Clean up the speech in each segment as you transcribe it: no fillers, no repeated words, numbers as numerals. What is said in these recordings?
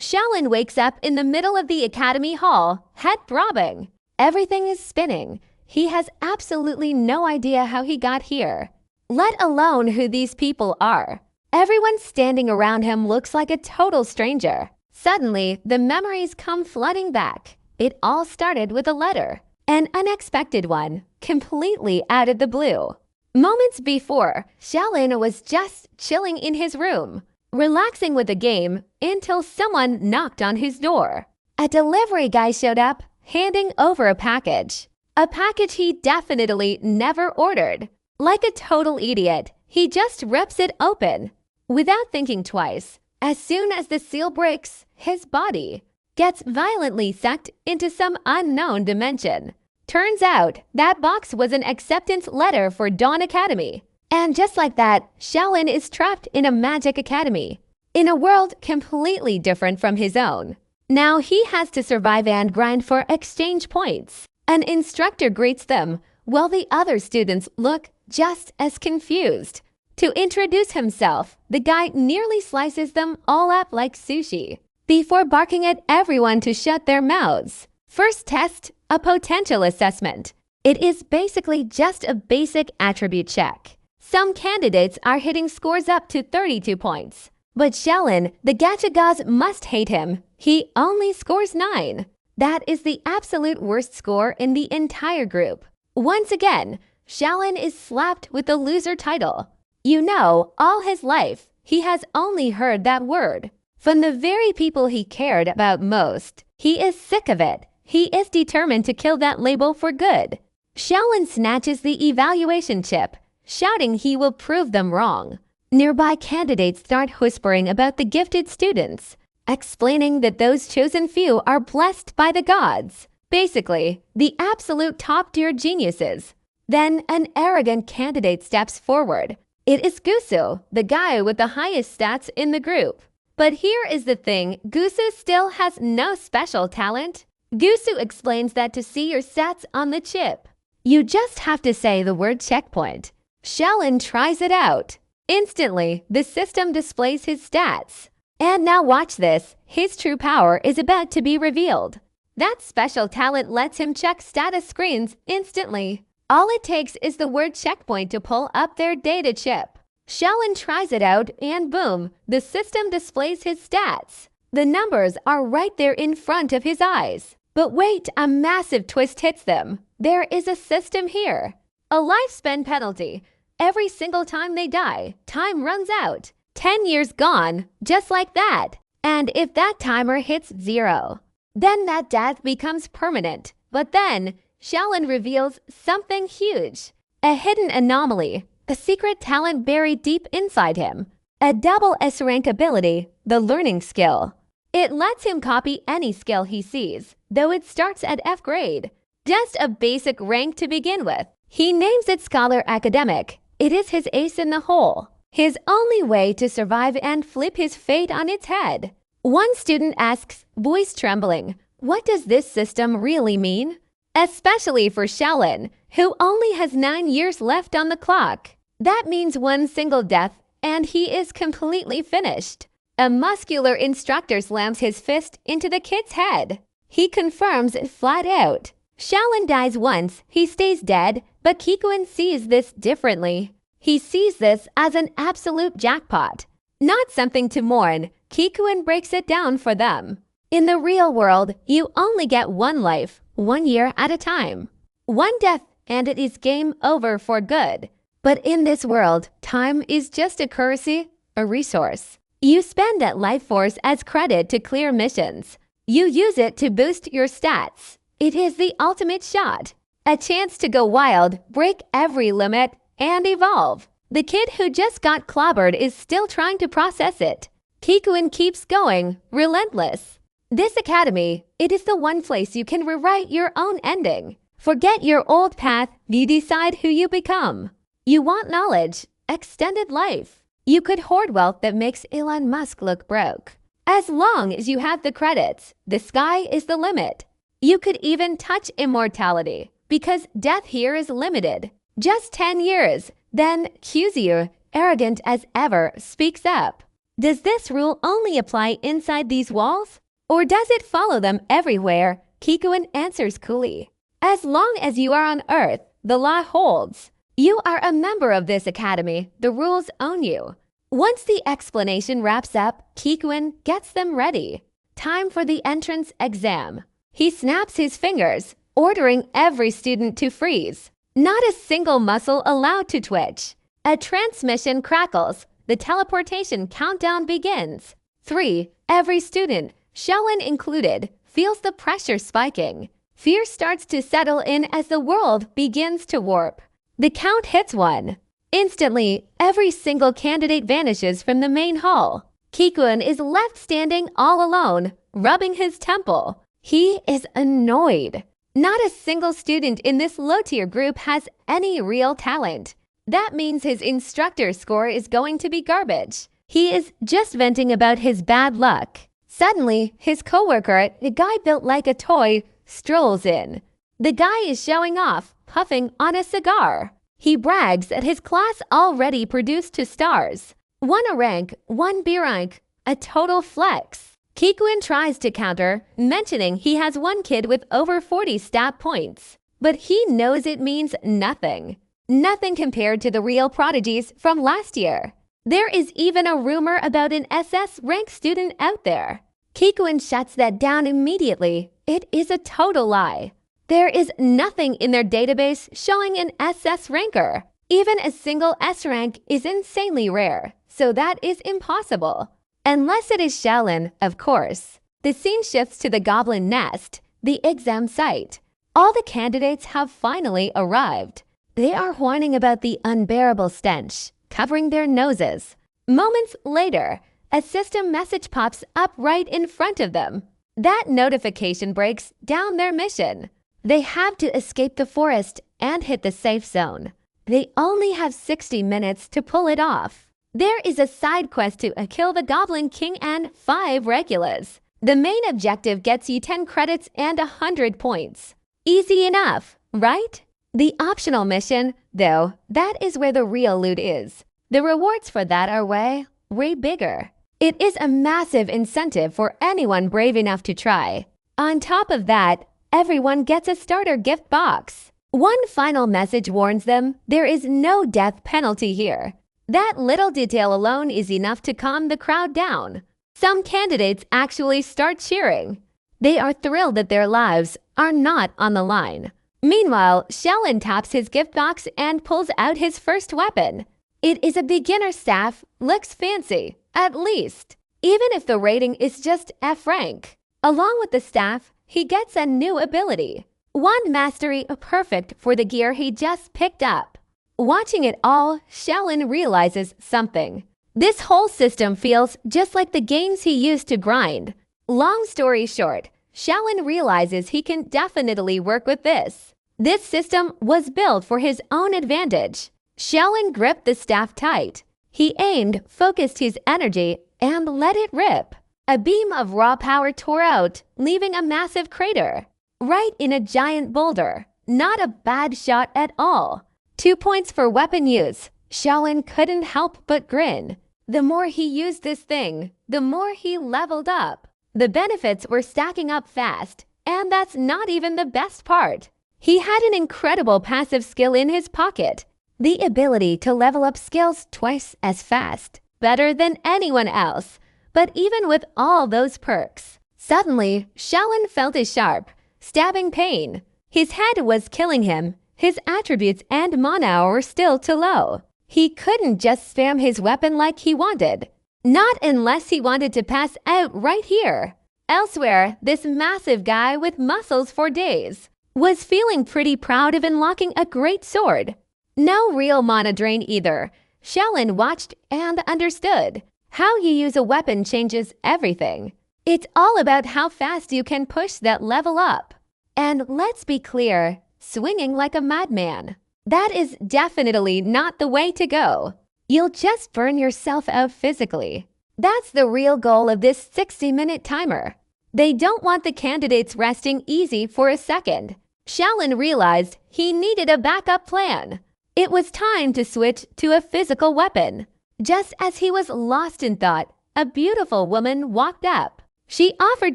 Shaolin wakes up in the middle of the academy hall, head throbbing. Everything is spinning. He has absolutely no idea how he got here, let alone who these people are. Everyone standing around him looks like a total stranger. Suddenly, the memories come flooding back. It all started with a letter, an unexpected one, completely out of the blue. Moments before, Shaolin was just chilling in his room, relaxing with a game, until someone knocked on his door. A delivery guy showed up, handing over a package. A package he definitely never ordered. Like a total idiot, he just rips it open. Without thinking twice, as soon as the seal breaks, his body gets violently sucked into some unknown dimension. Turns out, that box was an acceptance letter for Dawn Academy. And just like that, Shaolin is trapped in a magic academy, in a world completely different from his own. Now he has to survive and grind for exchange points. An instructor greets them, while the other students look just as confused. To introduce himself, the guy nearly slices them all up like sushi, before barking at everyone to shut their mouths. First test, a potential assessment. It is basically just a basic attribute check. Some candidates are hitting scores up to 32 points. But Shaolin, the gacha gods must hate him. He only scores 9. That is the absolute worst score in the entire group. Once again, Shaolin is slapped with the loser title. You know, all his life, he has only heard that word. From the very people he cared about most. He is sick of it. He is determined to kill that label for good. Shaolin snatches the evaluation chip, shouting he will prove them wrong. Nearby candidates start whispering about the gifted students, explaining that those chosen few are blessed by the gods. Basically, the absolute top-tier geniuses. Then an arrogant candidate steps forward. It is Gusu, the guy with the highest stats in the group. But here is the thing, Gusu still has no special talent. Gusu explains that to see your stats on the chip, you just have to say the word checkpoint. Shaolin tries it out. Instantly, the system displays his stats. And now watch this, his true power is about to be revealed. That special talent lets him check status screens instantly. All it takes is the word checkpoint to pull up their data chip. Shaolin tries it out and boom, the system displays his stats. The numbers are right there in front of his eyes. But wait, a massive twist hits them. There is a system here. A lifespan penalty. Every single time they die, time runs out. 10 years gone, just like that. And if that timer hits 0, then that death becomes permanent. But then, Shaolin reveals something huge. A hidden anomaly, a secret talent buried deep inside him. A double S rank ability, the learning skill. It lets him copy any skill he sees, though it starts at F grade. Just a basic rank to begin with. He names it Scholar Academic. It is his ace in the hole. His only way to survive and flip his fate on its head. One student asks, voice trembling, what does this system really mean? Especially for Shaolin, who only has 9 years left on the clock. That means one single death, and he is completely finished. A muscular instructor slams his fist into the kid's head. He confirms it flat out. Shaolin dies once, he stays dead, but Kikuin sees this differently. He sees this as an absolute jackpot. Not something to mourn, Kikuin breaks it down for them. In the real world, you only get one life, 1 year at a time. One death, and it is game over for good. But in this world, time is just a currency, a resource. You spend that life force as credit to clear missions. You use it to boost your stats. It is the ultimate shot. A chance to go wild, break every limit, and evolve. The kid who just got clobbered is still trying to process it. Kikuin keeps going, relentless. This academy, it is the one place you can rewrite your own ending. Forget your old path, you decide who you become. You want knowledge, extended life. You could hoard wealth that makes Elon Musk look broke. As long as you have the credits, the sky is the limit. You could even touch immortality, because death here is limited. Just 10 years. Then Kyuzu, arrogant as ever, speaks up. Does this rule only apply inside these walls? Or does it follow them everywhere? Kikuin answers coolly. As long as you are on Earth, the law holds. You are a member of this academy. The rules own you. Once the explanation wraps up, Kikuin gets them ready. Time for the entrance exam. He snaps his fingers, ordering every student to freeze. Not a single muscle allowed to twitch. A transmission crackles. The teleportation countdown begins. 3. Every student, Shaolin included, feels the pressure spiking. Fear starts to settle in as the world begins to warp. The count hits 1. Instantly, every single candidate vanishes from the main hall. Kikuin is left standing all alone, rubbing his temple. He is annoyed. Not a single student in this low-tier group has any real talent. That means his instructor score is going to be garbage. He is just venting about his bad luck. Suddenly, his coworker, the guy built like a toy, strolls in. The guy is showing off, puffing on a cigar. He brags that his class already produced 2 stars. 1 A rank, 1 B rank, a total flex. Kikuin tries to counter, mentioning he has 1 kid with over 40 stat points. But he knows it means nothing. Nothing compared to the real prodigies from last year. There is even a rumor about an SS rank student out there. Kikuin shuts that down immediately. It is a total lie. There is nothing in their database showing an SS ranker. Even a single S rank is insanely rare, so that is impossible. Unless it is Shaolin, of course. The scene shifts to the Goblin Nest, the exam site. All the candidates have finally arrived. They are whining about the unbearable stench, covering their noses. Moments later, a system message pops up right in front of them. That notification breaks down their mission. They have to escape the forest and hit the safe zone. They only have 60 minutes to pull it off. There is a side quest to kill the Goblin King and 5 regulars. The main objective gets you 10 credits and 100 points. Easy enough, right? The optional mission, though, that is where the real loot is. The rewards for that are way bigger. It is a massive incentive for anyone brave enough to try. On top of that, everyone gets a starter gift box. One final message warns them there is no death penalty here. That little detail alone is enough to calm the crowd down. Some candidates actually start cheering. They are thrilled that their lives are not on the line. Meanwhile, Shaolin taps his gift box and pulls out his first weapon. It is a beginner staff, looks fancy, at least, even if the rating is just F rank. Along with the staff, he gets a new ability. 1 mastery perfect for the gear he just picked up. Watching it all, Shaolin realizes something. This whole system feels just like the games he used to grind. Long story short, Shaolin realizes he can definitely work with this. This system was built for his own advantage. Shaolin gripped the staff tight. He aimed, focused his energy, and let it rip. A beam of raw power tore out, leaving a massive crater. Right in a giant boulder. Not a bad shot at all. 2 points for weapon use. Shaolin couldn't help but grin. The more he used this thing, the more he leveled up. The benefits were stacking up fast, and that's not even the best part. He had an incredible passive skill in his pocket. The ability to level up skills twice as fast. Better than anyone else. But even with all those perks, suddenly, Shaolin felt a sharp, stabbing pain. His head was killing him. His attributes and mana were still too low. He couldn't just spam his weapon like he wanted. Not unless he wanted to pass out right here. Elsewhere, this massive guy with muscles for days was feeling pretty proud of unlocking a great sword. No real mana drain either. Shaolin watched and understood. How you use a weapon changes everything. It's all about how fast you can push that level up. And let's be clear, swinging like a madman. That is definitely not the way to go. You'll just burn yourself out physically. That's the real goal of this 60-minute timer. They don't want the candidates resting easy for a second. Shaolin realized he needed a backup plan. It was time to switch to a physical weapon. Just as he was lost in thought, a beautiful woman walked up. She offered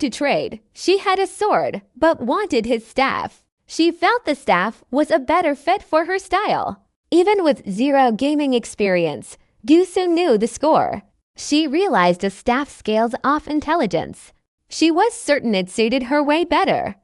to trade. She had a sword, but wanted his staff. She felt the staff was a better fit for her style. Even with zero gaming experience, Gusu knew the score. She realized a staff scales off intelligence. She was certain it suited her way better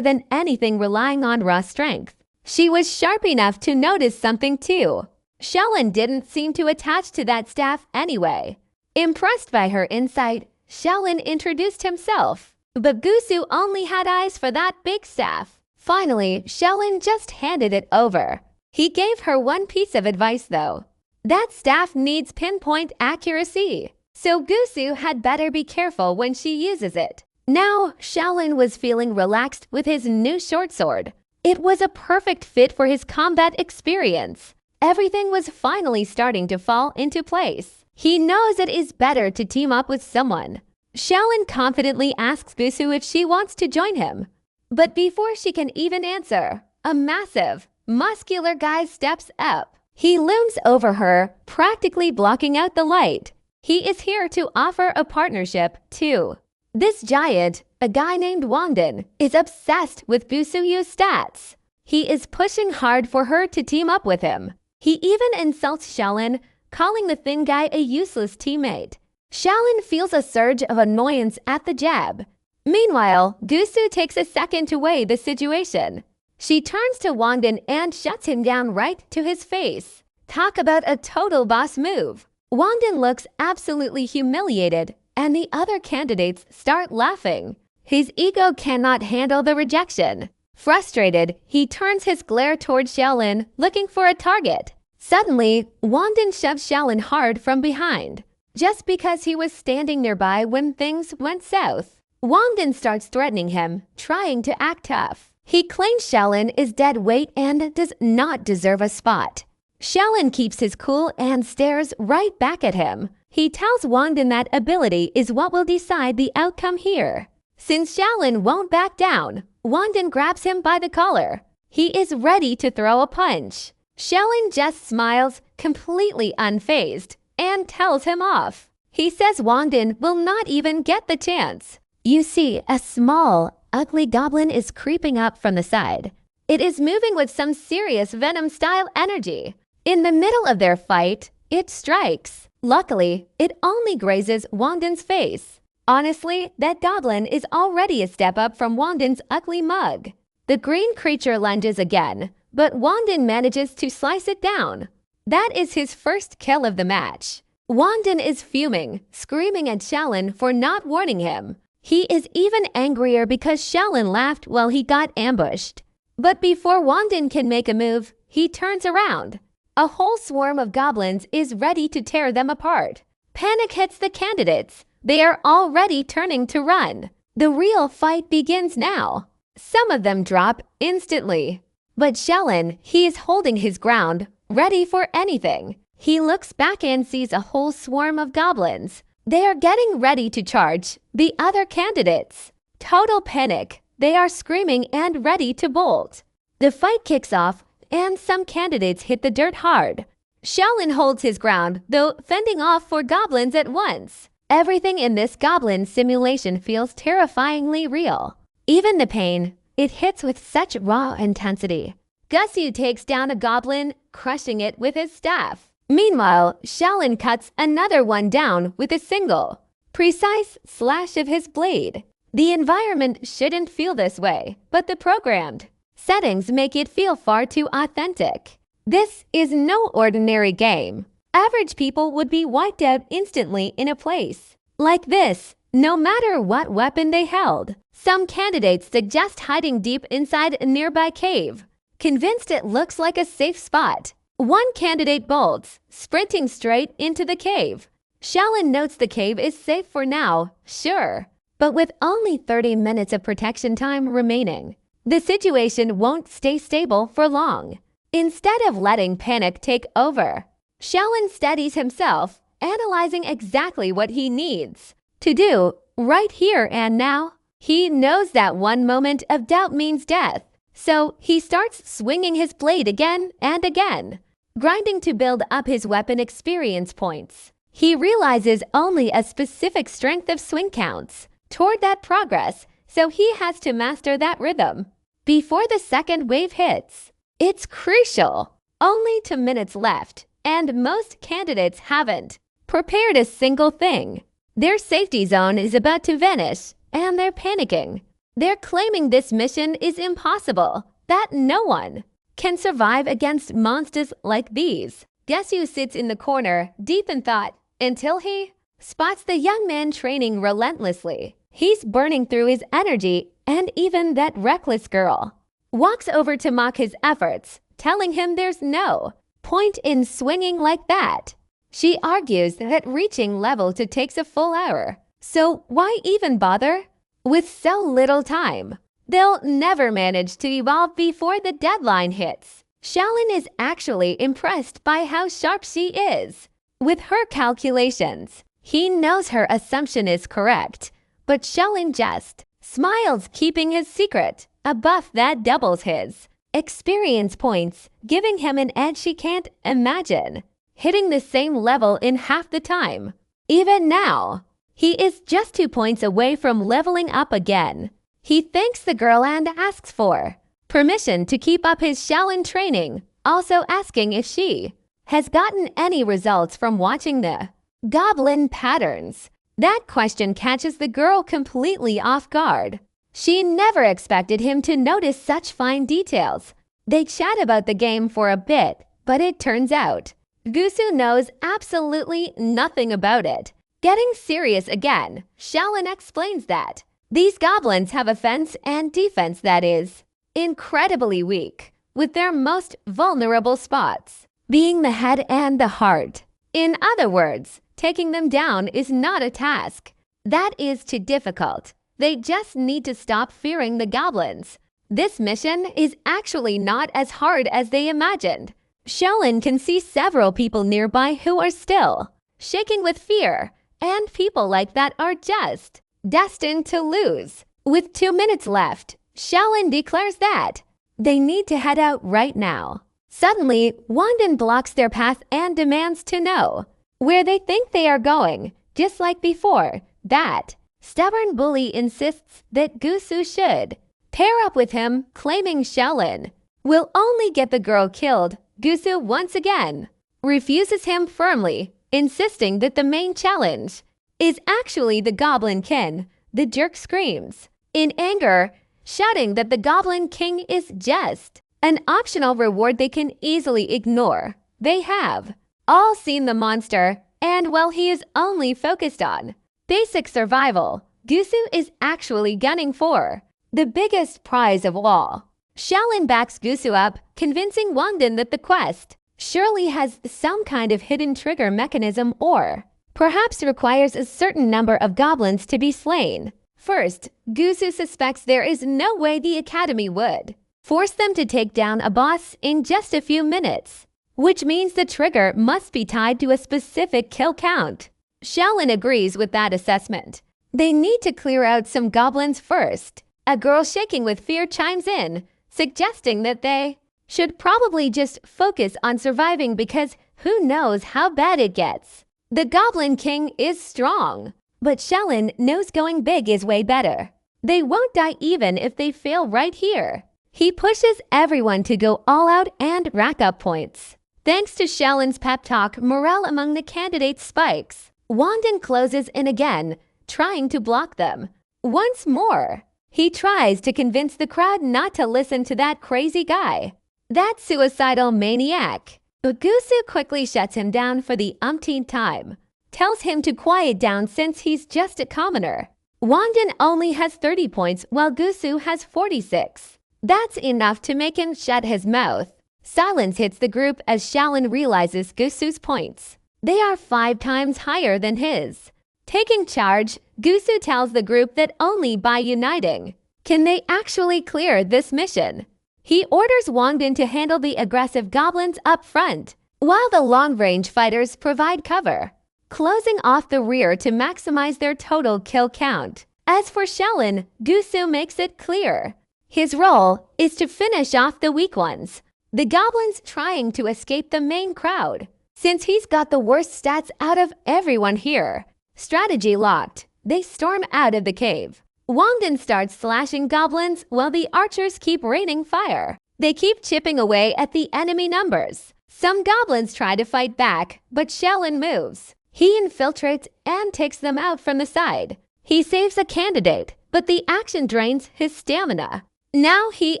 than anything relying on raw strength. She was sharp enough to notice something too. Shaolin didn't seem to attach to that staff anyway. Impressed by her insight, Shaolin introduced himself, but Gusu only had eyes for that big staff. Finally, Shaolin just handed it over. He gave her one piece of advice though. That staff needs pinpoint accuracy, so Gusu had better be careful when she uses it. Now, Shaolin was feeling relaxed with his new short sword. It was a perfect fit for his combat experience. Everything was finally starting to fall into place. He knows it is better to team up with someone. Shaolin confidently asks Gusu if she wants to join him. But before she can even answer, a massive, muscular guy steps up. He looms over her, practically blocking out the light. He is here to offer a partnership, too. This giant, a guy named Wangdan, is obsessed with Gusuyu's stats. He is pushing hard for her to team up with him. He even insults Shaolin, calling the thin guy a useless teammate. Shaolin feels a surge of annoyance at the jab. Meanwhile, Gusu takes a second to weigh the situation. She turns to Wangdan and shuts him down right to his face. Talk about a total boss move. Wangdan looks absolutely humiliated, and the other candidates start laughing. His ego cannot handle the rejection. Frustrated, he turns his glare towards Shaolin, looking for a target. Suddenly, Wangdan shoves Shaolin hard from behind, just because he was standing nearby when things went south. Wangdan starts threatening him, trying to act tough. He claims Shaolin is dead weight and does not deserve a spot. Shaolin keeps his cool and stares right back at him. He tells Wangdan that ability is what will decide the outcome here. Since Shaolin won't back down, Wangdan grabs him by the collar. He is ready to throw a punch. Shaolin just smiles, completely unfazed, and tells him off. He says Wangdan will not even get the chance. You see, a small, ugly goblin is creeping up from the side. It is moving with some serious Venom-style energy. In the middle of their fight, it strikes. Luckily, it only grazes Wangdan's face. Honestly, that goblin is already a step up from Wangdan's ugly mug. The green creature lunges again, but Wangdan manages to slice it down. That is his first kill of the match. Wangdan is fuming, screaming at Shaolin for not warning him. He is even angrier because Shaolin laughed while he got ambushed. But before Wangdan can make a move, he turns around. A whole swarm of goblins is ready to tear them apart. Panic hits the candidates. They are already turning to run. The real fight begins now. Some of them drop instantly. But Shaolin, he is holding his ground, ready for anything. He looks back and sees a whole swarm of goblins. They are getting ready to charge the other candidates. Total panic. They are screaming and ready to bolt. The fight kicks off, and some candidates hit the dirt hard. Shaolin holds his ground, though fending off 4 goblins at once. Everything in this goblin simulation feels terrifyingly real. Even the pain, it hits with such raw intensity. Gusu takes down a goblin, crushing it with his staff. Meanwhile, Shaolin cuts another one down with a single, precise slash of his blade. The environment shouldn't feel this way, but the programmed settings make it feel far too authentic. This is no ordinary game. Average people would be wiped out instantly in a place like this, no matter what weapon they held. Some candidates suggest hiding deep inside a nearby cave, convinced it looks like a safe spot. One candidate bolts, sprinting straight into the cave. Shaolin notes the cave is safe for now, sure, but with only 30 minutes of protection time remaining, the situation won't stay stable for long. Instead of letting panic take over, Shaolin steadies himself, analyzing exactly what he needs to do right here and now. He knows that one moment of doubt means death, so he starts swinging his blade again and again, grinding to build up his weapon experience points. He realizes only a specific strength of swing counts toward that progress, so he has to master that rhythm before the second wave hits. It's crucial. Only 2 minutes left, and most candidates haven't prepared a single thing. Their safety zone is about to vanish, and they're panicking. They're claiming this mission is impossible, that no one can survive against monsters like these. Gusu sits in the corner, deep in thought, until he spots the young man training relentlessly. He's burning through his energy, and even that reckless girl walks over to mock his efforts, telling him there's no point in swinging like that. She argues that reaching level 2 takes a full hour, so why even bother? With so little time, they'll never manage to evolve before the deadline hits. Shaolin is actually impressed by how sharp she is with her calculations. He knows her assumption is correct, but Shaolin just smiles, keeping his secret a buff that doubles his experience points, giving him an edge she can't imagine, hitting the same level in half the time. Even now, he is just 2 points away from leveling up again. He thanks the girl and asks for permission to keep up his Shaolin training, also asking if she has gotten any results from watching the goblin patterns. That question catches the girl completely off guard. She never expected him to notice such fine details. They chat about the game for a bit, but it turns out Gusu knows absolutely nothing about it. Getting serious again, Shaolin explains that these goblins have offense and defense that is incredibly weak, with their most vulnerable spots being the head and the heart. In other words, taking them down is not a task that is too difficult. They just need to stop fearing the goblins. This mission is actually not as hard as they imagined. Shaolin can see several people nearby who are still shaking with fear, and people like that are just destined to lose. With 2 minutes left, Shaolin declares that they need to head out right now. Suddenly, Wangdan blocks their path and demands to know where they think they are going. Just like before, that stubborn bully insists that Gusu should pair up with him, claiming Shaolin will only get the girl killed. Gusu once again refuses him firmly, insisting that the main challenge is actually the Goblin King. The jerk screams in anger, shouting that the Goblin King is just an optional reward they can easily ignore. They have all seen the monster, and while he is only focused on basic survival, Gusu is actually gunning for the biggest prize of all. Shaolin backs Gusu up, convincing Wangdan that the quest surely has some kind of hidden trigger mechanism or perhaps requires a certain number of goblins to be slain. First, Gusu suspects there is no way the academy would force them to take down a boss in just a few minutes, which means the trigger must be tied to a specific kill count. Shaolin agrees with that assessment. They need to clear out some goblins first. A girl shaking with fear chimes in, suggesting that they should probably just focus on surviving because who knows how bad it gets. The Goblin King is strong, but Shaolin knows going big is way better. They won't die even if they fail right here. He pushes everyone to go all out and rack up points. Thanks to Shaolin's pep talk, morale among the candidates spikes. Wangdan closes in again, trying to block them. Once more, he tries to convince the crowd not to listen to that crazy guy, that suicidal maniac. But Gusu quickly shuts him down for the umpteenth time, tells him to quiet down since he's just a commoner. Wangdan only has 30 points while Gusu has 46. That's enough to make him shut his mouth. Silence hits the group as Shaolin realizes Gusu's points. They are 5 times higher than his. Taking charge, Gusu tells the group that only by uniting can they actually clear this mission. He orders Wangdan to handle the aggressive goblins up front, while the long-range fighters provide cover, closing off the rear to maximize their total kill count. As for Shaolin, Gusu makes it clear his role is to finish off the weak ones, the goblins trying to escape the main crowd. since he's got the worst stats out of everyone here. Strategy locked. They storm out of the cave. Wangdan starts slashing goblins while the archers keep raining fire. They keep chipping away at the enemy numbers. Some goblins try to fight back, but Shaolin moves. He infiltrates and takes them out from the side. He saves a candidate, but the action drains his stamina. Now he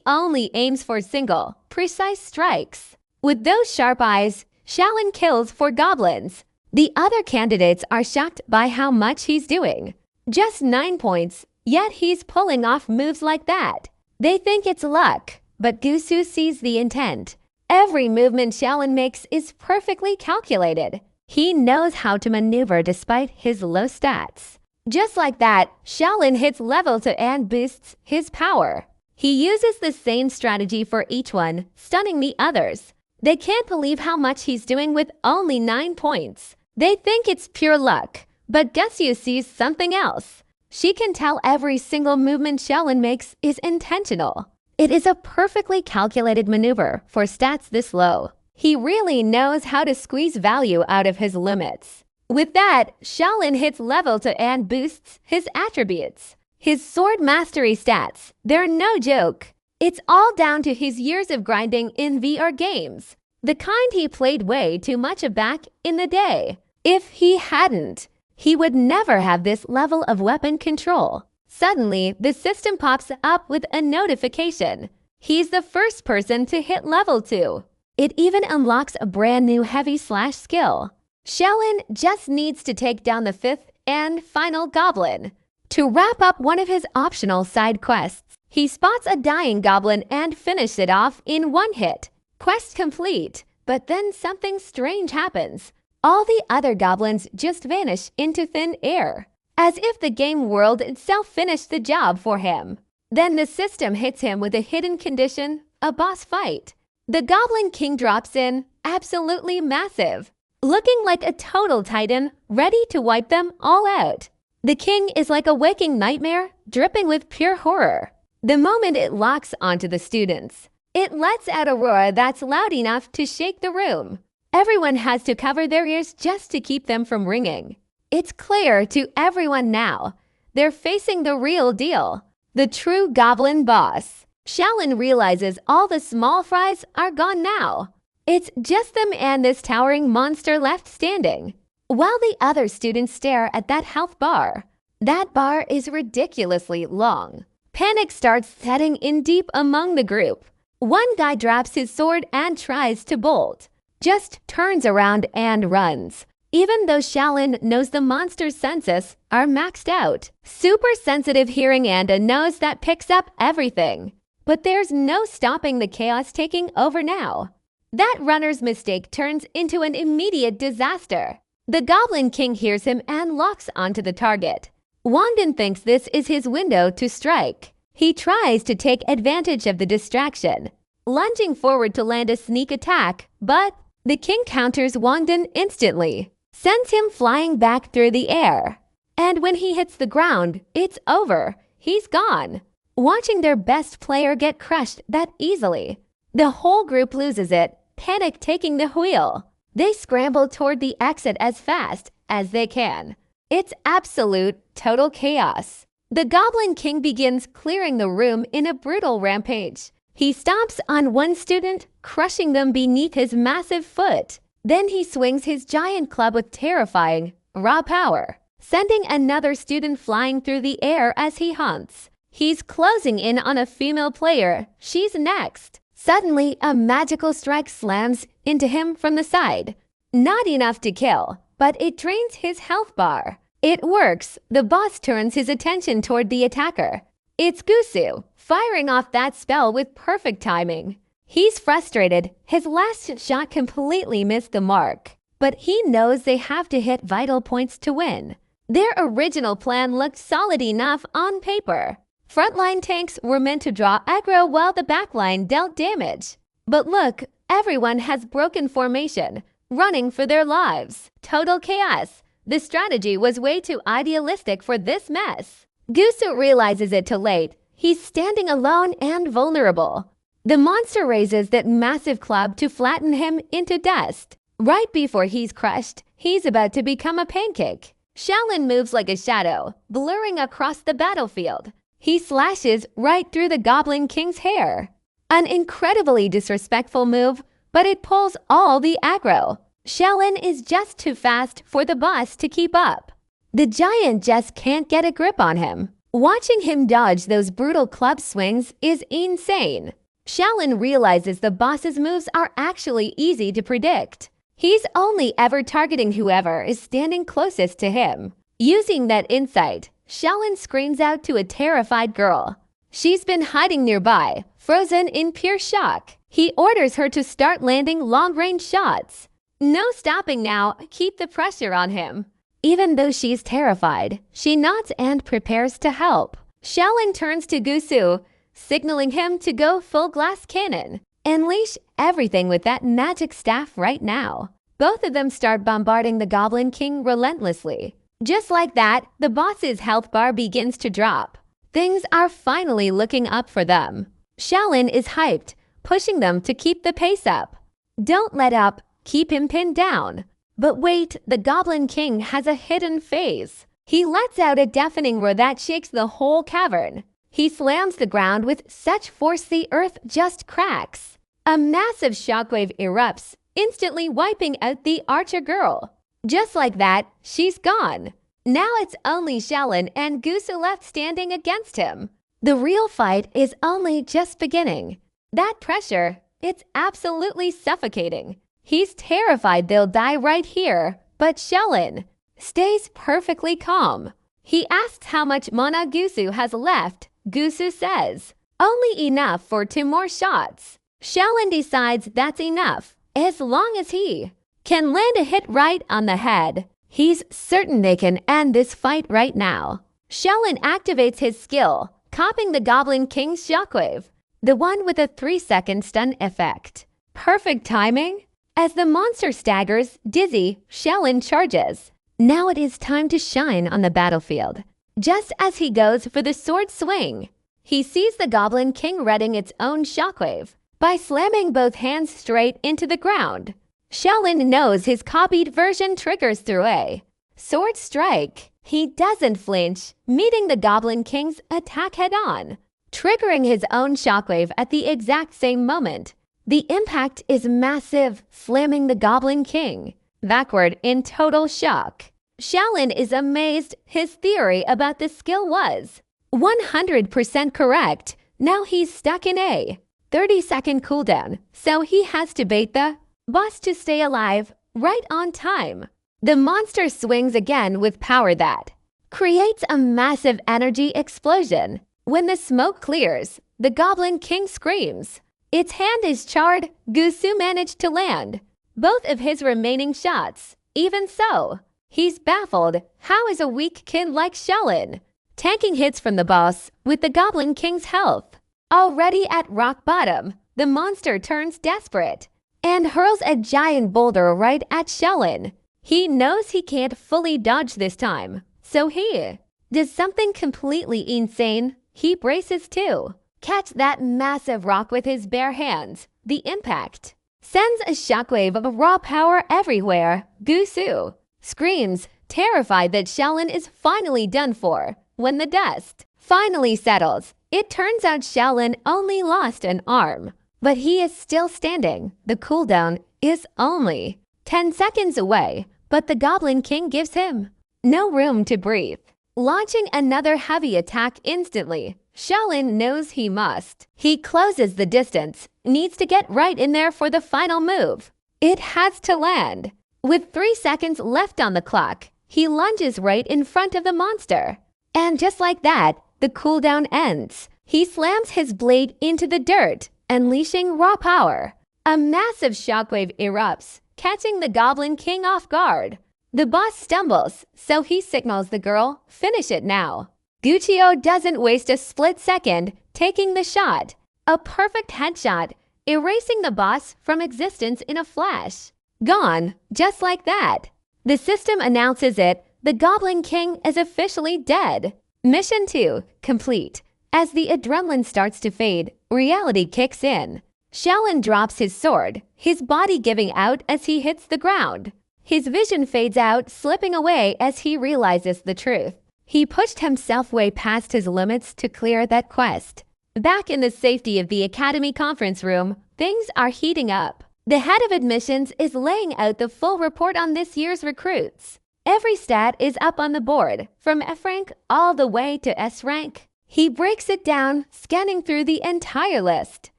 only aims for single, precise strikes. With those sharp eyes, Shaolin kills 4 goblins. The other candidates are shocked by how much he's doing. Just 9 points, yet he's pulling off moves like that. They think it's luck, but Gusu sees the intent. Every movement Shaolin makes is perfectly calculated. He knows how to maneuver despite his low stats. Just like that, Shaolin hits level 2 and boosts his power. He uses the same strategy for each one, stunning the others. They can't believe how much he's doing with only 9 points. They think it's pure luck, but Gusu sees something else. She can tell every single movement Shaolin makes is intentional. It is a perfectly calculated maneuver for stats this low. He really knows how to squeeze value out of his limits. With that, Shaolin hits level 2 and boosts his attributes. His sword mastery stats, they're no joke. It's all down to his years of grinding in VR games. The kind he played way too much of back in the day. If he hadn't, he would never have this level of weapon control. Suddenly, the system pops up with a notification. He's the first person to hit level 2. It even unlocks a brand new heavy slash skill. Shaolin just needs to take down the 5th and final goblin. To wrap up one of his optional side quests, he spots a dying goblin and finishes it off in 1 hit. Quest complete, but then something strange happens. All the other goblins just vanish into thin air, as if the game world itself finished the job for him. Then the system hits him with a hidden condition, a boss fight. The Goblin King drops in, absolutely massive, looking like a total titan, ready to wipe them all out. The king is like a waking nightmare, dripping with pure horror. The moment it locks onto the students, it lets out a roar that's loud enough to shake the room. Everyone has to cover their ears just to keep them from ringing. It's clear to everyone now. They're facing the real deal, the true goblin boss. Shaolin realizes all the small fries are gone now. It's just them and this towering monster left standing, while the other students stare at that health bar. That bar is ridiculously long. Panic starts setting in deep among the group. One guy drops his sword and tries to bolt, just turns around and runs. Even though Shaolin knows the monster's senses are maxed out. Super sensitive hearing and a nose that picks up everything. But there's no stopping the chaos taking over now. That runner's mistake turns into an immediate disaster. The Goblin King hears him and locks onto the target. Wangdan thinks this is his window to strike. He tries to take advantage of the distraction, lunging forward to land a sneak attack, but the king counters Wangdan instantly, sends him flying back through the air. And when he hits the ground, it's over. He's gone. Watching their best player get crushed that easily, the whole group loses it, panic taking the wheel. They scramble toward the exit as fast as they can. It's absolute, total chaos. The Goblin King begins clearing the room in a brutal rampage. He stomps on one student, crushing them beneath his massive foot. Then he swings his giant club with terrifying, raw power, sending another student flying through the air as he hunts. He's closing in on a female player. She's next. Suddenly, a magical strike slams into him from the side. Not enough to kill, but it drains his health bar. It works. The boss turns his attention toward the attacker. It's Gusu, firing off that spell with perfect timing. He's frustrated. His last shot completely missed the mark. But he knows they have to hit vital points to win. Their original plan looked solid enough on paper. Frontline tanks were meant to draw aggro while the backline dealt damage. But look, everyone has broken formation, running for their lives. Total chaos. The strategy was way too idealistic for this mess. Gusu realizes it too late. He's standing alone and vulnerable. The monster raises that massive club to flatten him into dust. Right before he's crushed, he's about to become a pancake. Shaolin moves like a shadow, blurring across the battlefield. He slashes right through the Goblin King's hair. An incredibly disrespectful move, but it pulls all the aggro. Shaolin is just too fast for the boss to keep up. The giant just can't get a grip on him. Watching him dodge those brutal club swings is insane. Shaolin realizes the boss's moves are actually easy to predict. He's only ever targeting whoever is standing closest to him. Using that insight, Shaolin screams out to a terrified girl. She's been hiding nearby, frozen in pure shock. He orders her to start landing long-range shots. No stopping now, keep the pressure on him. Even though she's terrified, she nods and prepares to help. Shaolin turns to Gusu, signaling him to go full glass cannon. Unleash everything with that magic staff right now. Both of them start bombarding the Goblin King relentlessly. Just like that, the boss's health bar begins to drop. Things are finally looking up for them. Shaolin is hyped, pushing them to keep the pace up. Don't let up, keep him pinned down. But wait, the Goblin King has a hidden phase. He lets out a deafening roar that shakes the whole cavern. He slams the ground with such force the earth just cracks. A massive shockwave erupts, instantly wiping out the archer girl. Just like that, she's gone. Now it's only Shaolin and Gusu left standing against him. The real fight is only just beginning. That pressure, it's absolutely suffocating. He's terrified they'll die right here, but Shaolin stays perfectly calm. He asks how much mana Gusu has left. Gusu says, only enough for 2 more shots. Shaolin decides that's enough, as long as he can land a hit right on the head. He's certain they can end this fight right now. Shaolin activates his skill, copying the Goblin King's shockwave, the one with a 3-second stun effect. Perfect timing. As the monster staggers, dizzy, Shaolin charges. Now it is time to shine on the battlefield. Just as he goes for the sword swing, he sees the Goblin King readying its own shockwave by slamming both hands straight into the ground. Shaolin knows his copied version triggers through a sword strike. He doesn't flinch, meeting the Goblin King's attack head-on, triggering his own shockwave at the exact same moment. The impact is massive, slamming the Goblin King backward in total shock. Shaolin is amazed. His theory about the skill was 100% correct. Now he's stuck in a 30-second cooldown, so he has to bait the boss to stay alive right on time. The monster swings again with power that creates a massive energy explosion. When the smoke clears, the Goblin King screams. Its hand is charred. Gusu managed to land both of his remaining shots. Even so, he's baffled. How is a weak kid like Shaolin tanking hits from the boss with the Goblin King's health already at rock bottom? The monster turns desperate and hurls a giant boulder right at Shaolin. He knows he can't fully dodge this time, so he does something completely insane. He braces too. Catch that massive rock with his bare hands. The impact sends a shockwave of raw power everywhere. Gusu screams, terrified that Shaolin is finally done for. When the dust finally settles, it turns out Shaolin only lost an arm. But he is still standing. The cooldown is only 10 seconds away, but the Goblin King gives him no room to breathe. Launching another heavy attack instantly, Shaolin knows he must. He closes the distance, needs to get right in there for the final move. It has to land. With 3 seconds left on the clock, he lunges right in front of the monster. And just like that, the cooldown ends. He slams his blade into the dirt, unleashing raw power. A massive shockwave erupts, catching the Goblin King off guard. The boss stumbles, so he signals the girl, finish it now. Guccio doesn't waste a split second, taking the shot. A perfect headshot, erasing the boss from existence in a flash. Gone, just like that. The system announces it. The Goblin King is officially dead. Mission 2 complete. As the adrenaline starts to fade, reality kicks in. Shaolin drops his sword, his body giving out as he hits the ground. His vision fades out, slipping away as he realizes the truth. He pushed himself way past his limits to clear that quest. Back in the safety of the Academy conference room, things are heating up. The head of admissions is laying out the full report on this year's recruits. Every stat is up on the board, from F rank all the way to S rank. He breaks it down, scanning through the entire list.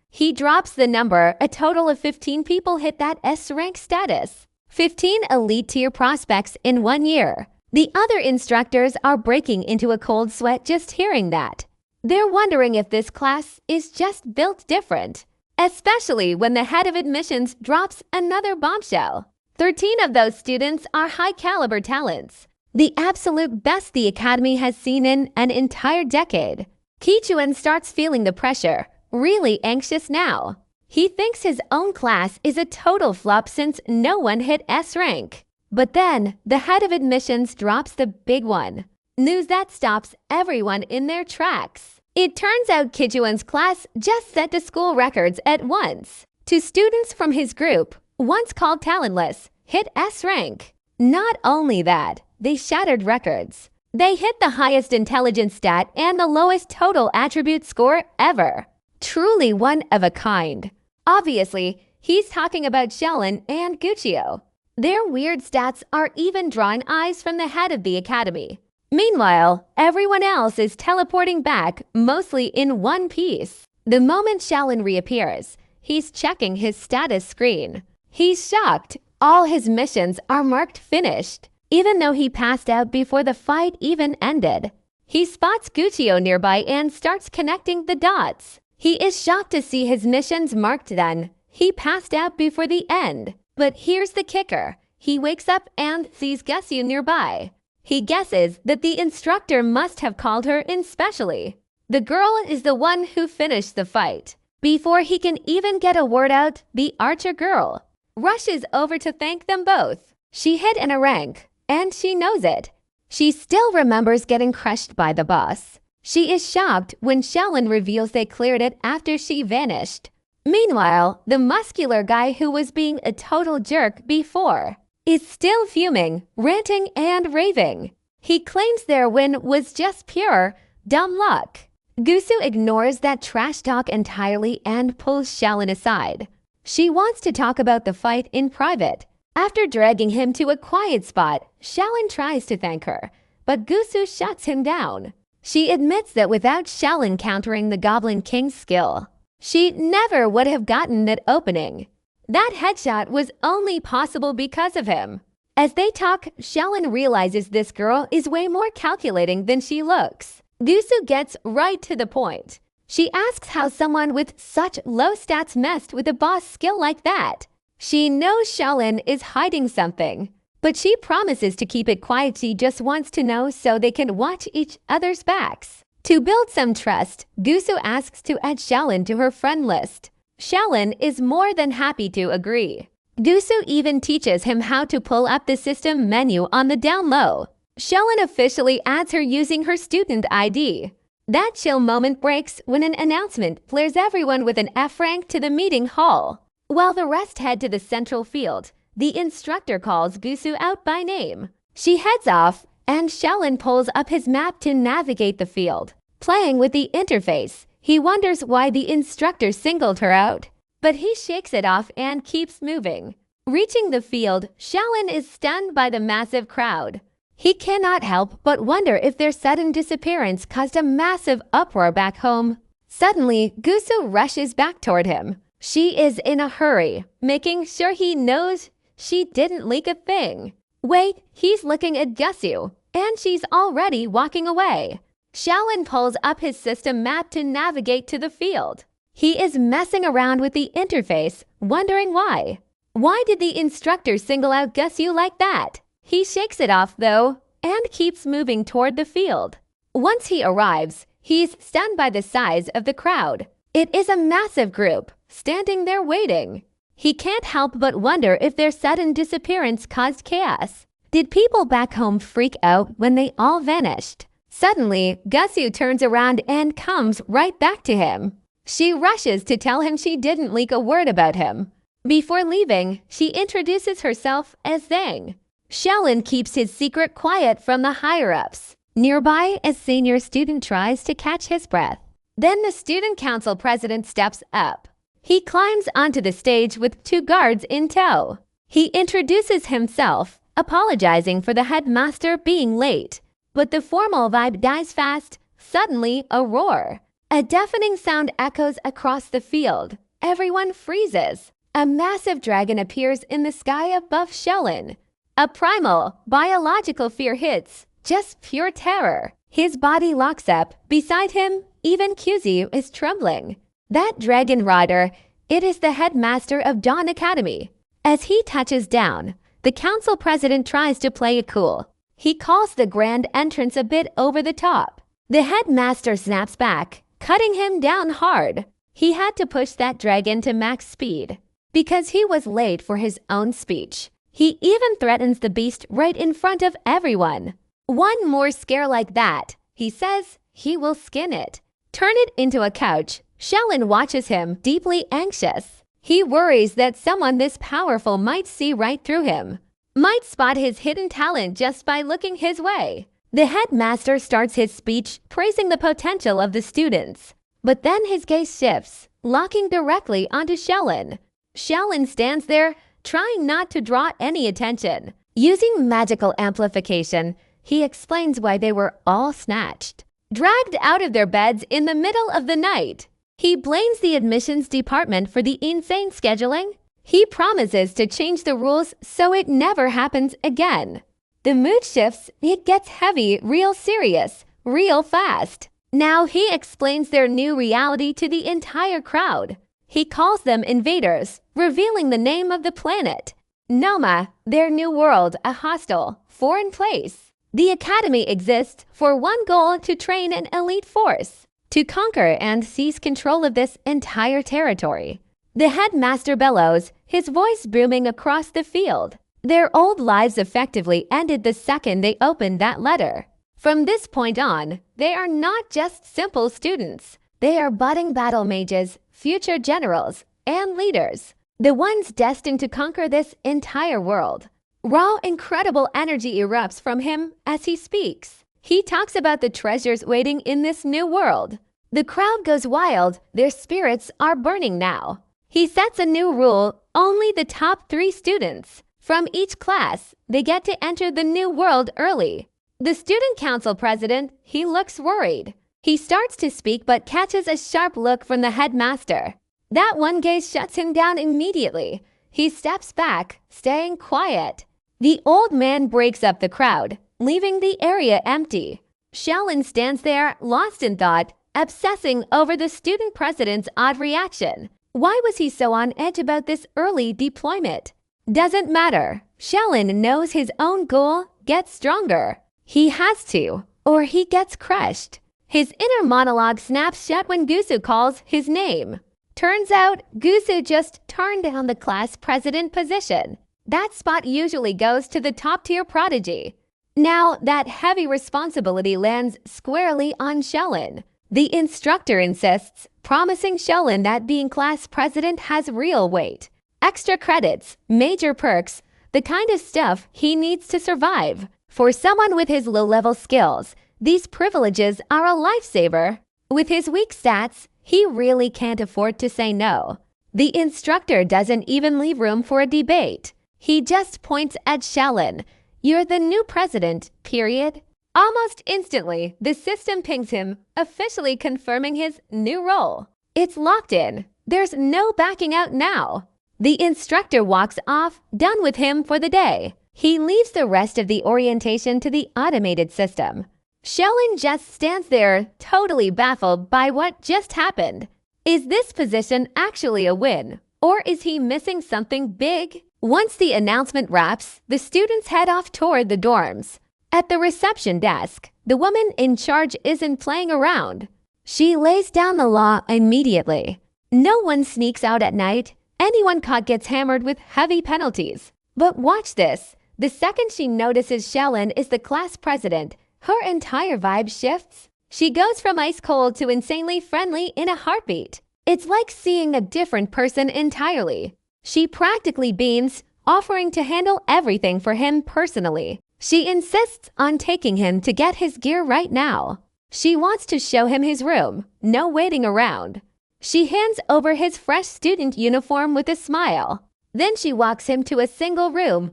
He drops the number. A total of 15 people hit that S rank status. 15 elite tier prospects in 1 year. The other instructors are breaking into a cold sweat just hearing that. They're wondering if this class is just built different, especially when the head of admissions drops another bombshell. 13 of those students are high-caliber talents, the absolute best the Academy has seen in an entire decade. Kichuan starts feeling the pressure, really anxious now. He thinks his own class is a total flop since no one hit S rank. But then, the head of admissions drops the big one. News that stops everyone in their tracks. It turns out Kichuan's class just set the school records at once. 2 students from his group, once called talentless, hit S rank. Not only that, they shattered records. They hit the highest intelligence stat and the lowest total attribute score ever. Truly one of a kind. Obviously, he's talking about Shaolin and Guccio. Their weird stats are even drawing eyes from the head of the Academy. Meanwhile, everyone else is teleporting back, mostly in one piece. The moment Shaolin reappears, he's checking his status screen. He's shocked. All his missions are marked finished, even though he passed out before the fight even ended. He spots Guccio nearby and starts connecting the dots. He is shocked to see his missions marked then. He passed out before the end. But here's the kicker. He wakes up and sees Guccio nearby. He guesses that the instructor must have called her in specially. The girl is the one who finished the fight. Before he can even get a word out, the archer girl rushes over to thank them both. She hit in a rank, and she knows it. She still remembers getting crushed by the boss. She is shocked when Shaolin reveals they cleared it after she vanished. Meanwhile, the muscular guy who was being a total jerk before is still fuming, ranting and raving. He claims their win was just pure dumb luck. Gusu ignores that trash talk entirely and pulls Shaolin aside. She wants to talk about the fight in private. After dragging him to a quiet spot, Shaolin tries to thank her, but Gusu shuts him down. She admits that without Shaolin countering the Goblin King's skill, she never would have gotten that opening. That headshot was only possible because of him. As they talk, Shaolin realizes this girl is way more calculating than she looks. Gusu gets right to the point. She asks how someone with such low stats messed with a boss skill like that. She knows Shaolin is hiding something, but she promises to keep it quiet. She just wants to know so they can watch each other's backs. To build some trust, Gusu asks to add Shaolin to her friend list. Shaolin is more than happy to agree. Gusu even teaches him how to pull up the system menu on the down low. Shaolin officially adds her using her student ID. That chill moment breaks when an announcement flares everyone with an F rank to the meeting hall. While the rest head to the central field, the instructor calls Gusu out by name. She heads off, and Shaolin pulls up his map to navigate the field. Playing with the interface, he wonders why the instructor singled her out, but he shakes it off and keeps moving. Reaching the field, Shaolin is stunned by the massive crowd. He cannot help but wonder if their sudden disappearance caused a massive uproar back home. Suddenly, Gusu rushes back toward him. She is in a hurry, making sure he knows she didn't leak a thing. Wait, he's looking at Gusu, and she's already walking away. Shaolin pulls up his system map to navigate to the field. He is messing around with the interface, wondering why. Why did the instructor single out Gusu like that? He shakes it off, though, and keeps moving toward the field. Once he arrives, he's stunned by the size of the crowd. It is a massive group, standing there waiting. He can't help but wonder if their sudden disappearance caused chaos. Did people back home freak out when they all vanished? Suddenly, Gusu turns around and comes right back to him. She rushes to tell him she didn't leak a word about him. Before leaving, she introduces herself as Zhang. Shaolin keeps his secret quiet from the higher-ups. Nearby, a senior student tries to catch his breath. Then the student council president steps up. He climbs onto the stage with 2 guards in tow. He introduces himself, apologizing for the headmaster being late. But the formal vibe dies fast. Suddenly, a roar. A deafening sound echoes across the field. Everyone freezes. A massive dragon appears in the sky above Shaolin. A primal, biological fear hits. Just pure terror. His body locks up. Beside him, even Kyuzi is trembling. That dragon rider, it is the headmaster of Dawn Academy. As he touches down, the council president tries to play it cool. He calls the grand entrance a bit over the top. The headmaster snaps back, cutting him down hard. He had to push that dragon to max speed because he was late for his own speech. He even threatens the beast right in front of everyone. One more scare like that, he says, he will skin it. Turn it into a couch. Shaolin watches him, deeply anxious. He worries that someone this powerful might see right through him, might spot his hidden talent just by looking his way. The headmaster starts his speech praising the potential of the students. But then his gaze shifts, locking directly onto Shaolin. Shaolin stands there, trying not to draw any attention. Using magical amplification, he explains why they were all snatched, dragged out of their beds in the middle of the night. He blames the admissions department for the insane scheduling. He promises to change the rules so it never happens again. The mood shifts, it gets heavy, real serious, real fast. Now he explains their new reality to the entire crowd. He calls them invaders, revealing the name of the planet. Noma, their new world, a hostile, foreign place. The academy exists for one goal: to train an elite force, to conquer and seize control of this entire territory. The headmaster bellows, his voice booming across the field. Their old lives effectively ended the second they opened that letter. From this point on, they are not just simple students. They are budding battle mages, future generals, and leaders. The ones destined to conquer this entire world. Raw, incredible energy erupts from him as he speaks. He talks about the treasures waiting in this new world. The crowd goes wild. Their spirits are burning now. He sets a new rule: only the top 3 students from each class, they get to enter the new world early. The student council president, he looks worried. He starts to speak but catches a sharp look from the headmaster. That one gaze shuts him down immediately. He steps back, staying quiet. The old man breaks up the crowd, leaving the area empty. Shaolin stands there, lost in thought, obsessing over the student president's odd reaction. Why was he so on edge about this early deployment? Doesn't matter. Shaolin knows his own goal: get stronger. He has to, or he gets crushed. His inner monologue snaps shut when Gusu calls his name. Turns out, Gusu just turned down the class president position. That spot usually goes to the top-tier prodigy. Now, that heavy responsibility lands squarely on Shaolin. The instructor insists, promising Shaolin that being class president has real weight. Extra credits, major perks, the kind of stuff he needs to survive. For someone with his low-level skills, these privileges are a lifesaver. With his weak stats, he really can't afford to say no. The instructor doesn't even leave room for a debate. He just points at Shaolin. You're the new president, period. Almost instantly, the system pings him, officially confirming his new role. It's locked in. There's no backing out now. The instructor walks off, done with him for the day. He leaves the rest of the orientation to the automated system. Shaolin just stands there, totally baffled by what just happened. Is this position actually a win? Or is he missing something big? Once the announcement wraps, the students head off toward the dorms. At the reception desk, the woman in charge isn't playing around. She lays down the law immediately. No one sneaks out at night. Anyone caught gets hammered with heavy penalties. But watch this. The second she notices Shaolin is the class president, her entire vibe shifts. She goes from ice cold to insanely friendly in a heartbeat. It's like seeing a different person entirely. She practically beams, offering to handle everything for him personally. She insists on taking him to get his gear right now. She wants to show him his room, no waiting around. She hands over his fresh student uniform with a smile. Then she walks him to a single room,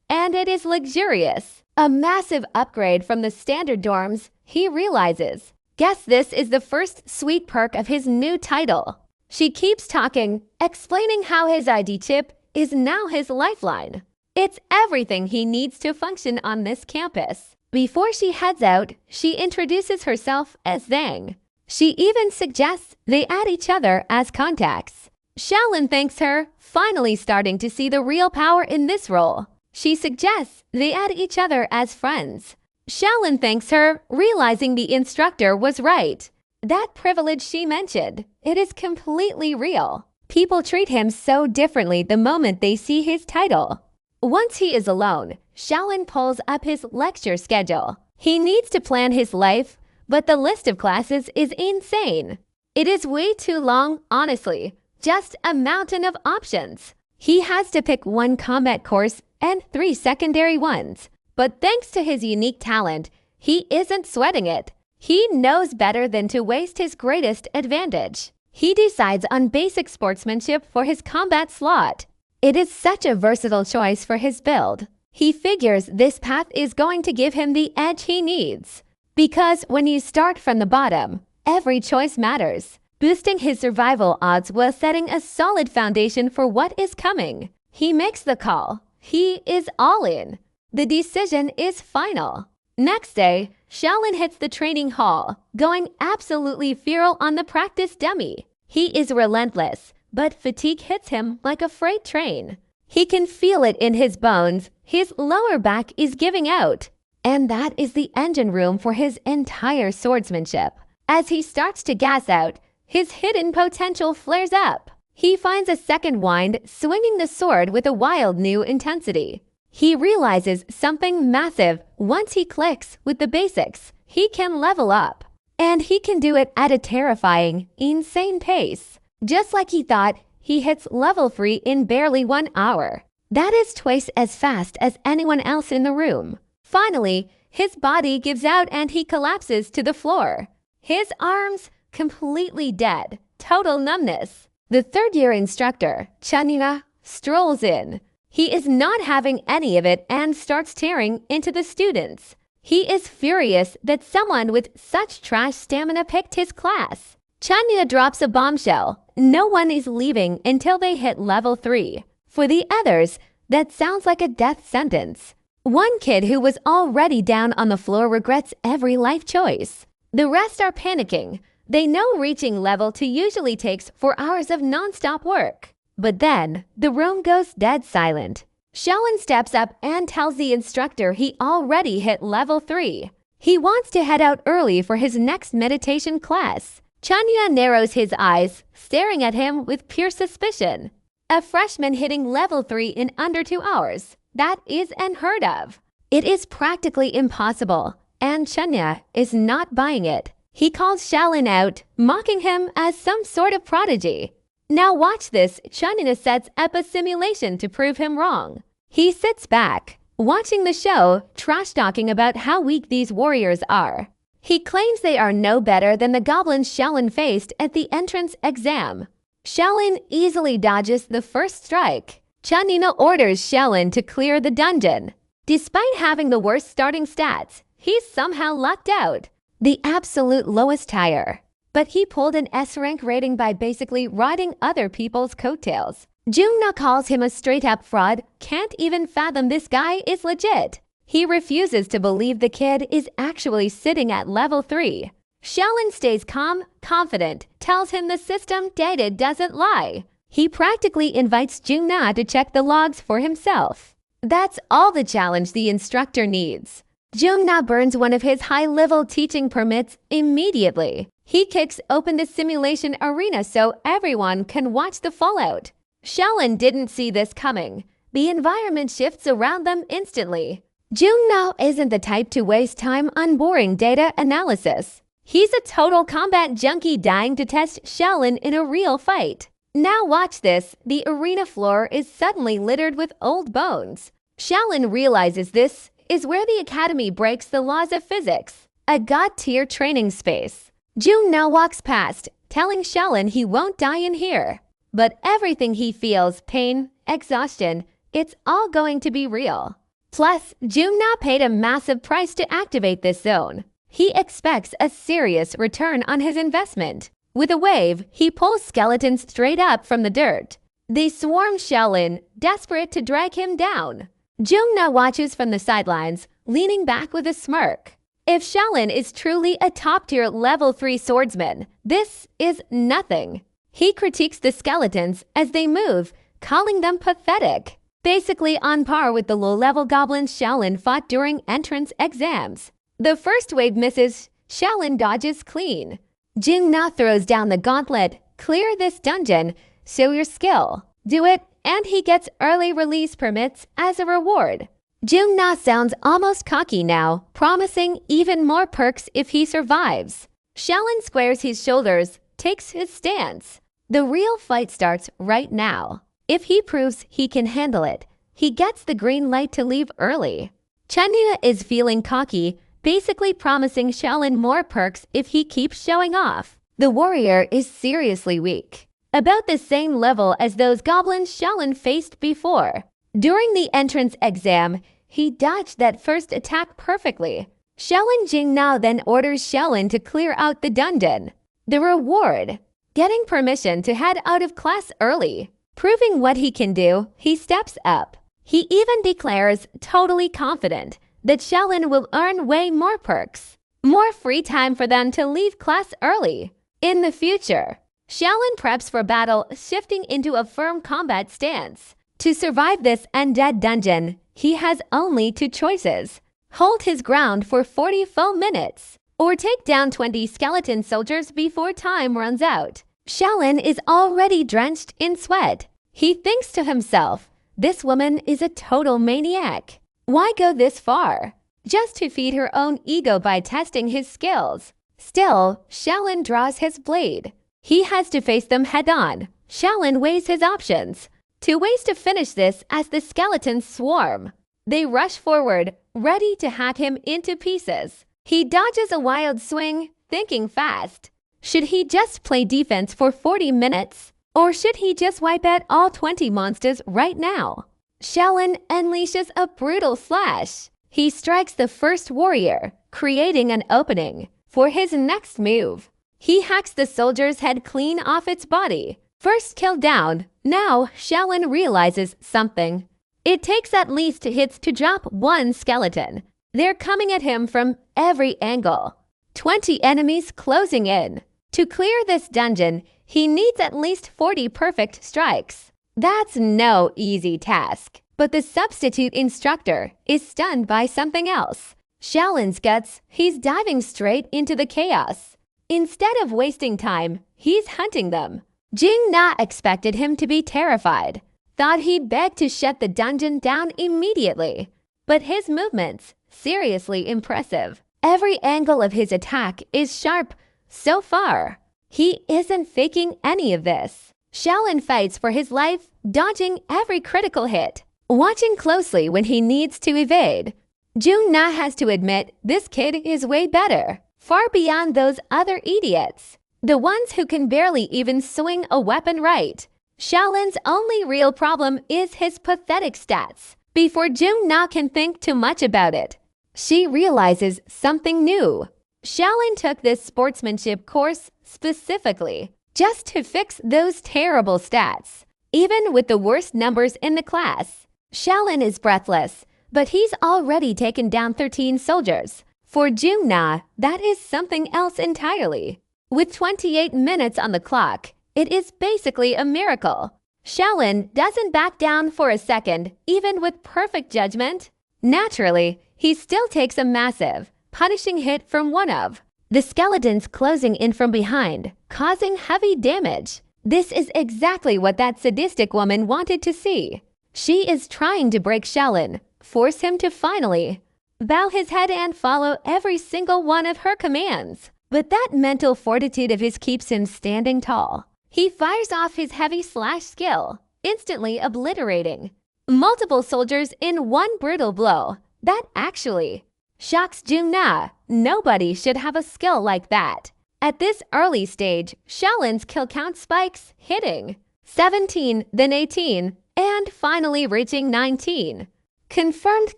and it is luxurious. A massive upgrade from the standard dorms, he realizes. Guess this is the first sweet perk of his new title. She keeps talking, explaining how his ID chip is now his lifeline. It's everything he needs to function on this campus. Before she heads out, she introduces herself as Zhang. She even suggests they add each other as contacts. Shaolin thanks her, finally starting to see the real power in this role. She suggests they add each other as friends. Shaolin thanks her, realizing the instructor was right. That privilege she mentioned, it is completely real. People treat him so differently the moment they see his title. Once he is alone, Shaolin pulls up his lecture schedule. He needs to plan his life, but the list of classes is insane. It is way too long, honestly. Just a mountain of options. He has to pick one combat course and 3 secondary ones. But thanks to his unique talent, he isn't sweating it. He knows better than to waste his greatest advantage. He decides on basic sportsmanship for his combat slot. It is such a versatile choice for his build. He figures this path is going to give him the edge he needs. Because when you start from the bottom, every choice matters, boosting his survival odds while setting a solid foundation for what is coming. He makes the call. He is all in. The decision is final. Next day, Shaolin hits the training hall, going absolutely feral on the practice dummy. He is relentless, but fatigue hits him like a freight train. He can feel it in his bones. His lower back is giving out. And that is the engine room for his entire swordsmanship. As he starts to gas out, his hidden potential flares up. He finds a second wind, swinging the sword with a wild new intensity. He realizes something massive once he clicks with the basics. He can level up. And he can do it at a terrifying, insane pace. Just like he thought, he hits level 3 in barely 1 hour. That is twice as fast as anyone else in the room. Finally, his body gives out and he collapses to the floor. His arms completely dead, total numbness. The third-year instructor, Chanya, strolls in. He is not having any of it and starts tearing into the students. He is furious that someone with such trash stamina picked his class. Chanya drops a bombshell. No one is leaving until they hit level 3. For the others, that sounds like a death sentence. One kid who was already down on the floor regrets every life choice. The rest are panicking. They know reaching level 2 usually takes 4 hours of non-stop work. But then, the room goes dead silent. Shaolin steps up and tells the instructor he already hit level 3. He wants to head out early for his next meditation class. Chanya narrows his eyes, staring at him with pure suspicion. A freshman hitting level 3 in under 2 hours. That is unheard of. It is practically impossible, and Chanya is not buying it. He calls Shaolin out, mocking him as some sort of prodigy. Now watch this, Chanya sets up a simulation to prove him wrong. He sits back, watching the show, trash-talking about how weak these warriors are. He claims they are no better than the goblins Shaolin faced at the entrance exam. Shaolin easily dodges the first strike. Chanya orders Shaolin to clear the dungeon. Despite having the worst starting stats, he's somehow lucked out. The absolute lowest tier. But he pulled an S-rank rating by basically riding other people's coattails. Jungna calls him a straight-up fraud, can't even fathom this guy is legit. He refuses to believe the kid is actually sitting at level 3. Shaolin stays calm, confident, tells him the system data doesn't lie. He practically invites Jungna to check the logs for himself. That's all the challenge the instructor needs. Jungna burns one of his high-level teaching permits immediately. He kicks open the simulation arena so everyone can watch the fallout. Shaolin didn't see this coming. The environment shifts around them instantly. Jungna isn't the type to waste time on boring data analysis. He's a total combat junkie dying to test Shaolin in a real fight. Now watch this. The arena floor is suddenly littered with old bones. Shaolin realizes this is where the academy breaks the laws of physics, a god-tier training space. Jung now walks past, telling Shaolin he won't die in here. But everything he feels, pain, exhaustion, it's all going to be real. Plus, Jung Na paid a massive price to activate this zone. He expects a serious return on his investment. With a wave, he pulls skeletons straight up from the dirt. They swarm Shaolin, desperate to drag him down. Jung Na watches from the sidelines, leaning back with a smirk. If Shaolin is truly a top-tier level 3 swordsman, this is nothing. He critiques the skeletons as they move, calling them pathetic. Basically on par with the low-level goblins Shaolin fought during entrance exams. The first wave misses, Shaolin dodges clean. Jung Na throws down the gauntlet. Clear this dungeon, show your skill. Do it, and he gets early release permits as a reward. Jung Na sounds almost cocky now, promising even more perks if he survives. Shaolin squares his shoulders, takes his stance. The real fight starts right now. If he proves he can handle it, he gets the green light to leave early. Chenya is feeling cocky, basically promising Shaolin more perks if he keeps showing off. The warrior is seriously weak, about the same level as those goblins Shaolin faced before. During the entrance exam, he dodged that first attack perfectly. Shaolin Jing now then orders Shaolin to clear out the dungeon. The reward: getting permission to head out of class early. Proving what he can do, he steps up. He even declares, totally confident, that Shaolin will earn way more perks. More free time for them to leave class early. In the future, Shaolin preps for battle, shifting into a firm combat stance. To survive this undead dungeon, he has only 2 choices. Hold his ground for 40 full minutes, or take down 20 skeleton soldiers before time runs out. Shaolin is already drenched in sweat. He thinks to himself, this woman is a total maniac. Why go this far? Just to feed her own ego by testing his skills. Still, Shaolin draws his blade. He has to face them head-on. Shaolin weighs his options. 2 ways to finish this as the skeletons swarm. They rush forward, ready to hack him into pieces. He dodges a wild swing, thinking fast. Should he just play defense for 40 minutes? Or should he just wipe out all 20 monsters right now? Shaolin unleashes a brutal slash. He strikes the first warrior, creating an opening for his next move. He hacks the soldier's head clean off its body. First kill down, now Shaolin realizes something. It takes at least 2 hits to drop 1 skeleton. They're coming at him from every angle. 20 enemies closing in. To clear this dungeon, he needs at least 40 perfect strikes. That's no easy task. But the substitute instructor is stunned by something else. Shaolin's guts, he's diving straight into the chaos. Instead of wasting time, he's hunting them. Jing Na expected him to be terrified. Thought he'd beg to shut the dungeon down immediately. But his movements, seriously impressive. Every angle of his attack is sharp. So far, he isn't faking any of this. Shaolin fights for his life, dodging every critical hit, watching closely when he needs to evade. Jung Na has to admit this kid is way better, far beyond those other idiots, the ones who can barely even swing a weapon right. Shaolin's only real problem is his pathetic stats. Before Jung Na can think too much about it, she realizes something new. Shaolin took this sportsmanship course specifically just to fix those terrible stats, even with the worst numbers in the class. Shaolin is breathless, but he's already taken down 13 soldiers. For Jung Na, that is something else entirely. With 28 minutes on the clock, it is basically a miracle. Shaolin doesn't back down for a second, even with perfect judgment. Naturally, he still takes a massive, punishing hit from one of the skeletons closing in from behind, causing heavy damage. This is exactly what that sadistic woman wanted to see. She is trying to break Shaolin, force him to finally bow his head and follow every single one of her commands. But that mental fortitude of his keeps him standing tall. He fires off his heavy slash skill, instantly obliterating multiple soldiers in one brutal blow. That actually shocks Jung-na. Nobody should have a skill like that. At this early stage, Shaolin's kill count spikes, hitting 17, then 18, and finally reaching 19. Confirmed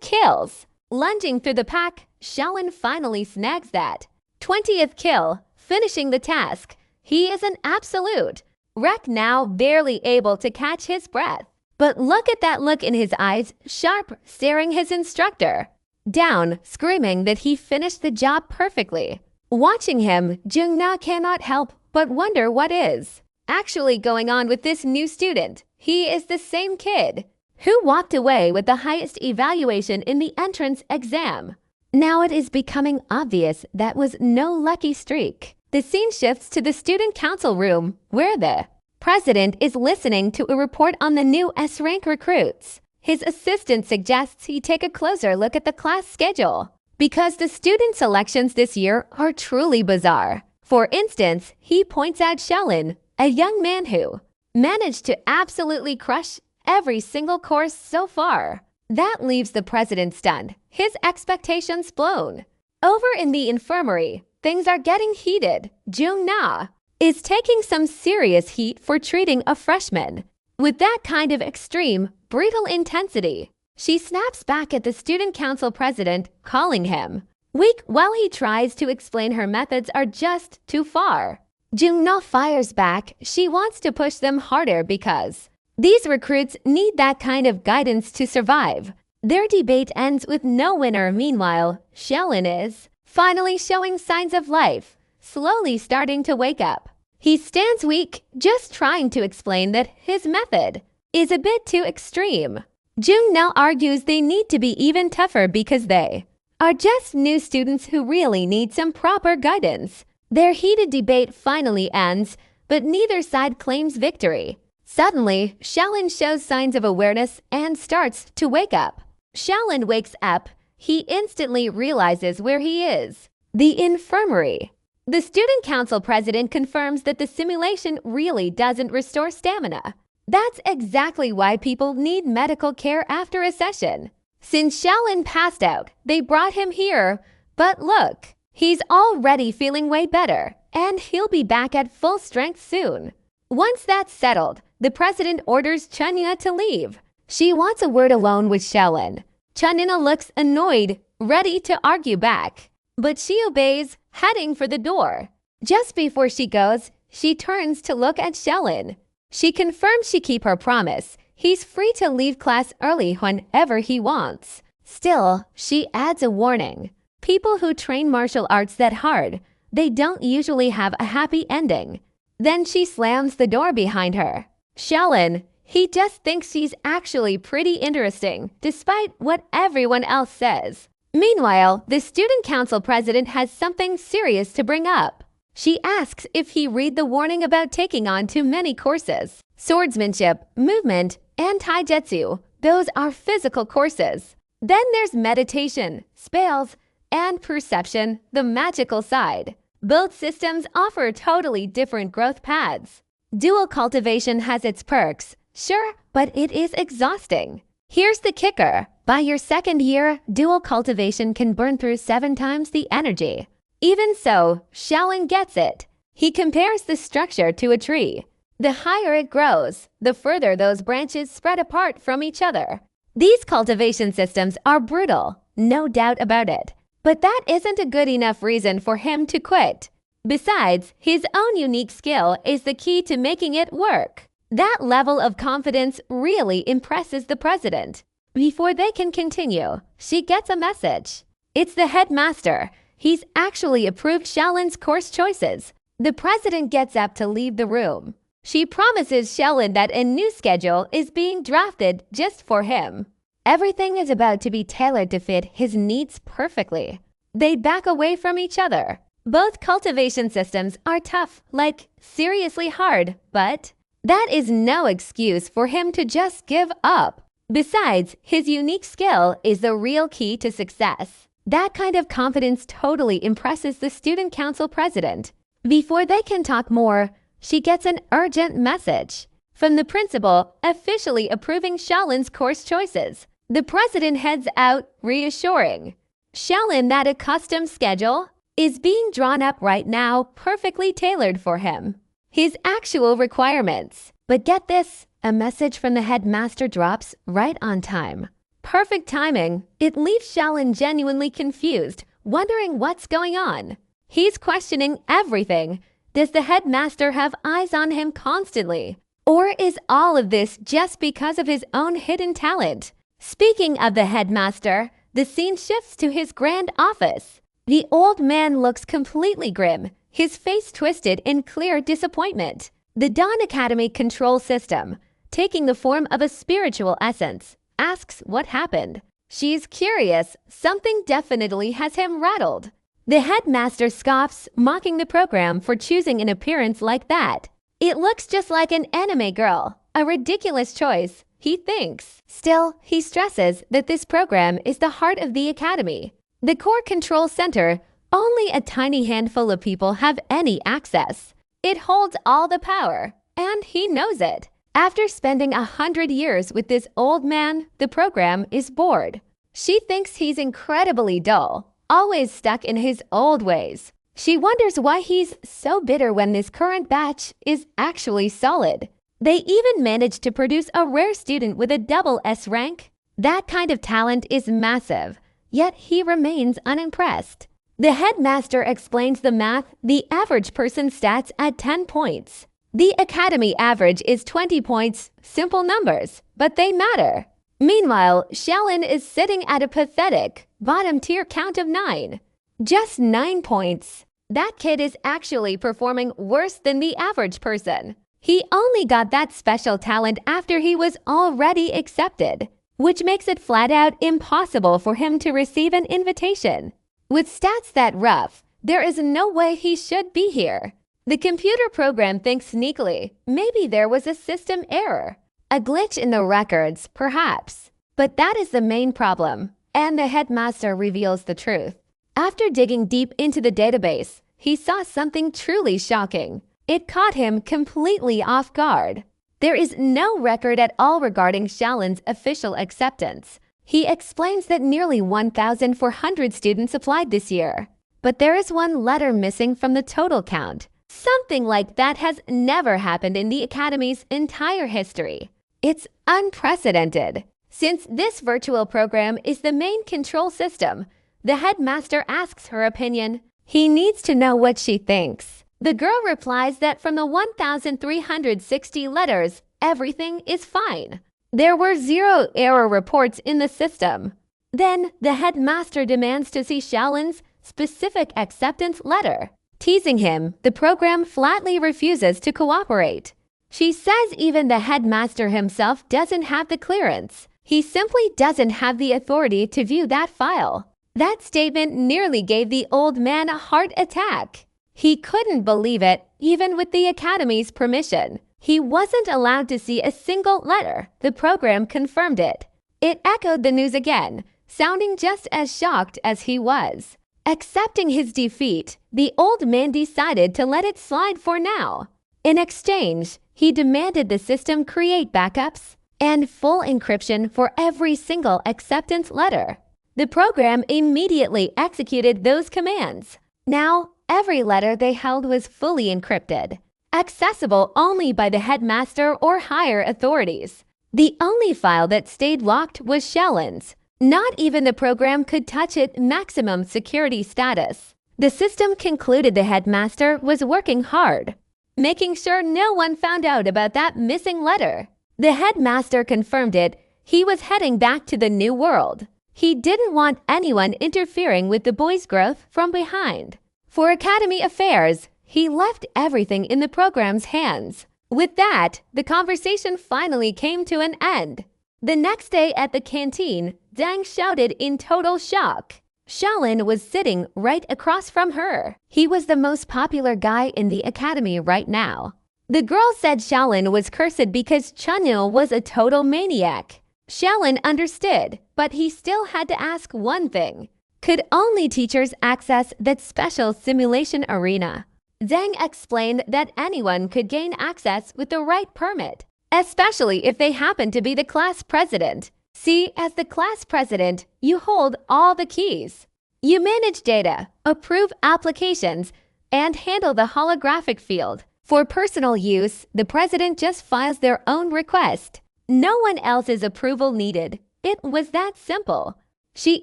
kills. Lunging through the pack, Shaolin finally snags that 20th kill, finishing the task. He is an absolute wreck now, barely able to catch his breath. But look at that look in his eyes, sharp, staring his instructor down, screaming that he finished the job perfectly. Watching him, Jung-na cannot help but wonder what is actually going on with this new student. He is the same kid who walked away with the highest evaluation in the entrance exam. Now it is becoming obvious that was no lucky streak. The scene shifts to the student council room, where the president is listening to a report on the new S-rank recruits. His assistant suggests he take a closer look at the class schedule, because the student selections this year are truly bizarre. For instance, he points out Shaolin, a young man who managed to absolutely crush every single course so far. That leaves the president stunned, his expectations blown. Over in the infirmary, things are getting heated. Jung-na is taking some serious heat for treating a freshman with that kind of extreme, brutal intensity. She snaps back at the student council president, calling him weak while he tries to explain her methods are just too far. Jung-na fires back. She wants to push them harder because these recruits need that kind of guidance to survive. Their debate ends with no winner. Meanwhile, Shaolin is finally showing signs of life, slowly starting to wake up. He stands weak, just trying to explain that his method is a bit too extreme. Jung-na argues they need to be even tougher because they are just new students who really need some proper guidance. Their heated debate finally ends, but neither side claims victory. Suddenly, Shaolin shows signs of awareness and starts to wake up. Shaolin wakes up. He instantly realizes where he is: the infirmary. The student council president confirms that the simulation really doesn't restore stamina. That's exactly why people need medical care after a session. Since Shaolin passed out, they brought him here. But look, he's already feeling way better, and he'll be back at full strength soon. Once that's settled, the president orders Chanya to leave. She wants a word alone with Shaolin. Chanya looks annoyed, ready to argue back, but she obeys, heading for the door. Just before she goes, she turns to look at Shaolin. She confirms she keep her promise. He's free to leave class early whenever he wants. Still, she adds a warning. People who train martial arts that hard, they don't usually have a happy ending. Then she slams the door behind her. Shaolin, he just thinks she's actually pretty interesting, despite what everyone else says. Meanwhile, the student council president has something serious to bring up. She asks if he read the warning about taking on too many courses. Swordsmanship, movement, and taijutsu, those are physical courses. Then there's meditation, spells, and perception, the magical side. Both systems offer totally different growth paths. Dual cultivation has its perks, sure, but it is exhausting. Here's the kicker. By your second year, dual cultivation can burn through 7 times the energy. Even so, Shaolin gets it. He compares the structure to a tree. The higher it grows, the further those branches spread apart from each other. These cultivation systems are brutal, no doubt about it. But that isn't a good enough reason for him to quit. Besides, his own unique skill is the key to making it work. That level of confidence really impresses the president. Before they can continue, she gets a message. It's the headmaster. He's actually approved Shaolin's course choices. The president gets up to leave the room. She promises Shaolin that a new schedule is being drafted just for him. Everything is about to be tailored to fit his needs perfectly. They back away from each other. Both cultivation systems are tough, like seriously hard, but that is no excuse for him to just give up. Besides, his unique skill is the real key to success. That kind of confidence totally impresses the student council president. Before they can talk more, she gets an urgent message from the principal officially approving Shaolin's course choices. The president heads out, reassuring Shaolin that a custom schedule is being drawn up right now, perfectly tailored for him. His actual requirements. But get this, a message from the headmaster drops right on time. Perfect timing. It leaves Shaolin genuinely confused, wondering what's going on. He's questioning everything. Does the headmaster have eyes on him constantly? Or is all of this just because of his own hidden talent? Speaking of the headmaster, the scene shifts to his grand office. The old man looks completely grim, his face twisted in clear disappointment. The Dawn Academy control system, taking the form of a spiritual essence, asks what happened. She's curious. Something definitely has him rattled. The headmaster scoffs, mocking the program for choosing an appearance like that. It looks just like an anime girl. A ridiculous choice, he thinks. Still, he stresses that this program is the heart of the academy. The core control center, only a tiny handful of people have any access. It holds all the power, and he knows it. After spending 100 years with this old man, the program is bored. She thinks he's incredibly dull, always stuck in his old ways. She wonders why he's so bitter when this current batch is actually solid. They even managed to produce a rare student with a double S rank. That kind of talent is massive, yet he remains unimpressed. The headmaster explains the math, the average person stats at 10 points. The academy average is 20 points, simple numbers, but they matter. Meanwhile, Shaolin is sitting at a pathetic, bottom-tier count of 9. Just 9 points. That kid is actually performing worse than the average person. He only got that special talent after he was already accepted, which makes it flat out impossible for him to receive an invitation. With stats that rough, there is no way he should be here. The computer program thinks sneakily, maybe there was a system error. A glitch in the records, perhaps. But that is the main problem, and the headmaster reveals the truth. After digging deep into the database, he saw something truly shocking. It caught him completely off guard. There is no record at all regarding Shaolin's official acceptance. He explains that nearly 1,400 students applied this year. But there is one letter missing from the total count. Something like that has never happened in the academy's entire history. It's unprecedented. Since this virtual program is the main control system, the headmaster asks her opinion. He needs to know what she thinks. The girl replies that from the 1,360 letters, everything is fine. There were 0 error reports in the system. Then the headmaster demands to see Shaolin's specific acceptance letter. Teasing him, the program flatly refuses to cooperate. She says even the headmaster himself doesn't have the clearance. He simply doesn't have the authority to view that file. That statement nearly gave the old man a heart attack. He couldn't believe it, even with the academy's permission. He wasn't allowed to see a single letter. The program confirmed it. It echoed the news again, sounding just as shocked as he was. Accepting his defeat, the old man decided to let it slide for now. In exchange, he demanded the system create backups and full encryption for every single acceptance letter. The program immediately executed those commands. Now, every letter they held was fully encrypted, accessible only by the headmaster or higher authorities. The only file that stayed locked was Shaolin's. Not even the program could touch it. Maximum security status. The system concluded the headmaster was working hard, making sure no one found out about that missing letter. The headmaster confirmed it. He was heading back to the new world. He didn't want anyone interfering with the boy's growth from behind. For academy affairs, he left everything in the program's hands. With that, the conversation finally came to an end. The next day at the canteen, Dang shouted in total shock. Shaolin was sitting right across from her. He was the most popular guy in the academy right now. The girl said Shaolin was cursed because Chunil was a total maniac. Shaolin understood, but he still had to ask one thing. Could only teachers access that special simulation arena? Zhang explained that anyone could gain access with the right permit, especially if they happen to be the class president. See, as the class president, you hold all the keys. You manage data, approve applications, and handle the holographic field. For personal use, the president just files their own request. No one else's approval needed. It was that simple. She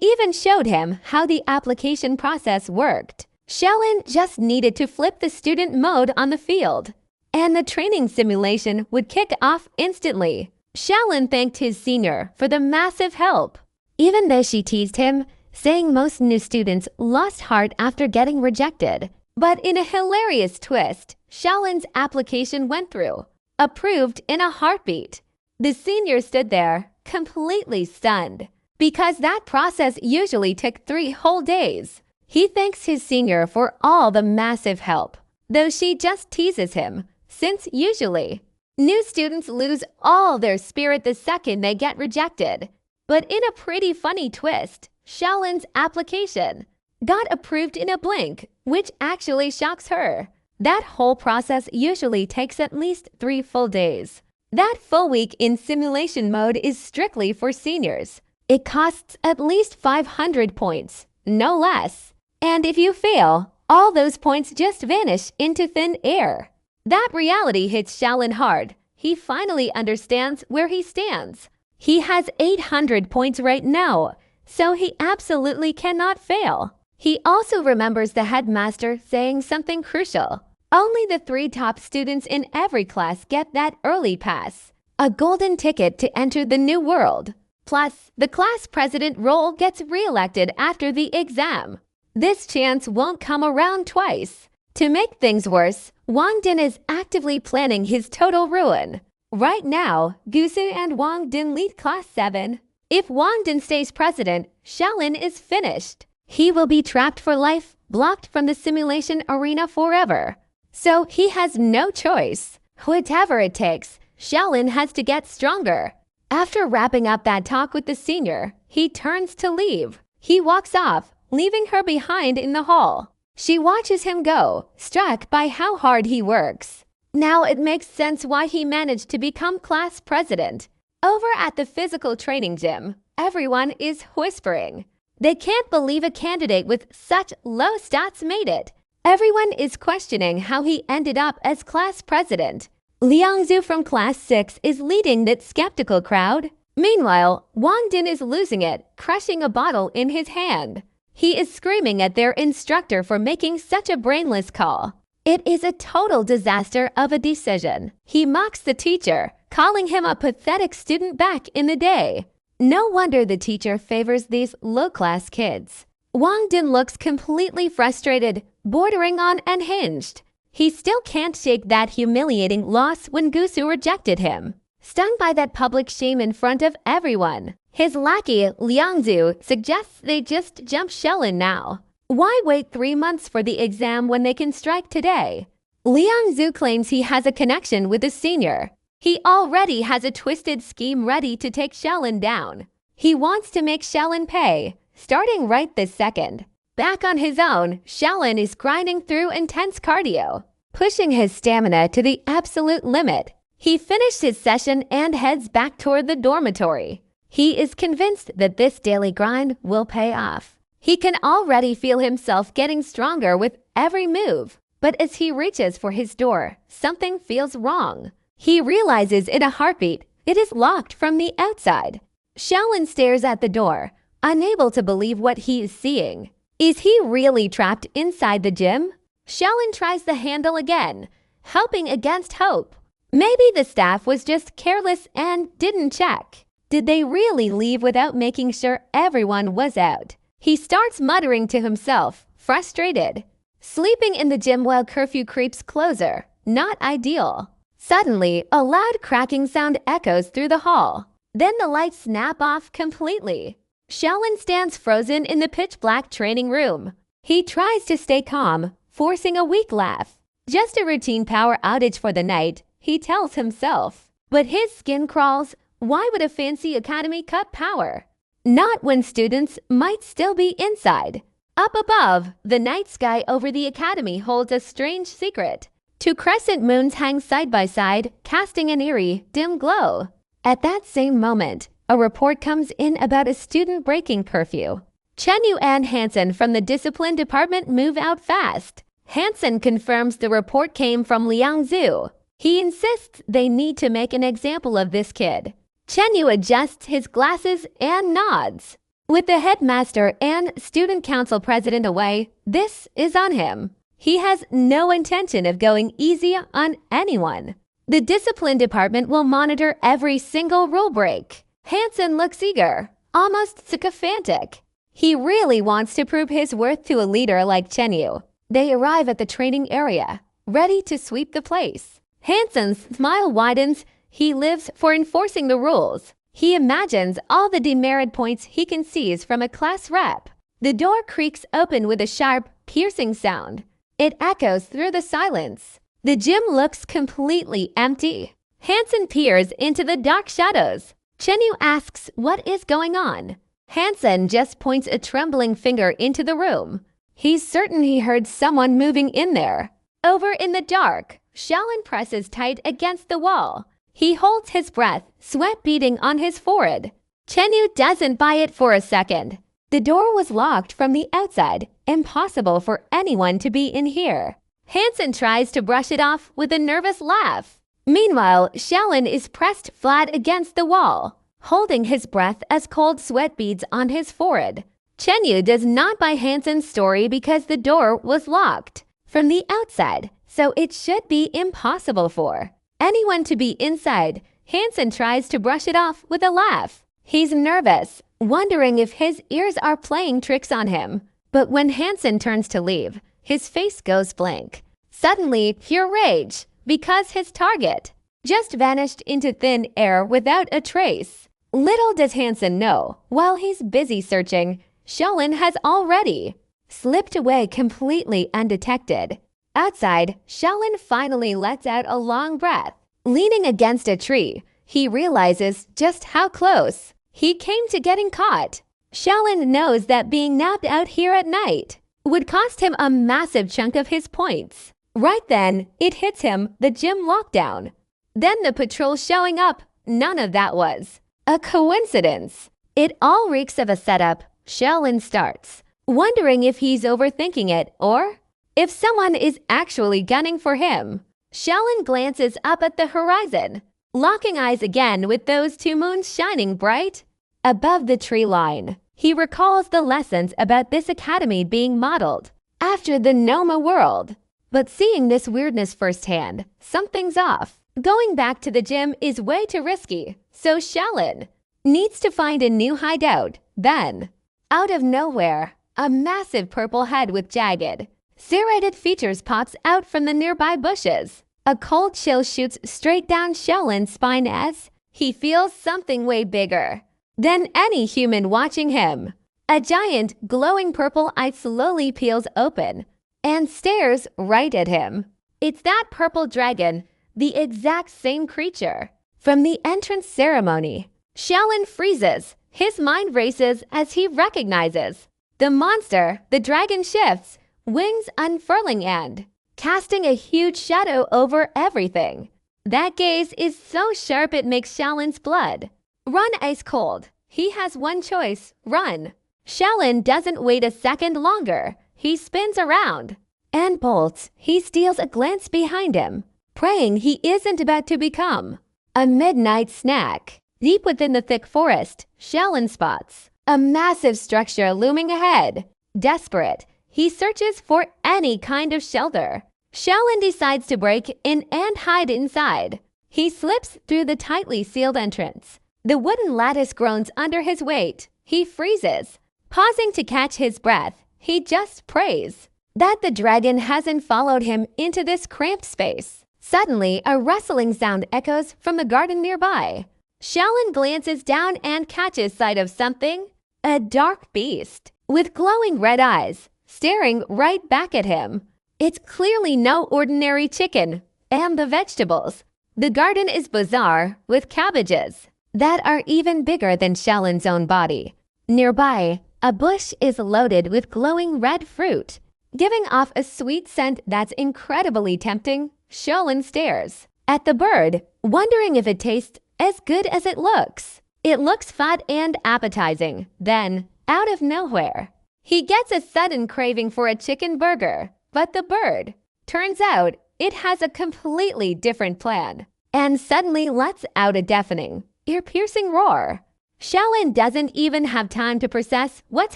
even showed him how the application process worked. Shaolin just needed to flip the student mode on the field, and the training simulation would kick off instantly. Shaolin thanked his senior for the massive help, even though she teased him, saying most new students lost heart after getting rejected. But in a hilarious twist, Shaolin's application went through, approved in a heartbeat. The senior stood there, completely stunned, because that process usually took 3 whole days. He thanks his senior for all the massive help, though she just teases him, since usually new students lose all their spirit the second they get rejected. But in a pretty funny twist, Shaolin's application got approved in a blink, which actually shocks her. That whole process usually takes at least 3 full days. That full week in simulation mode is strictly for seniors. It costs at least 500 points, no less. And if you fail, all those points just vanish into thin air. That reality hits Shaolin hard. He finally understands where he stands. He has 800 points right now, so he absolutely cannot fail. He also remembers the headmaster saying something crucial. Only the 3 top students in every class get that early pass, a golden ticket to enter the new world. Plus, the class president role gets re-elected after the exam. This chance won't come around twice. To make things worse, Wang Din is actively planning his total ruin. Right now, Gusu and Wang Din lead Class 7. If Wang Din stays president, Shaolin is finished. He will be trapped for life, blocked from the simulation arena forever. So he has no choice. Whatever it takes, Shaolin has to get stronger. After wrapping up that talk with the senior, he turns to leave. He walks off, leaving her behind in the hall. She watches him go, struck by how hard he works. Now it makes sense why he managed to become class president. Over at the physical training gym, everyone is whispering. They can't believe a candidate with such low stats made it. Everyone is questioning how he ended up as class president. Liangzhu from class 6 is leading that skeptical crowd. Meanwhile, Wang Din is losing it, crushing a bottle in his hand. He is screaming at their instructor for making such a brainless call. It is a total disaster of a decision. He mocks the teacher, calling him a pathetic student back in the day. No wonder the teacher favors these low-class kids. Wang Din looks completely frustrated, bordering on unhinged. He still can't shake that humiliating loss when Gusu rejected him. Stung by that public shame in front of everyone, his lackey, Liangzhu, suggests they just jump Shaolin now. Why wait 3 months for the exam when they can strike today? Liangzhu claims he has a connection with the senior. He already has a twisted scheme ready to take Shaolin down. He wants to make Shaolin pay, starting right this second. Back on his own, Shaolin is grinding through intense cardio, pushing his stamina to the absolute limit. He finished his session and heads back toward the dormitory. He is convinced that this daily grind will pay off. He can already feel himself getting stronger with every move. But as he reaches for his door, something feels wrong. He realizes in a heartbeat it is locked from the outside. Shaolin stares at the door, unable to believe what he is seeing. Is he really trapped inside the gym? Shaolin tries the handle again, hoping against hope. Maybe the staff was just careless and didn't check. Did they really leave without making sure everyone was out? He starts muttering to himself, frustrated. Sleeping in the gym while curfew creeps closer, not ideal. Suddenly, a loud cracking sound echoes through the hall. Then the lights snap off completely. Shaolin stands frozen in the pitch-black training room. He tries to stay calm, forcing a weak laugh. Just a routine power outage for the night, he tells himself. But his skin crawls. Why would a fancy academy cut power? Not when students might still be inside. Up above, the night sky over the academy holds a strange secret. Two crescent moons hang side by side, casting an eerie, dim glow. At that same moment, a report comes in about a student breaking curfew. Chenyu and Hansen from the discipline department move out fast. Hansen confirms the report came from Liang Zhu. He insists they need to make an example of this kid. Chenyu adjusts his glasses and nods. With the headmaster and student council president away, this is on him. He has no intention of going easy on anyone. The discipline department will monitor every single rule break. Hansen looks eager, almost sycophantic. He really wants to prove his worth to a leader like Chenyu. They arrive at the training area, ready to sweep the place. Hansen's smile widens. He lives for enforcing the rules. He imagines all the demerit points he can seize from a class rep. The door creaks open with a sharp, piercing sound. It echoes through the silence. The gym looks completely empty. Hansen peers into the dark shadows. Chenyu asks what is going on. Hansen just points a trembling finger into the room. He's certain he heard someone moving in there. Over in the dark, Shaolin presses tight against the wall. He holds his breath, sweat beading on his forehead. Chenyu doesn't buy it for a second. The door was locked from the outside. Impossible for anyone to be in here. Hansen tries to brush it off with a nervous laugh. Meanwhile, Shaolin is pressed flat against the wall, holding his breath as cold sweat beads on his forehead. Chenyu does not buy Hansen's story because the door was locked from the outside, so it should be impossible for anyone to be inside. Hansen tries to brush it off with a laugh. He's nervous, wondering if his ears are playing tricks on him. But when Hansen turns to leave, his face goes blank. Suddenly, pure rage, because his target just vanished into thin air without a trace. Little does Hansen know, while he's busy searching, Shaolin has already slipped away completely undetected. Outside, Shaolin finally lets out a long breath. Leaning against a tree, he realizes just how close he came to getting caught. Shaolin knows that being nabbed out here at night would cost him a massive chunk of his points. Right then, it hits him, the gym lockdown. Then the patrol showing up, none of that was a coincidence. It all reeks of a setup. Shaolin starts wondering if he's overthinking it or if someone is actually gunning for him. Shaolin glances up at the horizon, locking eyes again with those two moons shining bright above the tree line. He recalls the lessons about this academy being modeled after the Noma world. But seeing this weirdness firsthand, something's off. Going back to the gym is way too risky, so Shaolin needs to find a new hideout. Then, out of nowhere, a massive purple head with jagged, serrated features pops out from the nearby bushes. A cold chill shoots straight down Shaolin's spine as he feels something way bigger than any human watching him. A giant, glowing purple eye slowly peels open and stares right at him. It's that purple dragon, the exact same creature from the entrance ceremony. Shaolin freezes. His mind races as he recognizes the monster. The dragon shifts, wings unfurling and casting a huge shadow over everything. That gaze is so sharp it makes Shaolin's blood run ice cold. He has one choice: run. Shaolin doesn't wait a second longer. He spins around and bolts. He steals a glance behind him, praying he isn't about to become a midnight snack. Deep within the thick forest, Shaolin spots a massive structure looming ahead. Desperate, he searches for any kind of shelter. Shaolin decides to break in and hide inside. He slips through the tightly sealed entrance. The wooden lattice groans under his weight. He freezes. Pausing to catch his breath, he just prays that the dragon hasn't followed him into this cramped space. Suddenly, a rustling sound echoes from the garden nearby. Shaolin glances down and catches sight of something. A dark beast with glowing red eyes staring right back at him. It's clearly no ordinary chicken. And the vegetables. The garden is bizarre, with cabbages that are even bigger than Shaolin's own body. Nearby, a bush is loaded with glowing red fruit. Giving off a sweet scent that's incredibly tempting, Shaolin stares at the bird, wondering if it tastes as good as it looks. It looks fat and appetizing. Then, out of nowhere, he gets a sudden craving for a chicken burger. But the bird, turns out, it has a completely different plan, and suddenly lets out a deafening, ear-piercing roar. Shaolin doesn't even have time to process what's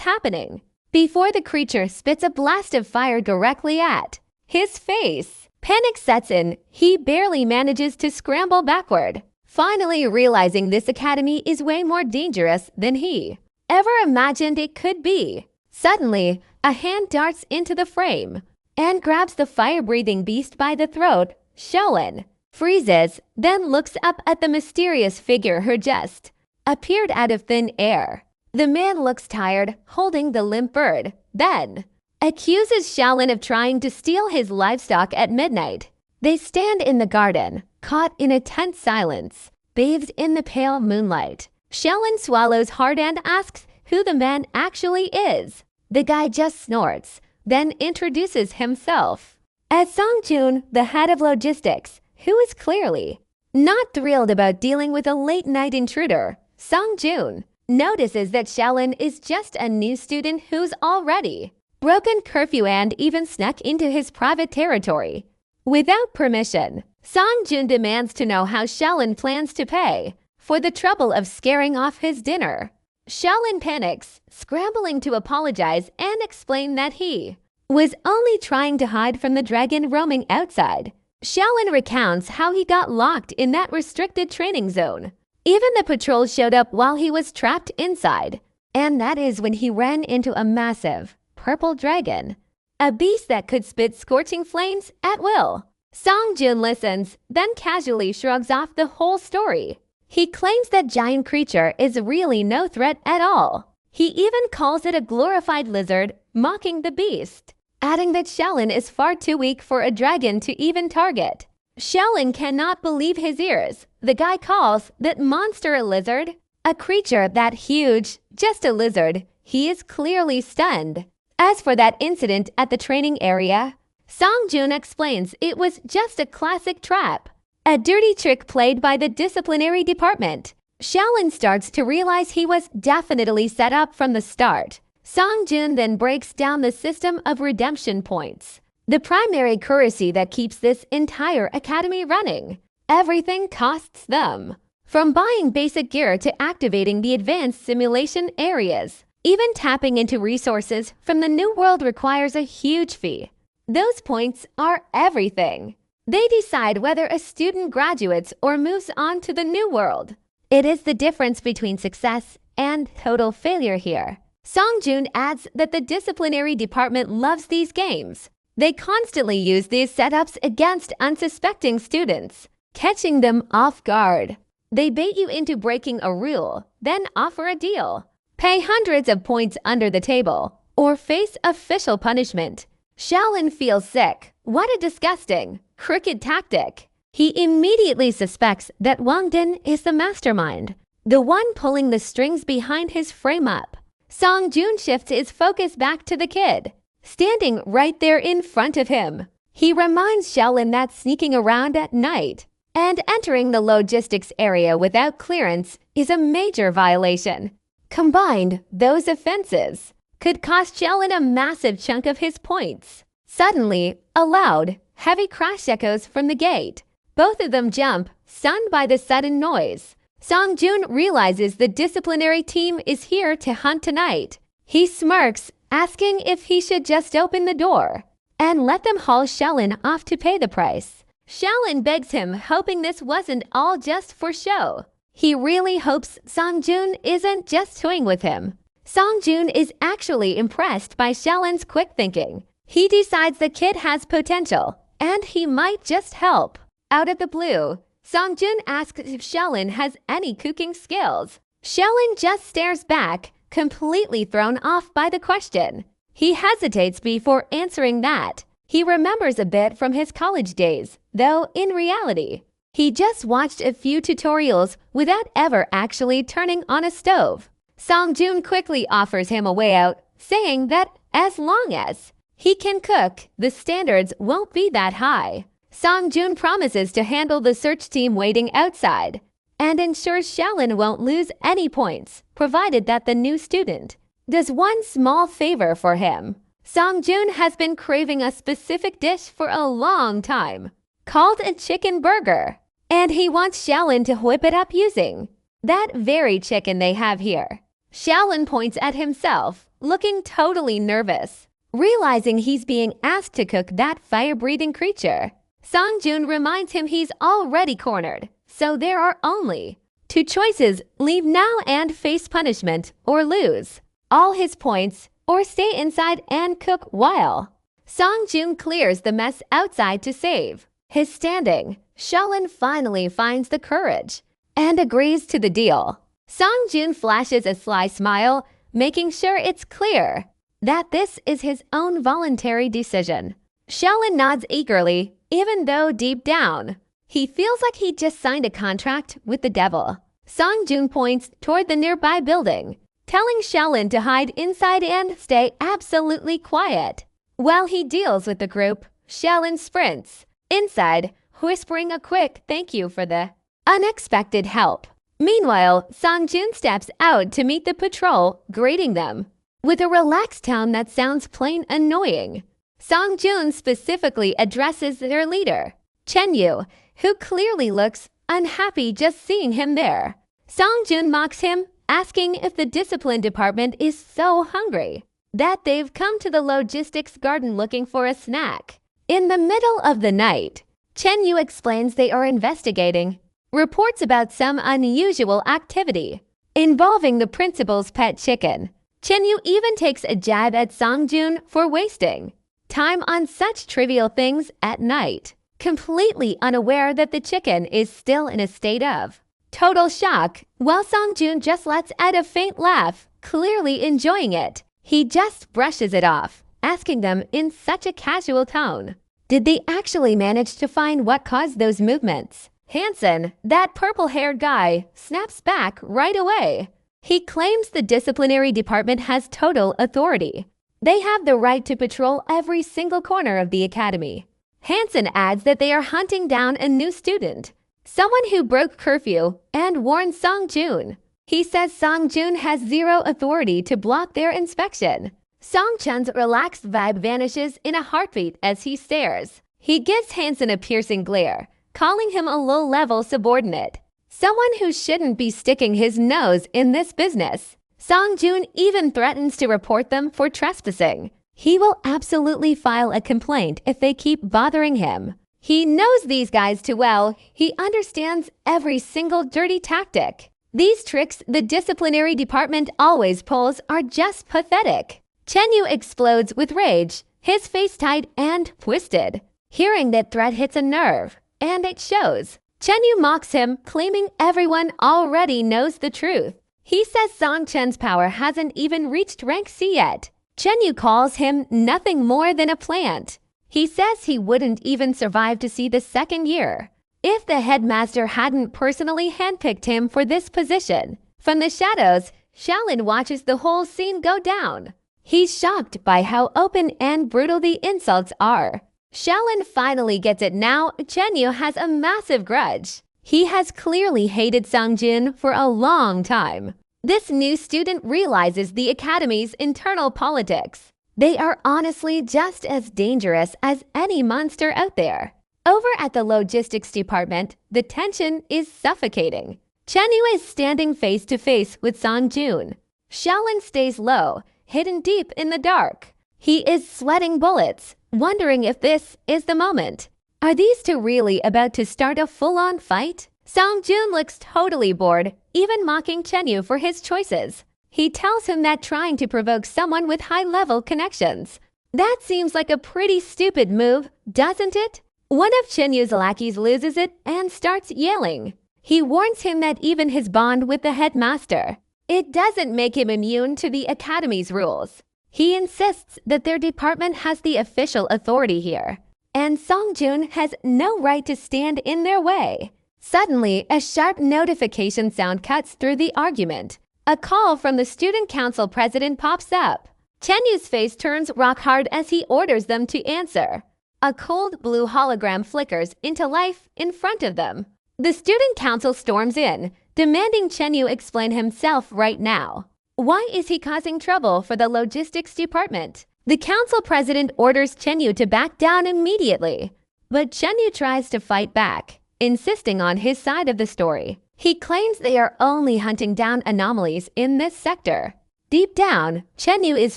happening before the creature spits a blast of fire directly at his face. Panic sets in. He barely manages to scramble backward, finally realizing this academy is way more dangerous than he ever imagined it could be. Suddenly, a hand darts into the frame and grabs the fire-breathing beast by the throat. Shaolin freezes, then looks up at the mysterious figure who just appeared out of thin air. The man looks tired, holding the limp bird, then accuses Shaolin of trying to steal his livestock at midnight. They stand in the garden, caught in a tense silence, bathed in the pale moonlight. Shaolin swallows hard and asks who the man actually is. The guy just snorts, then introduces himself as Songjun, the head of logistics, who is clearly not thrilled about dealing with a late-night intruder. Songjun notices that Shaolin is just a new student who's already broken curfew and even snuck into his private territory without permission. Songjun demands to know how Shaolin plans to pay for the trouble of scaring off his dinner. Shaolin panics, scrambling to apologize and explain that he was only trying to hide from the dragon roaming outside. Shaolin recounts how he got locked in that restricted training zone. Even the patrol showed up while he was trapped inside, and that is when he ran into a massive purple dragon, a beast that could spit scorching flames at will. Songjun listens, then casually shrugs off the whole story. He claims that giant creature is really no threat at all. He even calls it a glorified lizard, mocking the beast, adding that Shaolin is far too weak for a dragon to even target. Shaolin cannot believe his ears. The guy calls that monster a lizard, a creature that huge, just a lizard. He is clearly stunned. As for that incident at the training area, Songjun explains it was just a classic trap, a dirty trick played by the disciplinary department. Shaolin starts to realize he was definitely set up from the start. Songjun then breaks down the system of redemption points, the primary currency that keeps this entire academy running. Everything costs them, from buying basic gear to activating the advanced simulation areas. Even tapping into resources from the new world requires a huge fee. Those points are everything. They decide whether a student graduates or moves on to the new world. It is the difference between success and total failure here. Songjun adds that the disciplinary department loves these games. They constantly use these setups against unsuspecting students, catching them off guard. They bait you into breaking a rule, then offer a deal. Pay hundreds of points under the table, or face official punishment. Shaolin feels sick. What a disgusting, crooked tactic. He immediately suspects that Wang Din is the mastermind, the one pulling the strings behind his frame-up. Songjun shifts his focus back to the kid, standing right there in front of him. He reminds Shaolin that sneaking around at night and entering the logistics area without clearance is a major violation. Combined, those offenses could cost Shaolin a massive chunk of his points. Suddenly, a loud, heavy crash echoes from the gate. Both of them jump, stunned by the sudden noise. Songjun realizes the disciplinary team is here to hunt tonight. He smirks, asking if he should just open the door and let them haul Shaolin off to pay the price. Shaolin begs him, hoping this wasn't all just for show. He really hopes Songjun isn't just toying with him. Songjun is actually impressed by Shaolin's quick thinking. He decides the kid has potential, and he might just help. Out of the blue, Songjun asks if Shaolin has any cooking skills. Shaolin just stares back, completely thrown off by the question. He hesitates before answering that. He remembers a bit from his college days, though in reality, he just watched a few tutorials without ever actually turning on a stove. Song-joon quickly offers him a way out, saying that as long as he can cook, the standards won't be that high. Song-joon promises to handle the search team waiting outside and ensures Shaolin won't lose any points, provided that the new student does one small favor for him. Song-joon has been craving a specific dish for a long time, called a chicken burger, and he wants Shaolin to whip it up using that very chicken they have here. Shaolin points at himself, looking totally nervous, realizing he's being asked to cook that fire-breathing creature. Song-joon reminds him he's already cornered, so there are only two choices: leave now and face punishment, or lose all his points, or stay inside and cook while Song-joon clears the mess outside to save his standing. Shaolin finally finds the courage and agrees to the deal. Song-joon flashes a sly smile, making sure it's clear that this is his own voluntary decision. Shaolin nods eagerly, even though deep down, he feels like he just signed a contract with the devil. Song-joon points toward the nearby building, telling Shaolin to hide inside and stay absolutely quiet. While he deals with the group, Shaolin sprints inside, whispering a quick thank you for the unexpected help. Meanwhile, Song-joon steps out to meet the patrol, greeting them with a relaxed tone that sounds plain annoying. Song-joon specifically addresses their leader, Chen-yu, who clearly looks unhappy just seeing him there. Song-joon mocks him, asking if the discipline department is so hungry that they've come to the logistics garden looking for a snack. In the middle of the night, Chen-yu explains they are investigating reports about some unusual activity involving the principal's pet chicken. Chen-yu even takes a jab at Song-joon for wasting time on such trivial things at night, completely unaware that the chicken is still in a state of total shock, while Song-joon just lets out a faint laugh, clearly enjoying it. He just brushes it off, asking them in such a casual tone, did they actually manage to find what caused those movements? Hansen, that purple-haired guy, snaps back right away. He claims the disciplinary department has total authority. They have the right to patrol every single corner of the academy. Hansen adds that they are hunting down a new student, someone who broke curfew and warned Song-joon. He says Song-joon has zero authority to block their inspection. Song-chun's relaxed vibe vanishes in a heartbeat as he stares. He gives Hansen a piercing glare, calling him a low-level subordinate, someone who shouldn't be sticking his nose in this business. Song-joon even threatens to report them for trespassing. He will absolutely file a complaint if they keep bothering him. He knows these guys too well. He understands every single dirty tactic. These tricks the disciplinary department always pulls are just pathetic. Chen-yu explodes with rage, his face tight and twisted. Hearing that threat hits a nerve, and it shows. Chen-yu mocks him, claiming everyone already knows the truth. He says Song-chun's power hasn't even reached rank C yet. Chen-yu calls him nothing more than a plant. He says he wouldn't even survive to see the second year if the headmaster hadn't personally handpicked him for this position. From the shadows, Shaolin watches the whole scene go down. He's shocked by how open and brutal the insults are. Shaolin finally gets it now. Chen-yu has a massive grudge. He has clearly hated Song-joon for a long time. This new student realizes the academy's internal politics. They are honestly just as dangerous as any monster out there. Over at the logistics department, the tension is suffocating. Chen-yu is standing face to face with Song-joon. Shaolin stays low, hidden deep in the dark. He is sweating bullets, wondering if this is the moment. Are these two really about to start a full-on fight? Song-joon looks totally bored, even mocking Chen-yu for his choices. He tells him that trying to provoke someone with high-level connections. That seems like a pretty stupid move, doesn't it? One of Chen-yu's lackeys loses it and starts yelling. He warns him that even his bond with the headmaster, it doesn't make him immune to the academy's rules. He insists that their department has the official authority here, and Song-joon has no right to stand in their way. Suddenly, a sharp notification sound cuts through the argument. A call from the student council president pops up. Chenyu's face turns rock hard as he orders them to answer. A cold blue hologram flickers into life in front of them. The student council storms in, demanding Chenyu explain himself right now. Why is he causing trouble for the logistics department? The council president orders Chenyu to back down immediately. But Chenyu tries to fight back, insisting on his side of the story. He claims they are only hunting down anomalies in this sector. Deep down, Chenyu is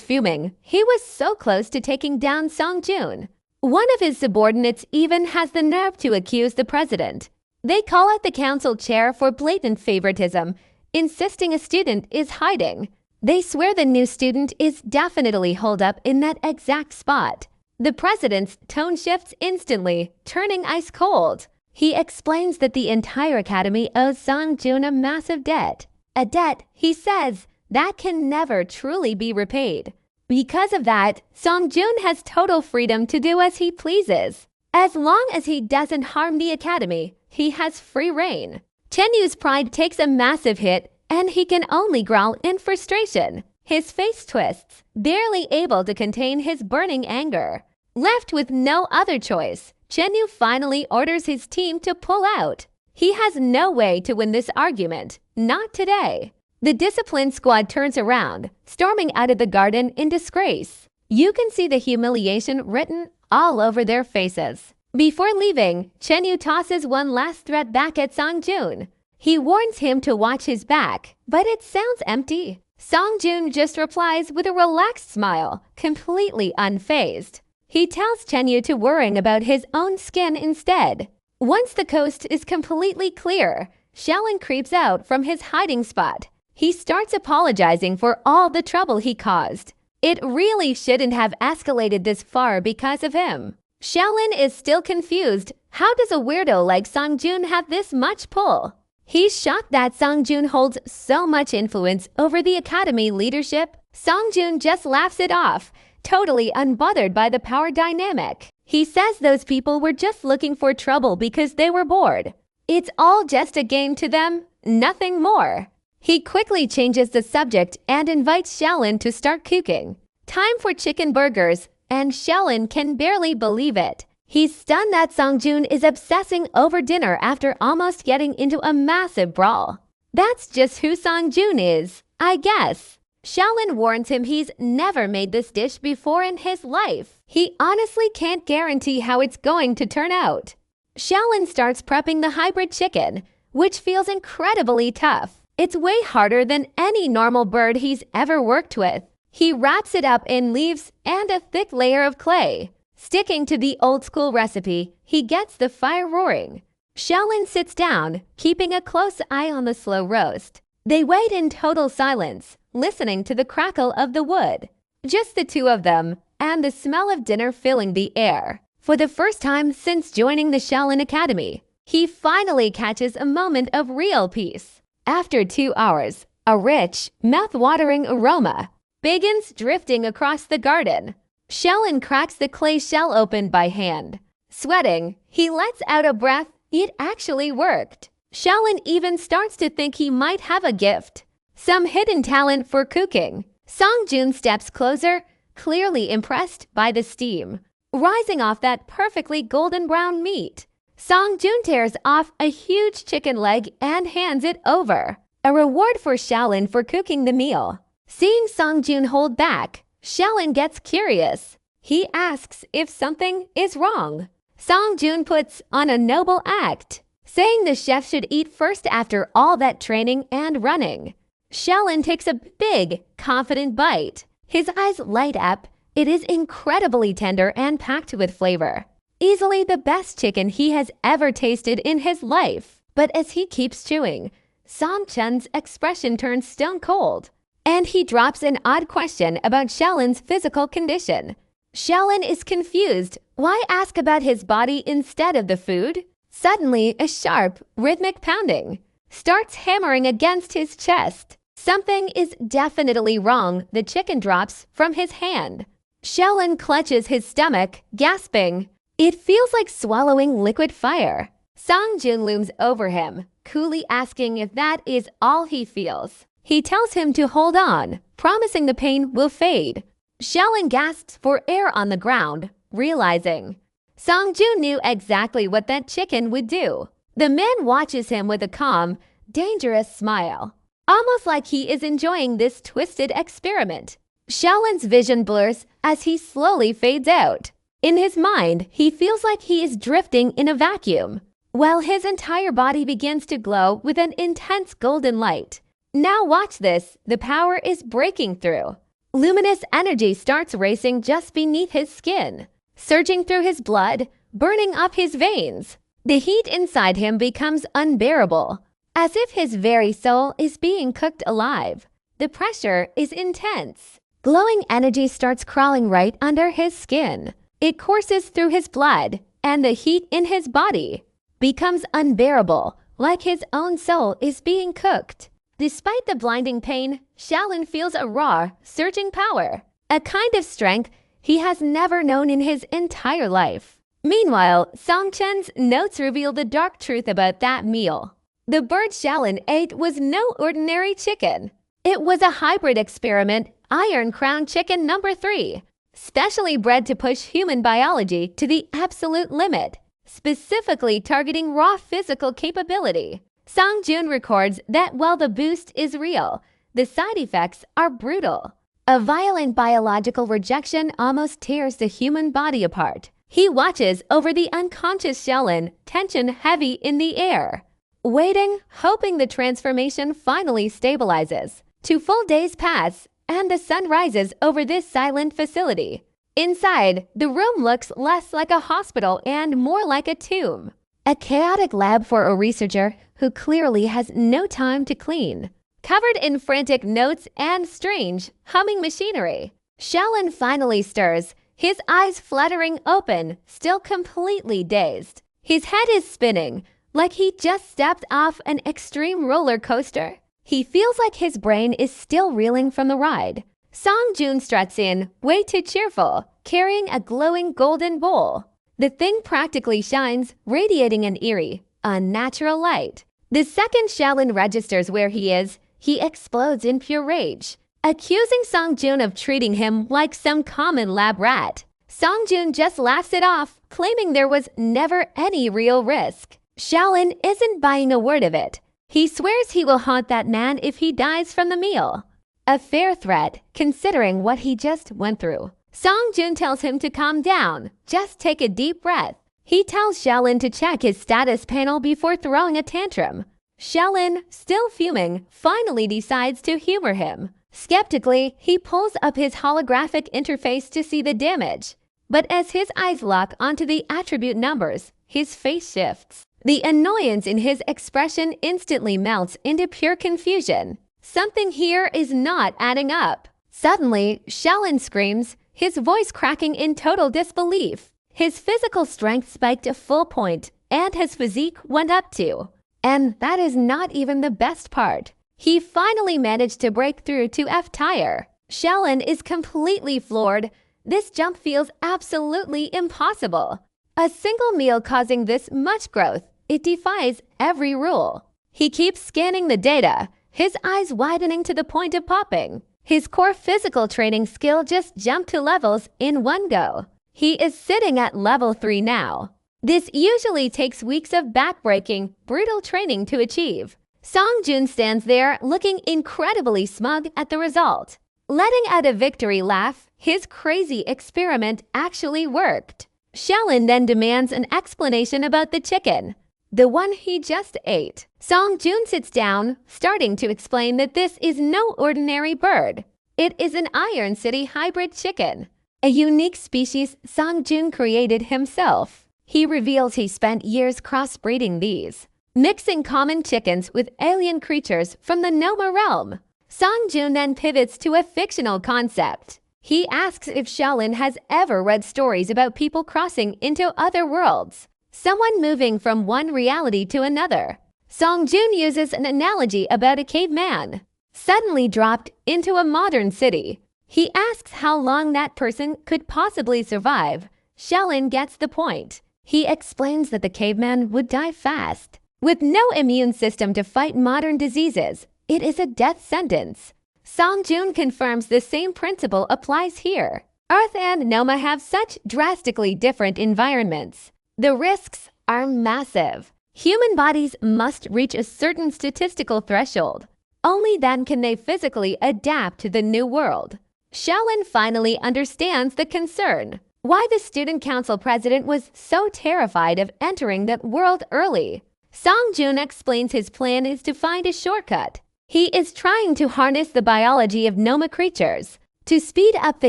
fuming. He was so close to taking down Songjun. One of his subordinates even has the nerve to accuse the president. They call out the council chair for blatant favoritism, insisting a student is hiding. They swear the new student is definitely holed up in that exact spot. The president's tone shifts instantly, turning ice cold. He explains that the entire academy owes Songjun a massive debt. A debt, he says, that can never truly be repaid. Because of that, Songjun has total freedom to do as he pleases. As long as he doesn't harm the academy, he has free reign. Chenyu's pride takes a massive hit, and he can only growl in frustration. His face twists, barely able to contain his burning anger. Left with no other choice, Chenyu finally orders his team to pull out. He has no way to win this argument, not today. The discipline squad turns around, storming out of the garden in disgrace. You can see the humiliation written all over their faces. Before leaving, Chenyu tosses one last threat back at Songjun. He warns him to watch his back, but it sounds empty. Songjun just replies with a relaxed smile, completely unfazed. He tells Chenyu to worry about his own skin instead. Once the coast is completely clear, Shaolin creeps out from his hiding spot. He starts apologizing for all the trouble he caused. It really shouldn't have escalated this far because of him. Shaolin is still confused. How does a weirdo like Songjun have this much pull? He's shocked that Songjun holds so much influence over the academy leadership. Songjun just laughs it off, totally unbothered by the power dynamic. He says those people were just looking for trouble because they were bored. It's all just a game to them, nothing more. He quickly changes the subject and invites Shaolin to start cooking. Time for chicken burgers, and Shaolin can barely believe it. He's stunned that Songjun is obsessing over dinner after almost getting into a massive brawl. That's just who Songjun is, I guess. Shaolin warns him he's never made this dish before in his life. He honestly can't guarantee how it's going to turn out. Shaolin starts prepping the hybrid chicken, which feels incredibly tough. It's way harder than any normal bird he's ever worked with. He wraps it up in leaves and a thick layer of clay. Sticking to the old-school recipe, he gets the fire roaring. Shaolin sits down, keeping a close eye on the slow roast. They wait in total silence, listening to the crackle of the wood. Just the two of them, and the smell of dinner filling the air. For the first time since joining the Shaolin Academy, he finally catches a moment of real peace. After 2 hours, a rich, mouth-watering aroma begins drifting across the garden. Shaolin cracks the clay shell open by hand. Sweating, he lets out a breath. It actually worked. Shaolin even starts to think he might have a gift, some hidden talent for cooking. Songjun steps closer, clearly impressed by the steam rising off that perfectly golden brown meat. Songjun tears off a huge chicken leg and hands it over, a reward for Shaolin for cooking the meal. Seeing Songjun hold back, Shaolin gets curious. He asks if something is wrong. Songjun puts on a noble act, saying the chef should eat first after all that training and running. Shaolin takes a big, confident bite. His eyes light up. It is incredibly tender and packed with flavor. Easily the best chicken he has ever tasted in his life. But as he keeps chewing, Songchun's expression turns stone cold, and he drops an odd question about Shaolin's physical condition. Shaolin is confused. Why ask about his body instead of the food? Suddenly, a sharp, rhythmic pounding starts hammering against his chest. Something is definitely wrong. The chicken drops from his hand. Shaolin clutches his stomach, gasping. It feels like swallowing liquid fire. Songjun looms over him, coolly asking if that is all he feels. He tells him to hold on, promising the pain will fade. Shaolin gasps for air on the ground, realizing Songjun knew exactly what that chicken would do. The man watches him with a calm, dangerous smile, almost like he is enjoying this twisted experiment. Shaolin's vision blurs as he slowly fades out. In his mind, he feels like he is drifting in a vacuum, while his entire body begins to glow with an intense golden light. Now watch this, the power is breaking through. Luminous energy starts racing just beneath his skin, surging through his blood, burning up his veins. The heat inside him becomes unbearable, as if his very soul is being cooked alive. The pressure is intense. Glowing energy starts crawling right under his skin. It courses through his blood, and the heat in his body becomes unbearable, like his own soul is being cooked. Despite the blinding pain, Shaolin feels a raw, surging power, a kind of strength he has never known in his entire life. Meanwhile, Song Chen's notes reveal the dark truth about that meal. The bird Shaolin ate was no ordinary chicken. It was a hybrid experiment, Iron Crown Chicken number 3, specially bred to push human biology to the absolute limit, specifically targeting raw physical capability. Songjun records that while the boost is real, the side effects are brutal. A violent biological rejection almost tears the human body apart. He watches over the unconscious Shaolin, tension heavy in the air, waiting, hoping the transformation finally stabilizes. 2 full days pass, and the sun rises over this silent facility. Inside, the room looks less like a hospital and more like a tomb. A chaotic lab for a researcher who clearly has no time to clean. Covered in frantic notes and strange, humming machinery, Shaolin finally stirs, his eyes fluttering open, still completely dazed. His head is spinning, like he just stepped off an extreme roller coaster. He feels like his brain is still reeling from the ride. Songjun struts in, way too cheerful, carrying a glowing golden bowl. The thing practically shines, radiating an eerie, unnatural light. The second Shaolin registers where he is, he explodes in pure rage, accusing Songjun of treating him like some common lab rat. Songjun just laughs it off, claiming there was never any real risk. Shaolin isn't buying a word of it. He swears he will haunt that man if he dies from the meal. A fair threat, considering what he just went through. Songjun tells him to calm down, just take a deep breath. He tells Shaolin to check his status panel before throwing a tantrum. Shaolin, still fuming, finally decides to humor him. Skeptically, he pulls up his holographic interface to see the damage. But as his eyes lock onto the attribute numbers, his face shifts. The annoyance in his expression instantly melts into pure confusion. Something here is not adding up. Suddenly, Shaolin screams, his voice cracking in total disbelief. His physical strength spiked to full point, and his physique went up too. And that is not even the best part. He finally managed to break through to F-tier. Shaolin is completely floored. This jump feels absolutely impossible. A single meal causing this much growth, it defies every rule. He keeps scanning the data, his eyes widening to the point of popping. His core physical training skill just jumped to levels in one go. He is sitting at level 3 now. This usually takes weeks of backbreaking, brutal training to achieve. Songjun stands there looking incredibly smug at the result. Letting out a victory laugh, his crazy experiment actually worked. Shaolin then demands an explanation about the chicken, the one he just ate. Songjun sits down, starting to explain that this is no ordinary bird. It is an Iron City hybrid chicken, a unique species Songjun created himself. He reveals he spent years crossbreeding these, mixing common chickens with alien creatures from the Noma realm. Songjun then pivots to a fictional concept. He asks if Shaolin has ever read stories about people crossing into other worlds, someone moving from one reality to another. Songjun uses an analogy about a caveman, suddenly dropped into a modern city. He asks how long that person could possibly survive. Shaolin gets the point. He explains that the caveman would die fast. With no immune system to fight modern diseases, it is a death sentence. Songjun confirms the same principle applies here. Earth and Noma have such drastically different environments. The risks are massive. Human bodies must reach a certain statistical threshold. Only then can they physically adapt to the new world. Shaolin finally understands the concern. Why the student council president was so terrified of entering that world early. Songjun explains his plan is to find a shortcut. He is trying to harness the biology of Noma creatures to speed up the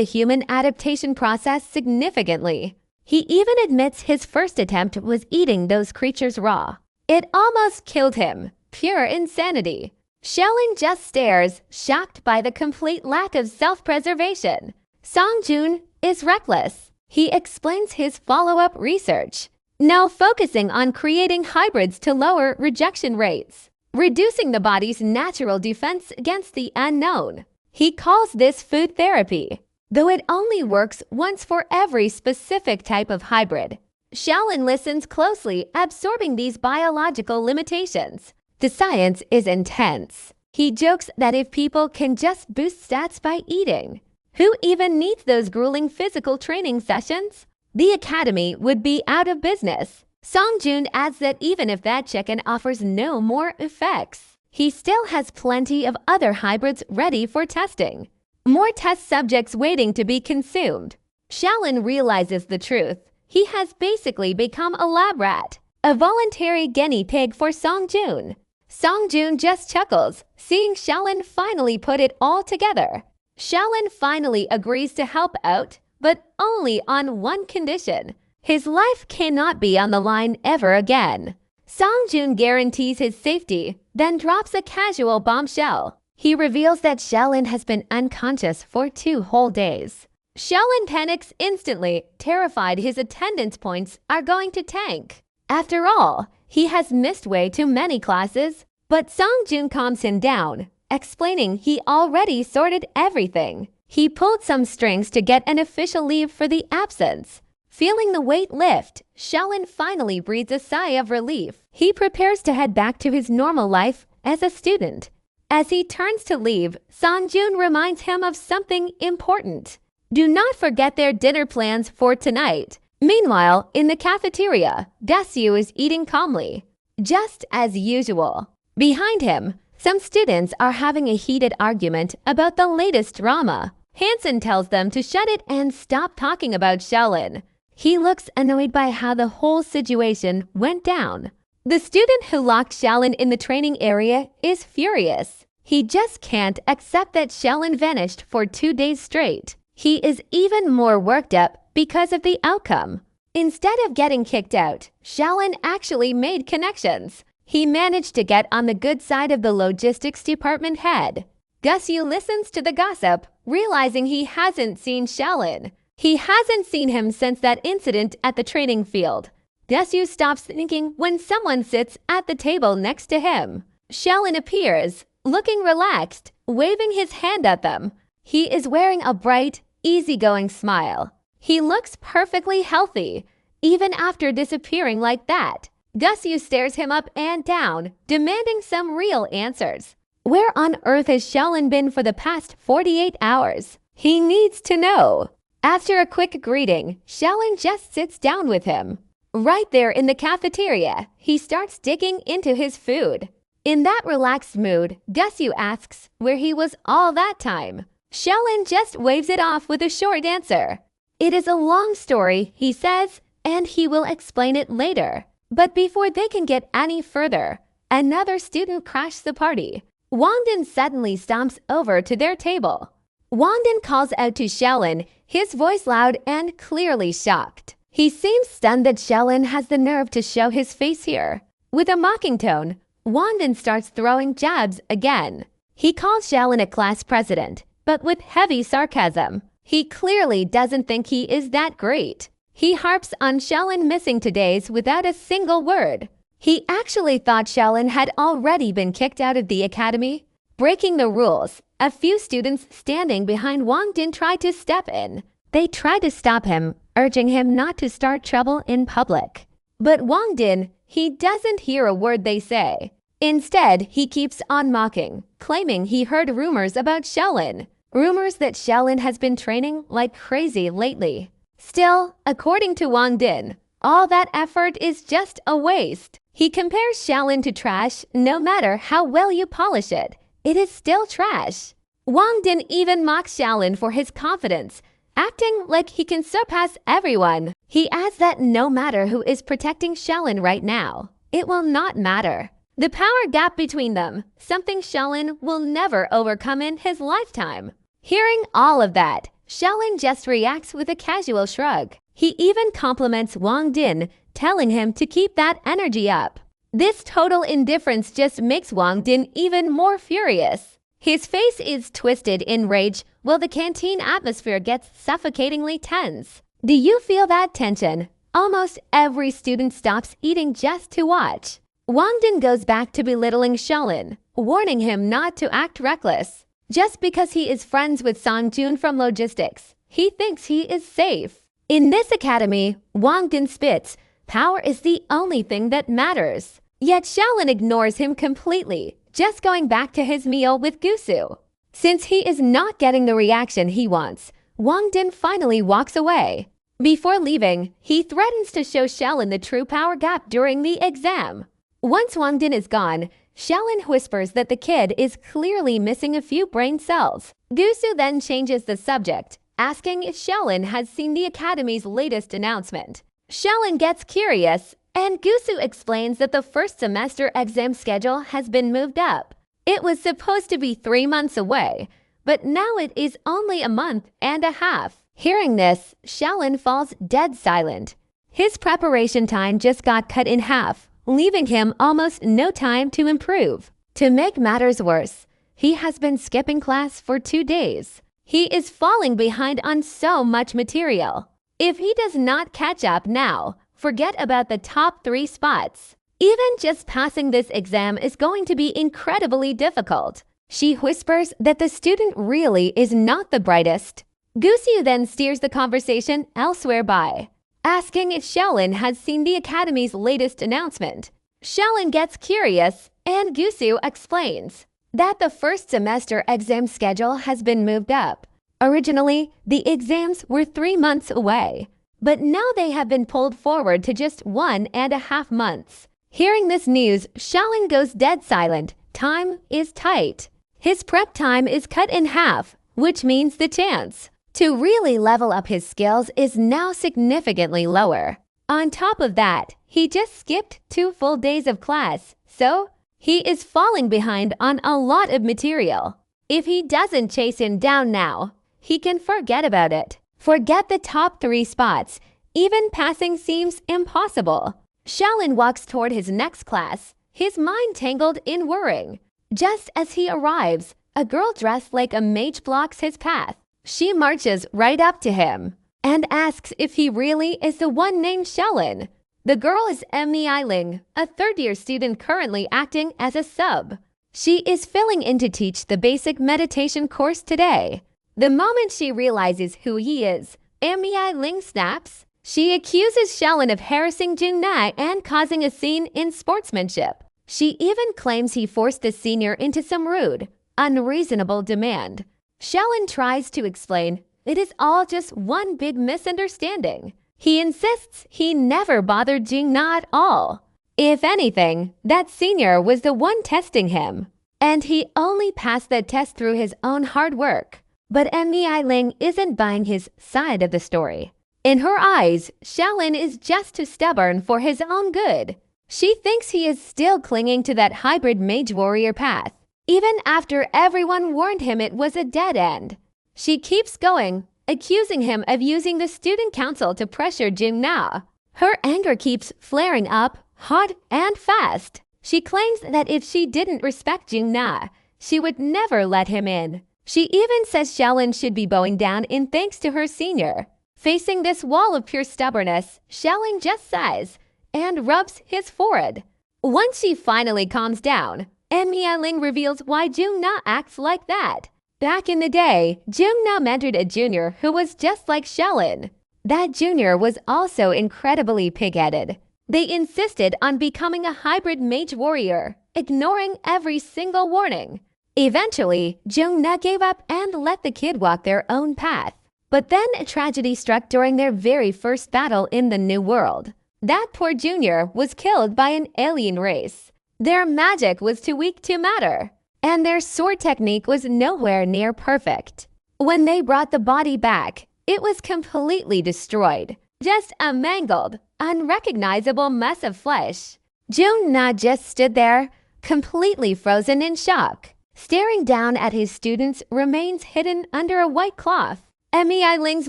human adaptation process significantly. He even admits his first attempt was eating those creatures raw. It almost killed him. Pure insanity. Shaolin just stares, shocked by the complete lack of self-preservation. Songjun is reckless. He explains his follow-up research, now focusing on creating hybrids to lower rejection rates, reducing the body's natural defense against the unknown. He calls this food therapy, though it only works once for every specific type of hybrid. Shaolin listens closely, absorbing these biological limitations. The science is intense. He jokes that if people can just boost stats by eating, who even needs those grueling physical training sessions? The academy would be out of business. Songjun adds that even if that chicken offers no more effects, he still has plenty of other hybrids ready for testing. More test subjects waiting to be consumed. Shaolin realizes the truth. He has basically become a lab rat, a voluntary guinea pig for Songjun. Songjun just chuckles, seeing Shaolin finally put it all together. Shaolin finally agrees to help out, but only on one condition. His life cannot be on the line ever again. Songjun guarantees his safety, then drops a casual bombshell. He reveals that Shaolin has been unconscious for 2 whole days. Shaolin panics instantly, terrified his attendance points are going to tank. After all, he has missed way too many classes, but Songjun calms him down, explaining he already sorted everything. He pulled some strings to get an official leave for the absence. Feeling the weight lift, Shaolin finally breathes a sigh of relief. He prepares to head back to his normal life as a student. As he turns to leave, Songjun reminds him of something important. Do not forget their dinner plans for tonight. Meanwhile, in the cafeteria, Desu is eating calmly, just as usual. Behind him, some students are having a heated argument about the latest drama. Hansen tells them to shut it and stop talking about Shaolin. He looks annoyed by how the whole situation went down. The student who locked Shaolin in the training area is furious. He just can't accept that Shaolin vanished for 2 days straight. He is even more worked up because of the outcome. Instead of getting kicked out, Shaolin actually made connections. He managed to get on the good side of the logistics department head. Gusyu listens to the gossip, realizing he hasn't seen Shaolin. He hasn't seen him since that incident at the training field. Gusyu stops thinking when someone sits at the table next to him. Shaolin appears, looking relaxed, waving his hand at them. He is wearing a bright, easygoing smile. He looks perfectly healthy, even after disappearing like that. Gusyu stares him up and down, demanding some real answers. Where on earth has Shaolin been for the past 48 hours? He needs to know. After a quick greeting, Shaolin just sits down with him. Right there in the cafeteria, he starts digging into his food. In that relaxed mood, Gusyu asks where he was all that time. Shaolin just waves it off with a short answer. It is a long story, he says, and he will explain it later. But before they can get any further, another student crashed the party. Wangdin suddenly stomps over to their table. Wangdin calls out to Shaolin, his voice loud and clearly shocked. He seems stunned that Shaolin has the nerve to show his face here. With a mocking tone, Wangdin starts throwing jabs again. He calls Shaolin a class president, but with heavy sarcasm. He clearly doesn't think he is that great. He harps on Shaolin missing today's without a single word. He actually thought Shaolin had already been kicked out of the academy. Breaking the rules, a few students standing behind Wangdin tried to step in. They tried to stop him, urging him not to start trouble in public. But Wangdin, he doesn't hear a word they say. Instead, he keeps on mocking, claiming he heard rumors about Shaolin. Rumors that Shaolin has been training like crazy lately. Still, according to Wang Din, all that effort is just a waste. He compares Shaolin to trash. No matter how well you polish it, it is still trash. Wang Din even mocks Shaolin for his confidence, acting like he can surpass everyone. He adds that no matter who is protecting Shaolin right now, it will not matter. The power gap between them, something Shaolin will never overcome in his lifetime. Hearing all of that, Shaolin just reacts with a casual shrug. He even compliments Wang Din, telling him to keep that energy up. This total indifference just makes Wang Din even more furious. His face is twisted in rage while the canteen atmosphere gets suffocatingly tense. Do you feel that tension? Almost every student stops eating just to watch. Wang Din goes back to belittling Shaolin, warning him not to act reckless. Just because he is friends with Sang Jun from logistics, he thinks he is safe. In this academy, Wang Din spits, power is the only thing that matters. Yet Shaolin ignores him completely, just going back to his meal with Gusu. Since he is not getting the reaction he wants, Wang Din finally walks away. Before leaving, he threatens to show Shaolin the true power gap during the exam. Once Wang Din is gone, Shaolin whispers that the kid is clearly missing a few brain cells. Gusu then changes the subject, asking if Shaolin has seen the academy's latest announcement. Shaolin gets curious, and Gusu explains that the first semester exam schedule has been moved up. It was supposed to be 3 months away, but now it is only a month and a half. Hearing this, Shaolin falls dead silent. His preparation time just got cut in half, leaving him almost no time to improve. To make matters worse, he has been skipping class for 2 days. He is falling behind on so much material. If he does not catch up now, forget about the top 3 spots. Even just passing this exam is going to be incredibly difficult. She whispers that the student really is not the brightest. Gusu then steers the conversation elsewhere by asking if Shaolin has seen the academy's latest announcement. Shaolin gets curious, and Gusu explains that the first semester exam schedule has been moved up. Originally, the exams were 3 months away, but now they have been pulled forward to just 1.5 months. Hearing this news, Shaolin goes dead silent. Time is tight. His prep time is cut in half, which means the chance to really level up his skills is now significantly lower. On top of that, he just skipped 2 full days of class, so he is falling behind on a lot of material. If he doesn't chase him down now, he can forget about it. Forget the top 3 spots. Even passing seems impossible. Shaolin walks toward his next class, his mind tangled in worrying. Just as he arrives, a girl dressed like a mage blocks his path. She marches right up to him and asks if he really is the one named Shaolin. The girl is Emmy Eiling, a 3rd-year student currently acting as a sub. She is filling in to teach the basic meditation course today. The moment she realizes who he is, Emmy Eiling snaps. She accuses Shaolin of harassing Jungnai and causing a scene in sportsmanship. She even claims he forced the senior into some rude, unreasonable demand. Shaolin tries to explain it is all just one big misunderstanding. He insists he never bothered Jungnai at all. If anything, that senior was the one testing him, and he only passed that test through his own hard work. But Emmy Eiling isn't buying his side of the story. In her eyes, Shaolin is just too stubborn for his own good. She thinks he is still clinging to that hybrid mage warrior path, even after everyone warned him it was a dead end. She keeps going, accusing him of using the student council to pressure Jungnai. Her anger keeps flaring up, hot and fast. She claims that if she didn't respect Jungnai, she would never let him in. She even says Shaolin should be bowing down in thanks to her senior. Facing this wall of pure stubbornness, Shaolin just sighs and rubs his forehead. Once she finally calms down, Emmy Eiling reveals why Jungnai acts like that. Back in the day, Jungnai mentored a junior who was just like Shaolin. That junior was also incredibly pig-headed. They insisted on becoming a hybrid mage warrior, ignoring every single warning. Eventually, Jung-na gave up and let the kid walk their own path. But then a tragedy struck during their very first battle in the New World. That poor junior was killed by an alien race. Their magic was too weak to matter, and their sword technique was nowhere near perfect. When they brought the body back, it was completely destroyed. Just a mangled, unrecognizable mess of flesh. Jung-na just stood there, completely frozen in shock, staring down at his student's remains hidden under a white cloth. Emmy Eiling's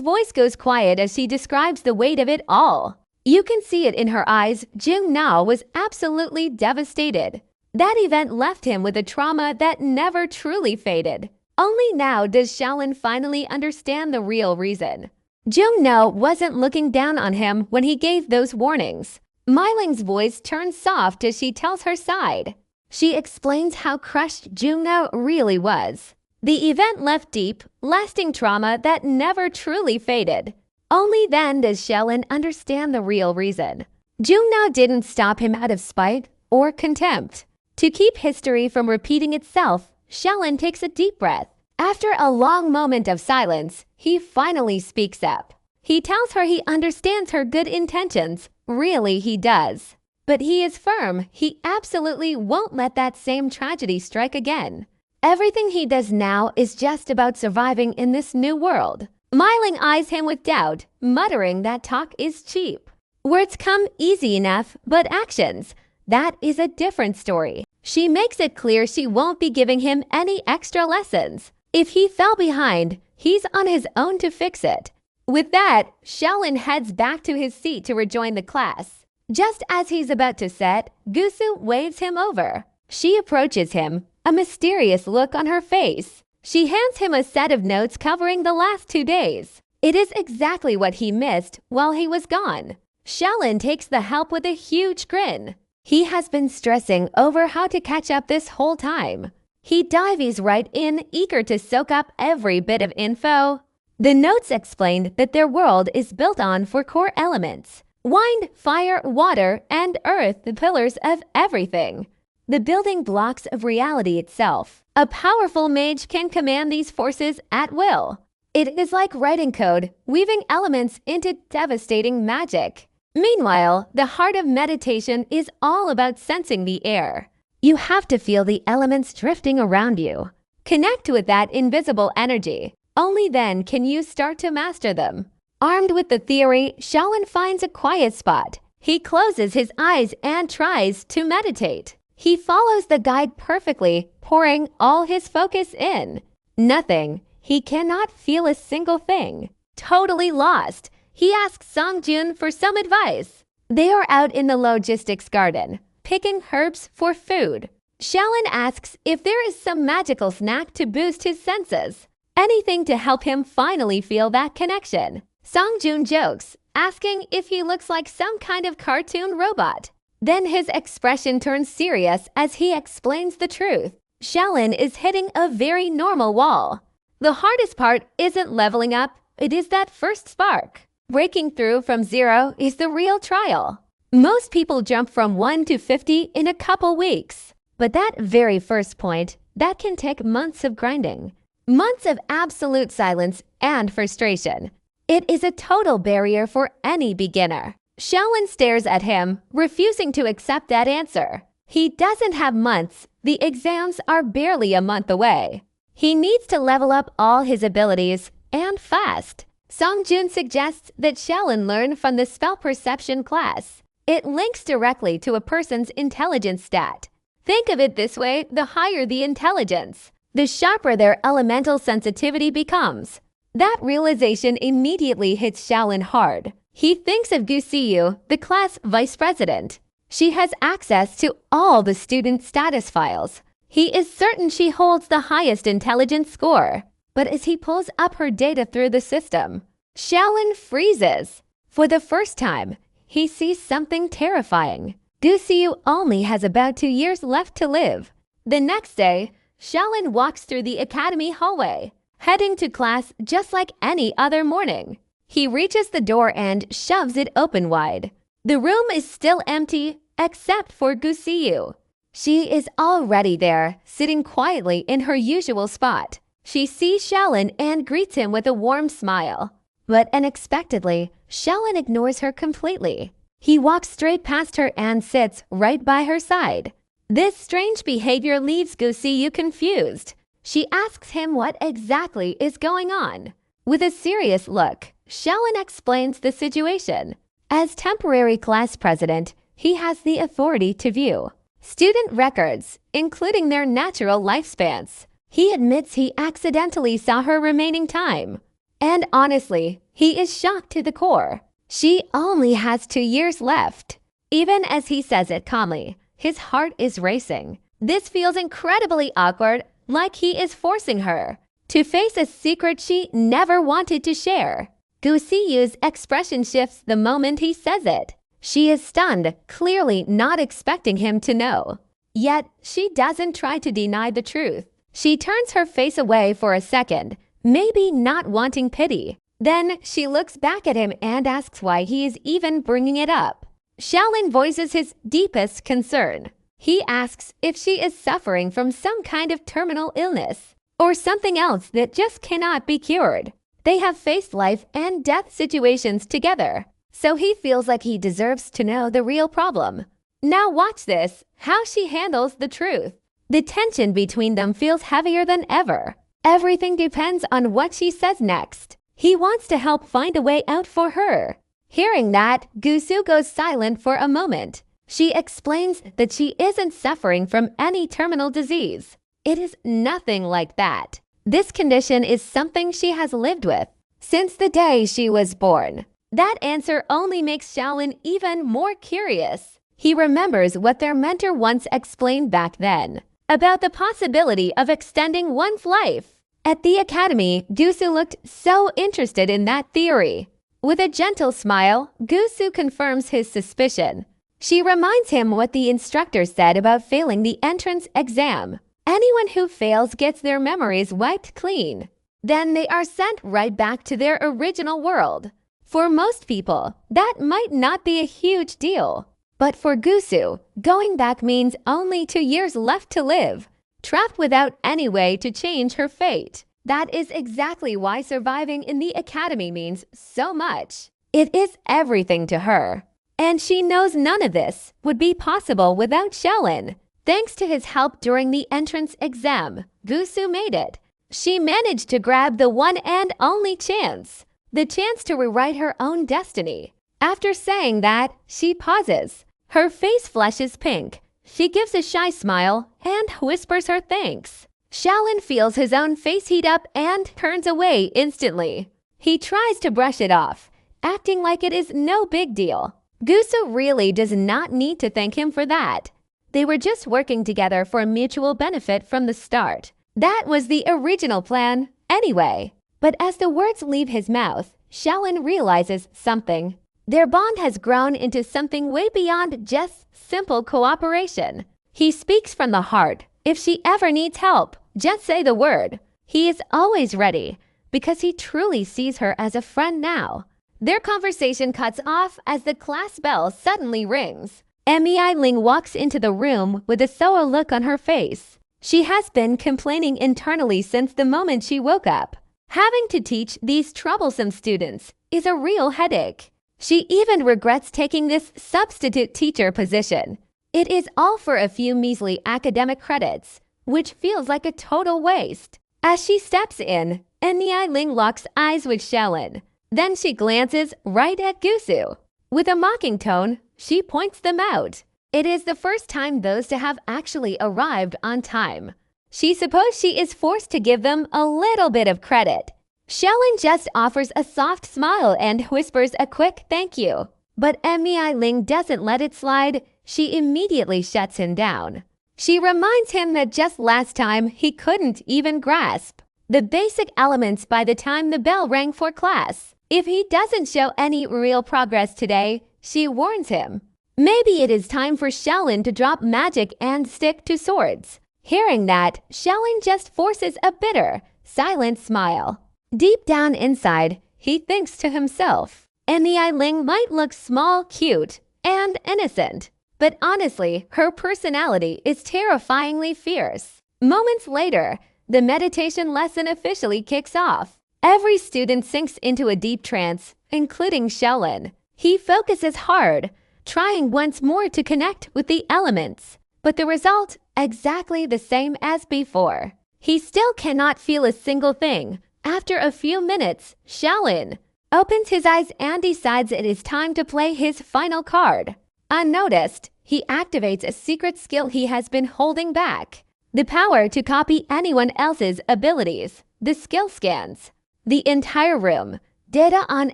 voice goes quiet as she describes the weight of it all. You can see it in her eyes. Jung-na was absolutely devastated. That event left him with a trauma that never truly faded. Only now does Shaolin finally understand the real reason. Jung-na wasn't looking down on him when he gave those warnings. Eiling's voice turns soft as she tells her side. She explains how crushed Jung-na really was. The event left deep, lasting trauma that never truly faded. Only then does Shaolin understand the real reason. Jung-na didn't stop him out of spite or contempt. To keep history from repeating itself, Shaolin takes a deep breath. After a long moment of silence, he finally speaks up. He tells her he understands her good intentions. Really, he does. But he is firm. He absolutely won't let that same tragedy strike again. Everything he does now is just about surviving in this new world. Eiling eyes him with doubt, muttering that talk is cheap. Words come easy enough, but actions, that is a different story. She makes it clear she won't be giving him any extra lessons. If he fell behind, he's on his own to fix it. With that, Shaolin heads back to his seat to rejoin the class. Just as he's about to sit, Gusu waves him over. She approaches him, a mysterious look on her face. She hands him a set of notes covering the last 2 days. It is exactly what he missed while he was gone. Shaolin takes the help with a huge grin. He has been stressing over how to catch up this whole time. He dives right in, eager to soak up every bit of info. The notes explained that their world is built on 4 core elements: wind, fire, water, and earth, the pillars of everything. The building blocks of reality itself. A powerful mage can command these forces at will. It is like writing code, weaving elements into devastating magic. Meanwhile, the heart of meditation is all about sensing the air. You have to feel the elements drifting around you. Connect with that invisible energy. Only then can you start to master them. Armed with the theory, Shaolin finds a quiet spot. He closes his eyes and tries to meditate. He follows the guide perfectly, pouring all his focus in. Nothing. He cannot feel a single thing. Totally lost, he asks Songjun for some advice. They are out in the logistics garden, picking herbs for food. Shaolin asks if there is some magical snack to boost his senses. Anything to help him finally feel that connection. Songjun jokes, asking if he looks like some kind of cartoon robot. Then his expression turns serious as he explains the truth. Shaolin is hitting a very normal wall. The hardest part isn't leveling up, it is that first spark. Breaking through from 0 is the real trial. Most people jump from 1 to 50 in a couple weeks. But that very first point, that can take months of grinding. Months of absolute silence and frustration. It is a total barrier for any beginner. Shaolin stares at him, refusing to accept that answer. He doesn't have months. The exams are barely a month away. He needs to level up all his abilities, and fast. Songjun suggests that Shaolin learn from the spell perception class. It links directly to a person's intelligence stat. Think of it this way: the higher the intelligence, the sharper their elemental sensitivity becomes. That realization immediately hits Shaolin hard. He thinks of Gusiyu, the class vice president. She has access to all the student status files. He is certain she holds the highest intelligence score. But as he pulls up her data through the system, Shaolin freezes. For the first time, he sees something terrifying. Gusiyu only has about 2 years left to live. The next day, Shaolin walks through the academy hallway, heading to class just like any other morning. He reaches the door and shoves it open wide. The room is still empty, except for Gusiyu. She is already there, sitting quietly in her usual spot. She sees Shaolin and greets him with a warm smile. But unexpectedly, Shaolin ignores her completely. He walks straight past her and sits right by her side. This strange behavior leaves Gu Siyu confused. She asks him what exactly is going on. With a serious look, Shaolin explains the situation. As temporary class president, he has the authority to view student records, including their natural lifespans. He admits he accidentally saw her remaining time. And honestly, he is shocked to the core. She only has 2 years left. Even as he says it calmly, his heart is racing. This feels incredibly awkward, like he is forcing her to face a secret she never wanted to share. Gu Siyu's expression shifts the moment he says it. She is stunned, clearly not expecting him to know. Yet, she doesn't try to deny the truth. She turns her face away for a second, maybe not wanting pity. Then she looks back at him and asks why he is even bringing it up. Shaolin voices his deepest concern. He asks if she is suffering from some kind of terminal illness or something else that just cannot be cured. They have faced life and death situations together, so he feels like he deserves to know the real problem. Now watch this, how she handles the truth. The tension between them feels heavier than ever. Everything depends on what she says next. He wants to help find a way out for her. Hearing that, Gu Siyu goes silent for a moment. She explains that she isn't suffering from any terminal disease. It is nothing like that. This condition is something she has lived with since the day she was born. That answer only makes Shaolin even more curious. He remembers what their mentor once explained back then about the possibility of extending one's life. At the academy, Gu Siyu looked so interested in that theory. With a gentle smile, Gu Siyu confirms his suspicion. She reminds him what the instructor said about failing the entrance exam. Anyone who fails gets their memories wiped clean. Then they are sent right back to their original world. For most people, that might not be a huge deal. But for Gu Siyu, going back means only 2 years left to live, trapped without any way to change her fate. That is exactly why surviving in the academy means so much. It is everything to her. And she knows none of this would be possible without Shaolin. Thanks to his help during the entrance exam, Gu Siyu made it. She managed to grab the one and only chance, the chance to rewrite her own destiny. After saying that, she pauses. Her face flushes pink. She gives a shy smile and whispers her thanks. Shaolin feels his own face heat up and turns away instantly. He tries to brush it off, acting like it is no big deal. Gu Siyu really does not need to thank him for that. They were just working together for mutual benefit from the start. That was the original plan, anyway. But as the words leave his mouth, Shaolin realizes something. Their bond has grown into something way beyond just simple cooperation. He speaks from the heart. If she ever needs help, just say the word. He is always ready, because he truly sees her as a friend now. Their conversation cuts off as the class bell suddenly rings. Mei Ling walks into the room with a sour look on her face. She has been complaining internally since the moment she woke up. Having to teach these troublesome students is a real headache. She even regrets taking this substitute teacher position. It is all for a few measly academic credits, which feels like a total waste. As she steps in, Mei Ling locks eyes with Shaolin. Then she glances right at Gu Siyu. With a mocking tone, she points them out. It is the first time those two have actually arrived on time. She supposes she is forced to give them a little bit of credit. Shaolin just offers a soft smile and whispers a quick thank you. But Mei Ling doesn't let it slide. She immediately shuts him down. She reminds him that just last time he couldn't even grasp the basic elements by the time the bell rang for class. If he doesn't show any real progress today, she warns him. Maybe it is time for Shaolin to drop magic and stick to swords. Hearing that, Shaolin just forces a bitter, silent smile. Deep down inside, he thinks to himself, Mei Ling might look small, cute, and innocent, But honestly, her personality is terrifyingly fierce. Moments later, the meditation lesson officially kicks off. Every student sinks into a deep trance, including Shaolin. He focuses hard, trying once more to connect with the elements. But the result, exactly the same as before. He still cannot feel a single thing. After a few minutes, Shaolin opens his eyes and decides it is time to play his final card. Unnoticed, he activates a secret skill he has been holding back. The power to copy anyone else's abilities. The skill scans the entire room. Data on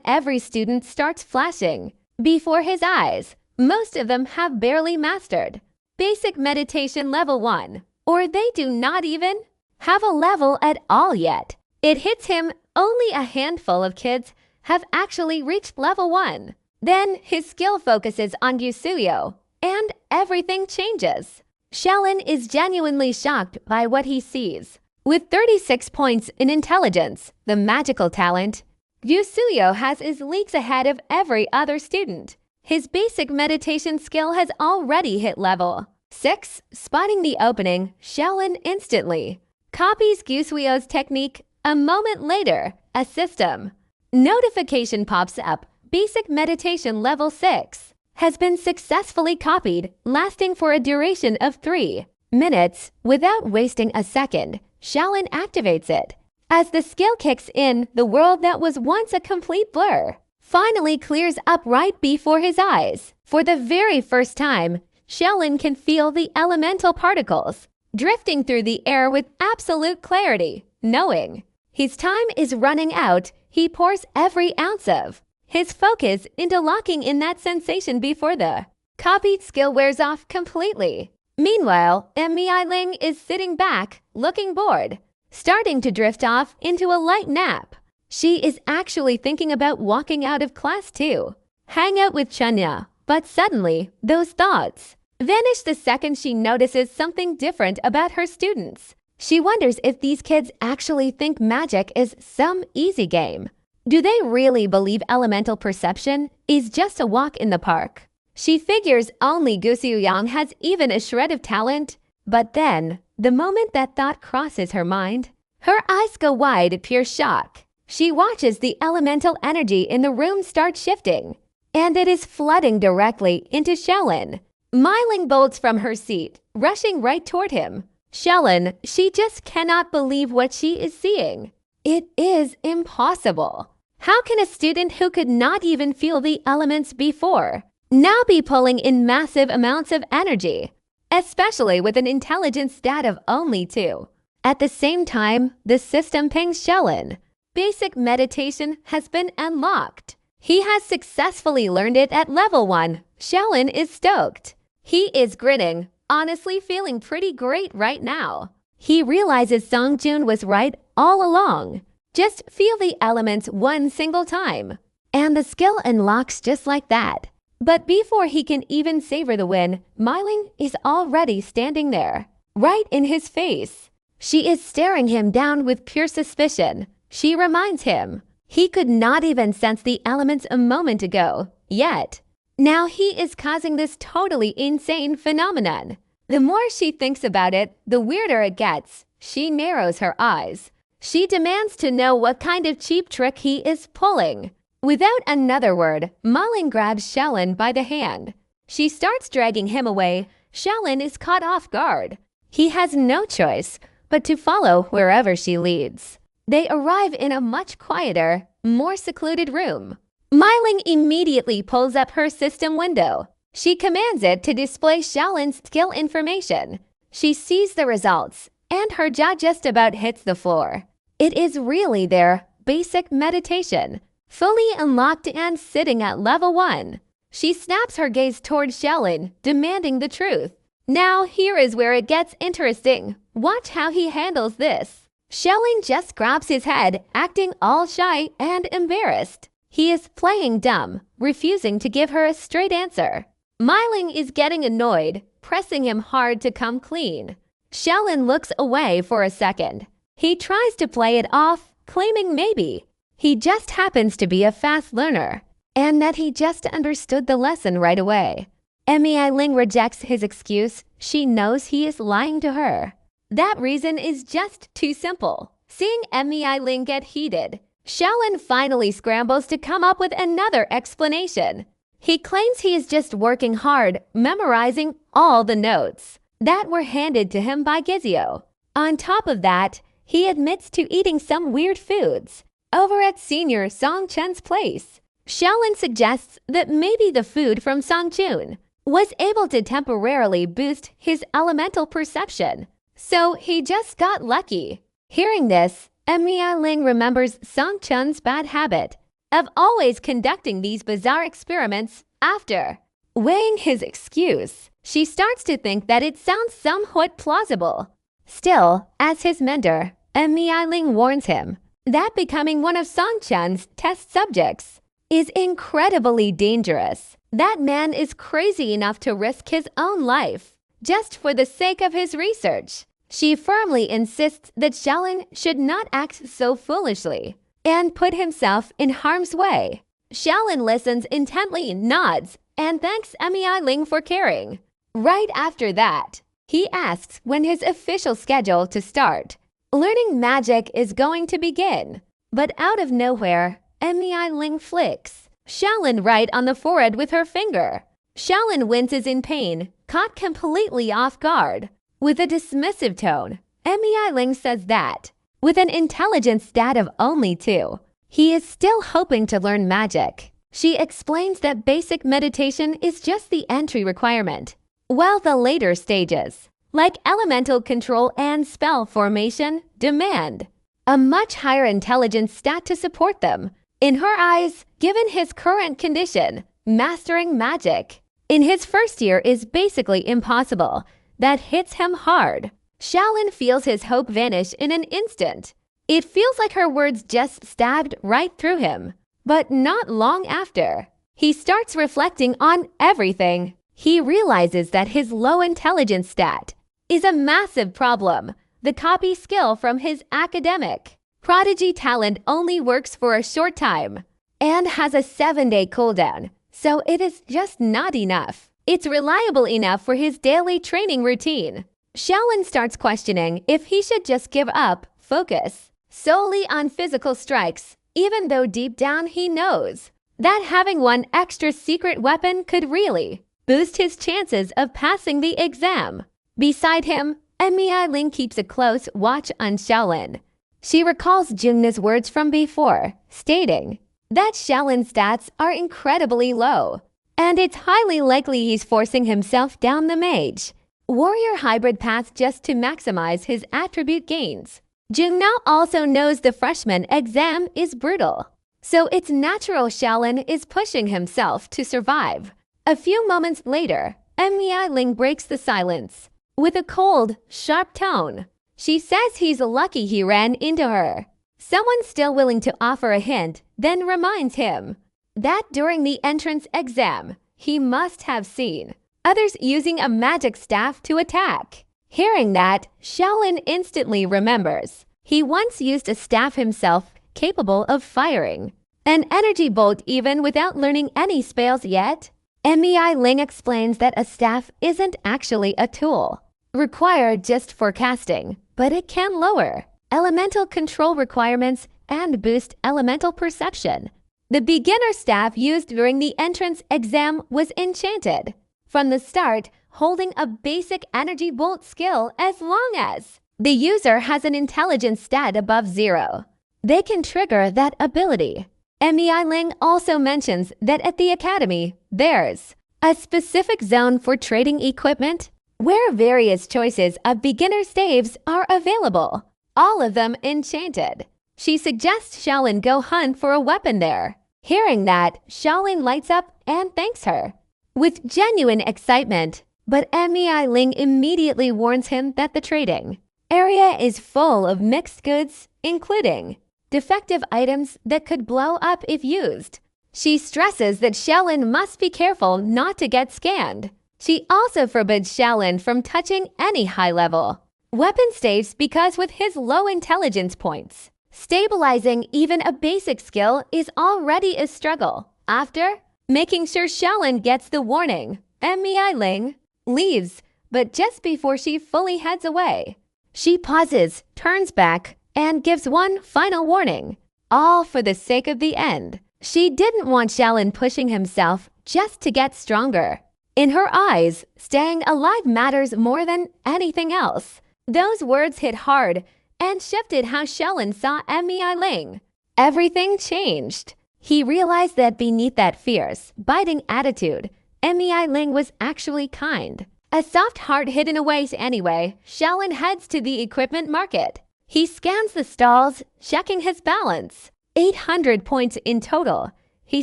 every student starts flashing before his eyes. Most of them have barely mastered Basic Meditation Level 1, or they do not even have a level at all yet. It hits him only a handful of kids have actually reached Level 1. Then his skill focuses on Yusuyo, and everything changes. Shaolin is genuinely shocked by what he sees. With 36 points in intelligence, the magical talent, Yusuyo has his leagues ahead of every other student. His basic meditation skill has already hit level 6. Spotting the opening, Shaolin instantly copies Yusuyo's technique. A moment later, a system notification pops up. Basic meditation level 6 has been successfully copied, lasting for a duration of 3 minutes. Without wasting a second, Shaolin activates it. As the skill kicks in, the world that was once a complete blur finally clears up right before his eyes. For the very first time, Shaolin can feel the elemental particles drifting through the air with absolute clarity. Knowing his time is running out, he pours every ounce of his focus into locking in that sensation before the copied skill wears off completely. Meanwhile, Ling is sitting back, looking bored, starting to drift off into a light nap. She is actually thinking about walking out of class to hang out with Chunya, but suddenly, those thoughts vanish the second she notices something different about her students. She wonders if these kids actually think magic is some easy game. Do they really believe elemental perception is just a walk in the park? She figures only Gu Xiuyang has even a shred of talent. But then, the moment that thought crosses her mind, her eyes go wide in pure shock. She watches the elemental energy in the room start shifting, and it is flooding directly into Shaolin. Ling bolts from her seat, rushing right toward him. Shaolin, she just cannot believe what she is seeing. It is impossible. How can a student who could not even feel the elements before now be pulling in massive amounts of energy, especially with an intelligence stat of only 2? At the same time, the system pings Shaolin. Basic meditation has been unlocked. He has successfully learned it at level 1. Shaolin is stoked. He is grinning, honestly feeling pretty great right now. He realizes Songjun was right all along. Just feel the elements one single time, and the skill unlocks just like that. But before he can even savor the win, Ling is already standing there, right in his face. She is staring him down with pure suspicion. She reminds him he could not even sense the elements a moment ago, yet now he is causing this totally insane phenomenon. The more she thinks about it, the weirder it gets. She narrows her eyes. She demands to know what kind of cheap trick he is pulling. Without another word, Ling grabs Shaolin by the hand. She starts dragging him away. Shaolin is caught off guard. He has no choice but to follow wherever she leads. They arrive in a much quieter, more secluded room. Ling immediately pulls up her system window. She commands it to display Shaolin's skill information. She sees the results, and her jaw just about hits the floor. It is really their basic meditation, fully unlocked and sitting at level 1. She snaps her gaze toward Shaolin, demanding the truth. Now here is where it gets interesting. Watch how he handles this. Shaolin just grabs his head, acting all shy and embarrassed. He is playing dumb, refusing to give her a straight answer. Ling is getting annoyed, pressing him hard to come clean. Shaolin looks away for a second. He tries to play it off, claiming maybe he just happens to be a fast learner, and that he just understood the lesson right away. Mei Ling rejects his excuse. She knows he is lying to her. That reason is just too simple. Seeing Mei Ling get heated, Shaolin finally scrambles to come up with another explanation. He claims he is just working hard, memorizing all the notes that were handed to him by Gizio. On top of that, he admits to eating some weird foods over at Senior Song Chen's place. Shaolin suggests that maybe the food from Song Chun was able to temporarily boost his elemental perception, so he just got lucky. Hearing this, Mei Ling remembers Song Chun's bad habit of always conducting these bizarre experiments. After weighing his excuse, she starts to think that it sounds somewhat plausible. Still, as his mentor, Mei Ling warns him that becoming one of Song Chun's test subjects is incredibly dangerous. That man is crazy enough to risk his own life just for the sake of his research. She firmly insists that Shaolin should not act so foolishly and put himself in harm's way. Shaolin listens intently, nods, and thanks Mei Ling for caring. Right after that, he asks when his official schedule to start learning magic is going to begin. But out of nowhere, Mei Ling flicks Shaolin right on the forehead with her finger. Shaolin winces in pain, caught completely off guard. With a dismissive tone, Mei Ling says that, with an intelligence stat of only 2, he is still hoping to learn magic. She explains that basic meditation is just the entry requirement, while the later stages, like elemental control and spell formation, demand a much higher intelligence stat to support them. In her eyes, given his current condition, mastering magic in his first year is basically impossible. That hits him hard. Shaolin feels his hope vanish in an instant. It feels like her words just stabbed right through him. But not long after, he starts reflecting on everything. He realizes that his low intelligence stat is a massive problem. The copy skill from his academic prodigy talent only works for a short time and has a 7-day cooldown, so it is just not enough. It's reliable enough for his daily training routine. Shaolin starts questioning if he should just give up, focus solely on physical strikes, even though deep down he knows that having one extra secret weapon could really boost his chances of passing the exam. Beside him, Mei Ling keeps a close watch on Shaolin. She recalls Jungna's words from before, stating that Shaolin's stats are incredibly low, and it's highly likely he's forcing himself down the mage warrior hybrid path just to maximize his attribute gains. Jungna also knows the freshman exam is brutal, so it's natural Shaolin is pushing himself to survive. A few moments later, Mei Ling breaks the silence with a cold, sharp tone. She says he's lucky he ran into her. Someone still willing to offer a hint then reminds him that during the entrance exam, he must have seen others using a magic staff to attack. Hearing that, Shaolin instantly remembers he once used a staff himself capable of firing an energy bolt even without learning any spells yet. Mei Ling explains that a staff isn't actually a tool required just for casting, but it can lower elemental control requirements and boost elemental perception. The beginner staff used during the entrance exam was enchanted from the start, holding a basic energy bolt skill as long as the user has an intelligence stat above 0. They can trigger that ability. Mei Ling also mentions that at the academy, there's a specific zone for trading equipment where various choices of beginner staves are available, all of them enchanted. She suggests Shaolin go hunt for a weapon there. Hearing that, Shaolin lights up and thanks her with genuine excitement, but Mei Ling immediately warns him that the trading area is full of mixed goods, including defective items that could blow up if used. She stresses that Shaolin must be careful not to get scanned. She also forbids Shaolin from touching any high-level weapon staves because with his low intelligence points, stabilizing even a basic skill is already a struggle. After making sure Shaolin gets the warning, Mei Ling leaves, but just before she fully heads away, she pauses, turns back, and gives one final warning, all for the sake of the end. She didn't want Shaolin pushing himself just to get stronger. In her eyes, staying alive matters more than anything else. Those words hit hard and shifted how Shaolin saw Mei Ling. Everything changed. He realized that beneath that fierce, biting attitude, Mei Ling was actually kind. A soft heart hidden away anyway, Shaolin heads to the equipment market. He scans the stalls, checking his balance. 800 points in total. He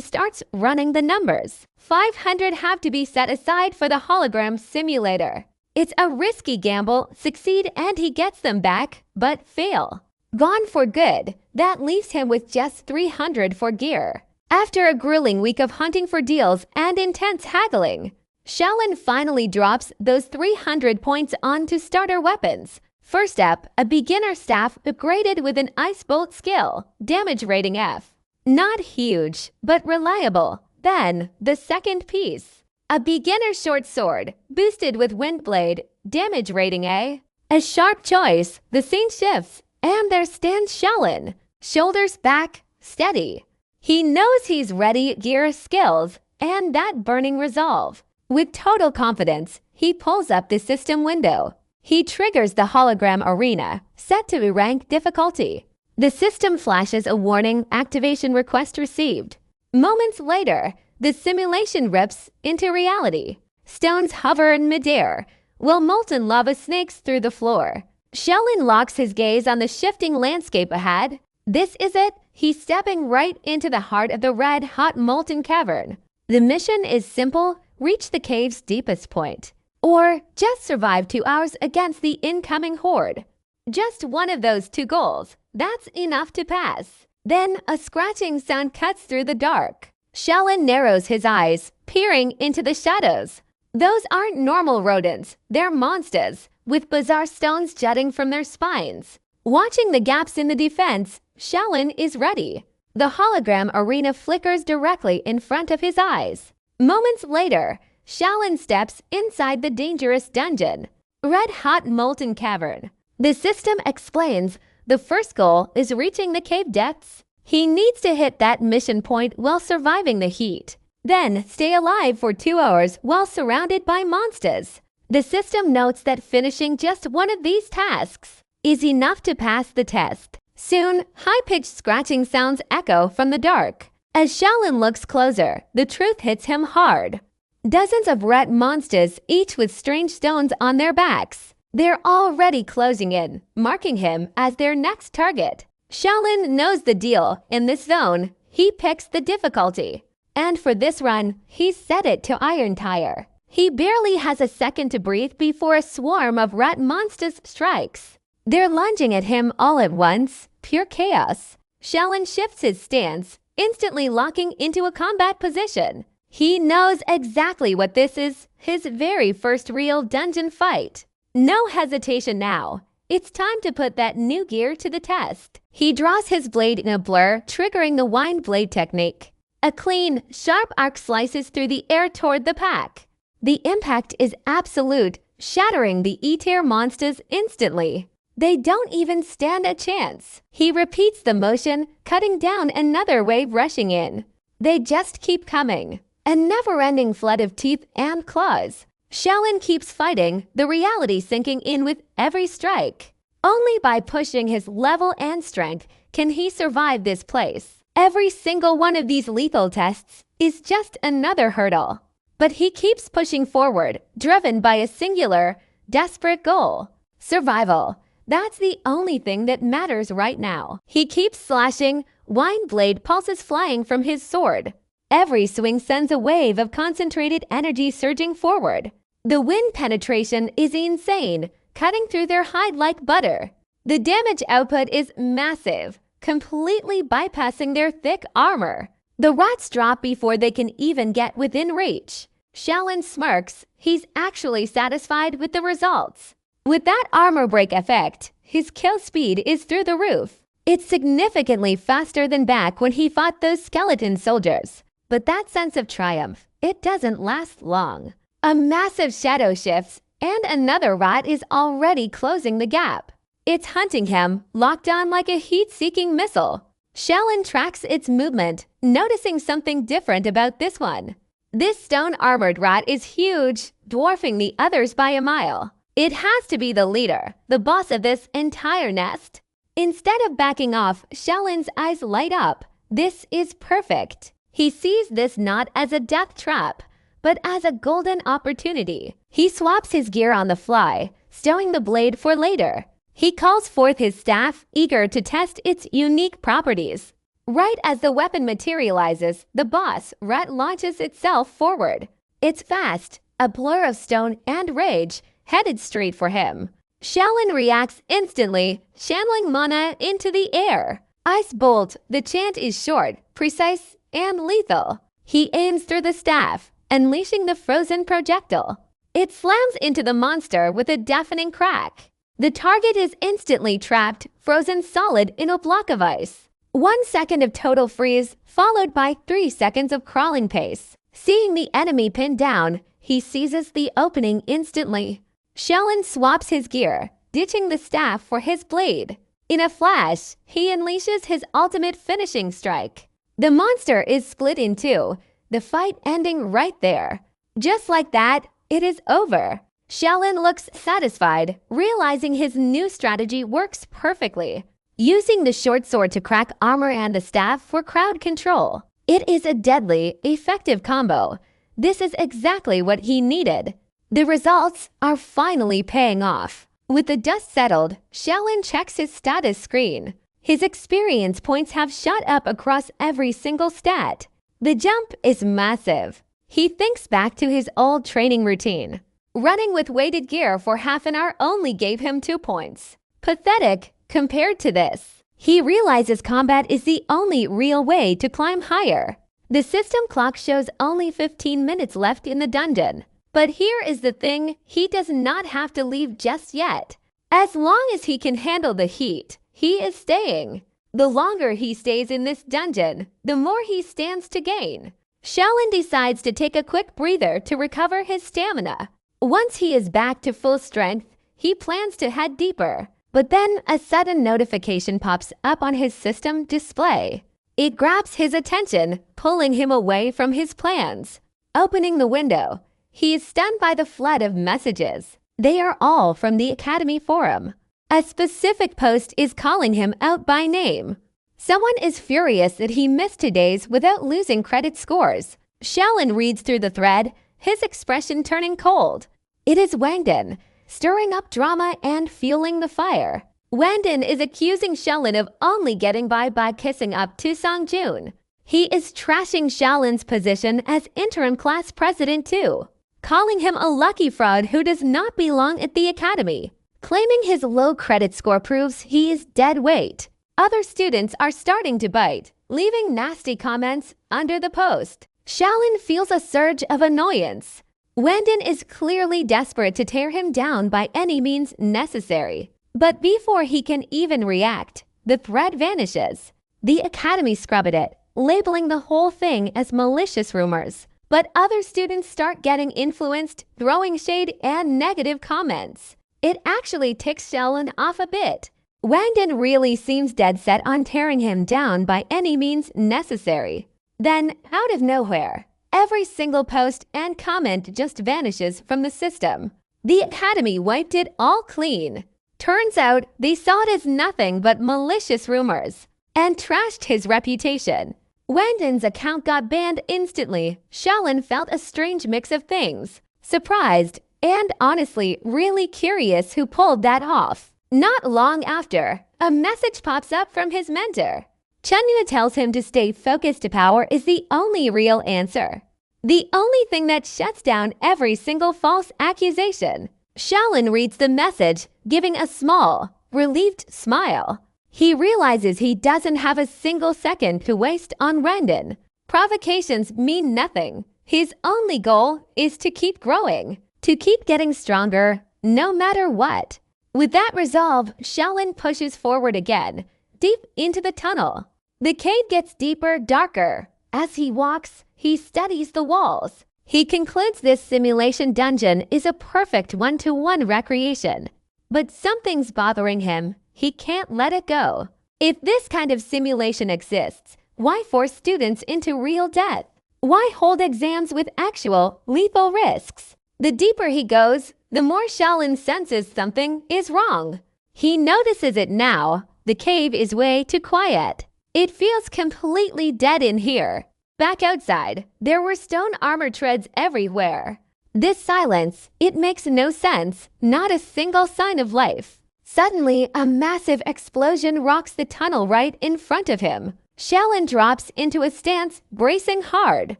starts running the numbers. 500 have to be set aside for the hologram simulator. It's a risky gamble. Succeed and he gets them back, but fail. Gone for good. That leaves him with just 300 for gear. After a grueling week of hunting for deals and intense haggling, Shaolin finally drops those 300 points onto starter weapons. First up, a beginner staff upgraded with an ice bolt skill, damage rating F. Not huge, but reliable. Then, the second piece. A beginner short sword, boosted with wind blade, damage rating A. A sharp choice, the scene shifts, and there stands Shaolin. Shoulders back, steady. He knows he's ready, gear, skills, and that burning resolve. With total confidence, he pulls up the system window. He triggers the hologram arena, set to rank difficulty. The system flashes a warning, activation request received. Moments later, the simulation rips into reality. Stones hover in midair, while molten lava snakes through the floor. Shaolin locks his gaze on the shifting landscape ahead. This is it. He's stepping right into the heart of the red-hot molten cavern. The mission is simple: reach the cave's deepest point. Or just survive 2 hours against the incoming horde. Just one of those two goals. That's enough to pass. Then a scratching sound cuts through the dark. Shaolin narrows his eyes, peering into the shadows. Those aren't normal rodents. They're monsters, with bizarre stones jutting from their spines. Watching the gaps in the defense, Shaolin is ready. The hologram arena flickers directly in front of his eyes. Moments later, Shaolin steps inside the dangerous dungeon. Red-hot molten cavern. The system explains the first goal is reaching the cave depths. He needs to hit that mission point while surviving the heat. Then stay alive for 2 hours while surrounded by monsters. The system notes that finishing just one of these tasks is enough to pass the test. Soon, high-pitched scratching sounds echo from the dark. As Shaolin looks closer, the truth hits him hard. Dozens of red monsters, each with strange stones on their backs. They're already closing in, marking him as their next target. Shaolin knows the deal. In this zone, he picks the difficulty. And for this run, he's set it to Iron Tire. He barely has a second to breathe before a swarm of rat monsters strikes. They're lunging at him all at once, pure chaos. Shaolin shifts his stance, instantly locking into a combat position. He knows exactly what this is, his very first real dungeon fight. No hesitation now. It's time to put that new gear to the test. He draws his blade in a blur, triggering the wind blade technique. A clean, sharp arc slices through the air toward the pack. The impact is absolute, shattering the E-tier monsters instantly. They don't even stand a chance. He repeats the motion, cutting down another wave rushing in. They just keep coming. A never-ending flood of teeth and claws. Shaolin keeps fighting, the reality sinking in with every strike. Only by pushing his level and strength can he survive this place. Every single one of these lethal tests is just another hurdle. But he keeps pushing forward, driven by a singular, desperate goal. Survival. That's the only thing that matters right now. He keeps slashing, wind blade pulses flying from his sword. Every swing sends a wave of concentrated energy surging forward. The wind penetration is insane, cutting through their hide like butter. The damage output is massive, completely bypassing their thick armor. The rats drop before they can even get within reach. Shaolin smirks. He's actually satisfied with the results. With that armor break effect, his kill speed is through the roof. It's significantly faster than back when he fought those skeleton soldiers. But that sense of triumph, it doesn't last long. A massive shadow shifts, and another rat is already closing the gap. It's hunting him, locked on like a heat-seeking missile. Shaolin tracks its movement, noticing something different about this one. This stone-armored rat is huge, dwarfing the others by a mile. It has to be the leader, the boss of this entire nest. Instead of backing off, Shaolin's eyes light up. This is perfect. He sees this not as a death trap, but as a golden opportunity. He swaps his gear on the fly, stowing the blade for later. He calls forth his staff, eager to test its unique properties. Right as the weapon materializes, the boss rat launches itself forward. It's fast, a blur of stone and rage, headed straight for him. Shaolin reacts instantly, channeling mana into the air. Ice Bolt, the chant is short, precise, and lethal. He aims through the staff, unleashing the frozen projectile. It slams into the monster with a deafening crack. The target is instantly trapped, frozen solid in a block of ice. 1 second of total freeze, followed by 3 seconds of crawling pace. Seeing the enemy pinned down, he seizes the opening instantly. Shaolin swaps his gear, ditching the staff for his blade. In a flash, he unleashes his ultimate finishing strike. The monster is split in two, the fight ending right there. Just like that, it is over. Shaolin looks satisfied, realizing his new strategy works perfectly. Using the short sword to crack armor and the staff for crowd control. It is a deadly, effective combo. This is exactly what he needed. The results are finally paying off. With the dust settled, Shaolin checks his status screen. His experience points have shot up across every single stat. The jump is massive. He thinks back to his old training routine. Running with weighted gear for half an hour only gave him 2 points. Pathetic compared to this. He realizes combat is the only real way to climb higher. The system clock shows only 15 minutes left in the dungeon. But here is the thing, he does not have to leave just yet. As long as he can handle the heat, he is staying. The longer he stays in this dungeon, the more he stands to gain. Shaolin decides to take a quick breather to recover his stamina. Once he is back to full strength, he plans to head deeper. But then a sudden notification pops up on his system display. It grabs his attention, pulling him away from his plans. Opening the window, he is stunned by the flood of messages. They are all from the Academy forum. A specific post is calling him out by name. Someone is furious that he missed 2 days without losing credit scores. Shaolin reads through the thread, his expression turning cold. It is Wangdan, stirring up drama and fueling the fire. Wangdan is accusing Shaolin of only getting by kissing up to Songjun. He is trashing Shaolin's position as interim class president too, calling him a lucky fraud who does not belong at the academy. Claiming his low credit score proves he is dead weight. Other students are starting to bite, leaving nasty comments under the post. Shaolin feels a surge of annoyance. Wangdan is clearly desperate to tear him down by any means necessary. But before he can even react, the thread vanishes. The academy scrubbed it, labeling the whole thing as malicious rumors. But other students start getting influenced, throwing shade and negative comments. It actually ticks Shaolin off a bit. Wangdan really seems dead set on tearing him down by any means necessary. Then, out of nowhere, every single post and comment just vanishes from the system. The academy wiped it all clean. Turns out they saw it as nothing but malicious rumors and trashed his reputation. Wangdan's account got banned instantly. Shaolin felt a strange mix of things. Surprised and honestly really curious who pulled that off. Not long after, a message pops up from his mentor. Chunya tells him to stay focused to power is the only real answer. The only thing that shuts down every single false accusation. Shaolin reads the message, giving a small, relieved smile. He realizes he doesn't have a single second to waste on Wangdan. Provocations mean nothing. His only goal is to keep growing, to keep getting stronger, no matter what. With that resolve, Shaolin pushes forward again, deep into the tunnel. The cave gets deeper, darker. As he walks, he studies the walls. He concludes this simulation dungeon is a perfect one-to-one recreation. But something's bothering him. He can't let it go. If this kind of simulation exists, why force students into real death? Why hold exams with actual, lethal risks? The deeper he goes, the more Shaolin senses something is wrong. He notices it now. The cave is way too quiet. It feels completely dead in here. Back outside, there were stone armor treads everywhere. This silence, it makes no sense, not a single sign of life. Suddenly, a massive explosion rocks the tunnel right in front of him. Shaolin drops into a stance, bracing hard.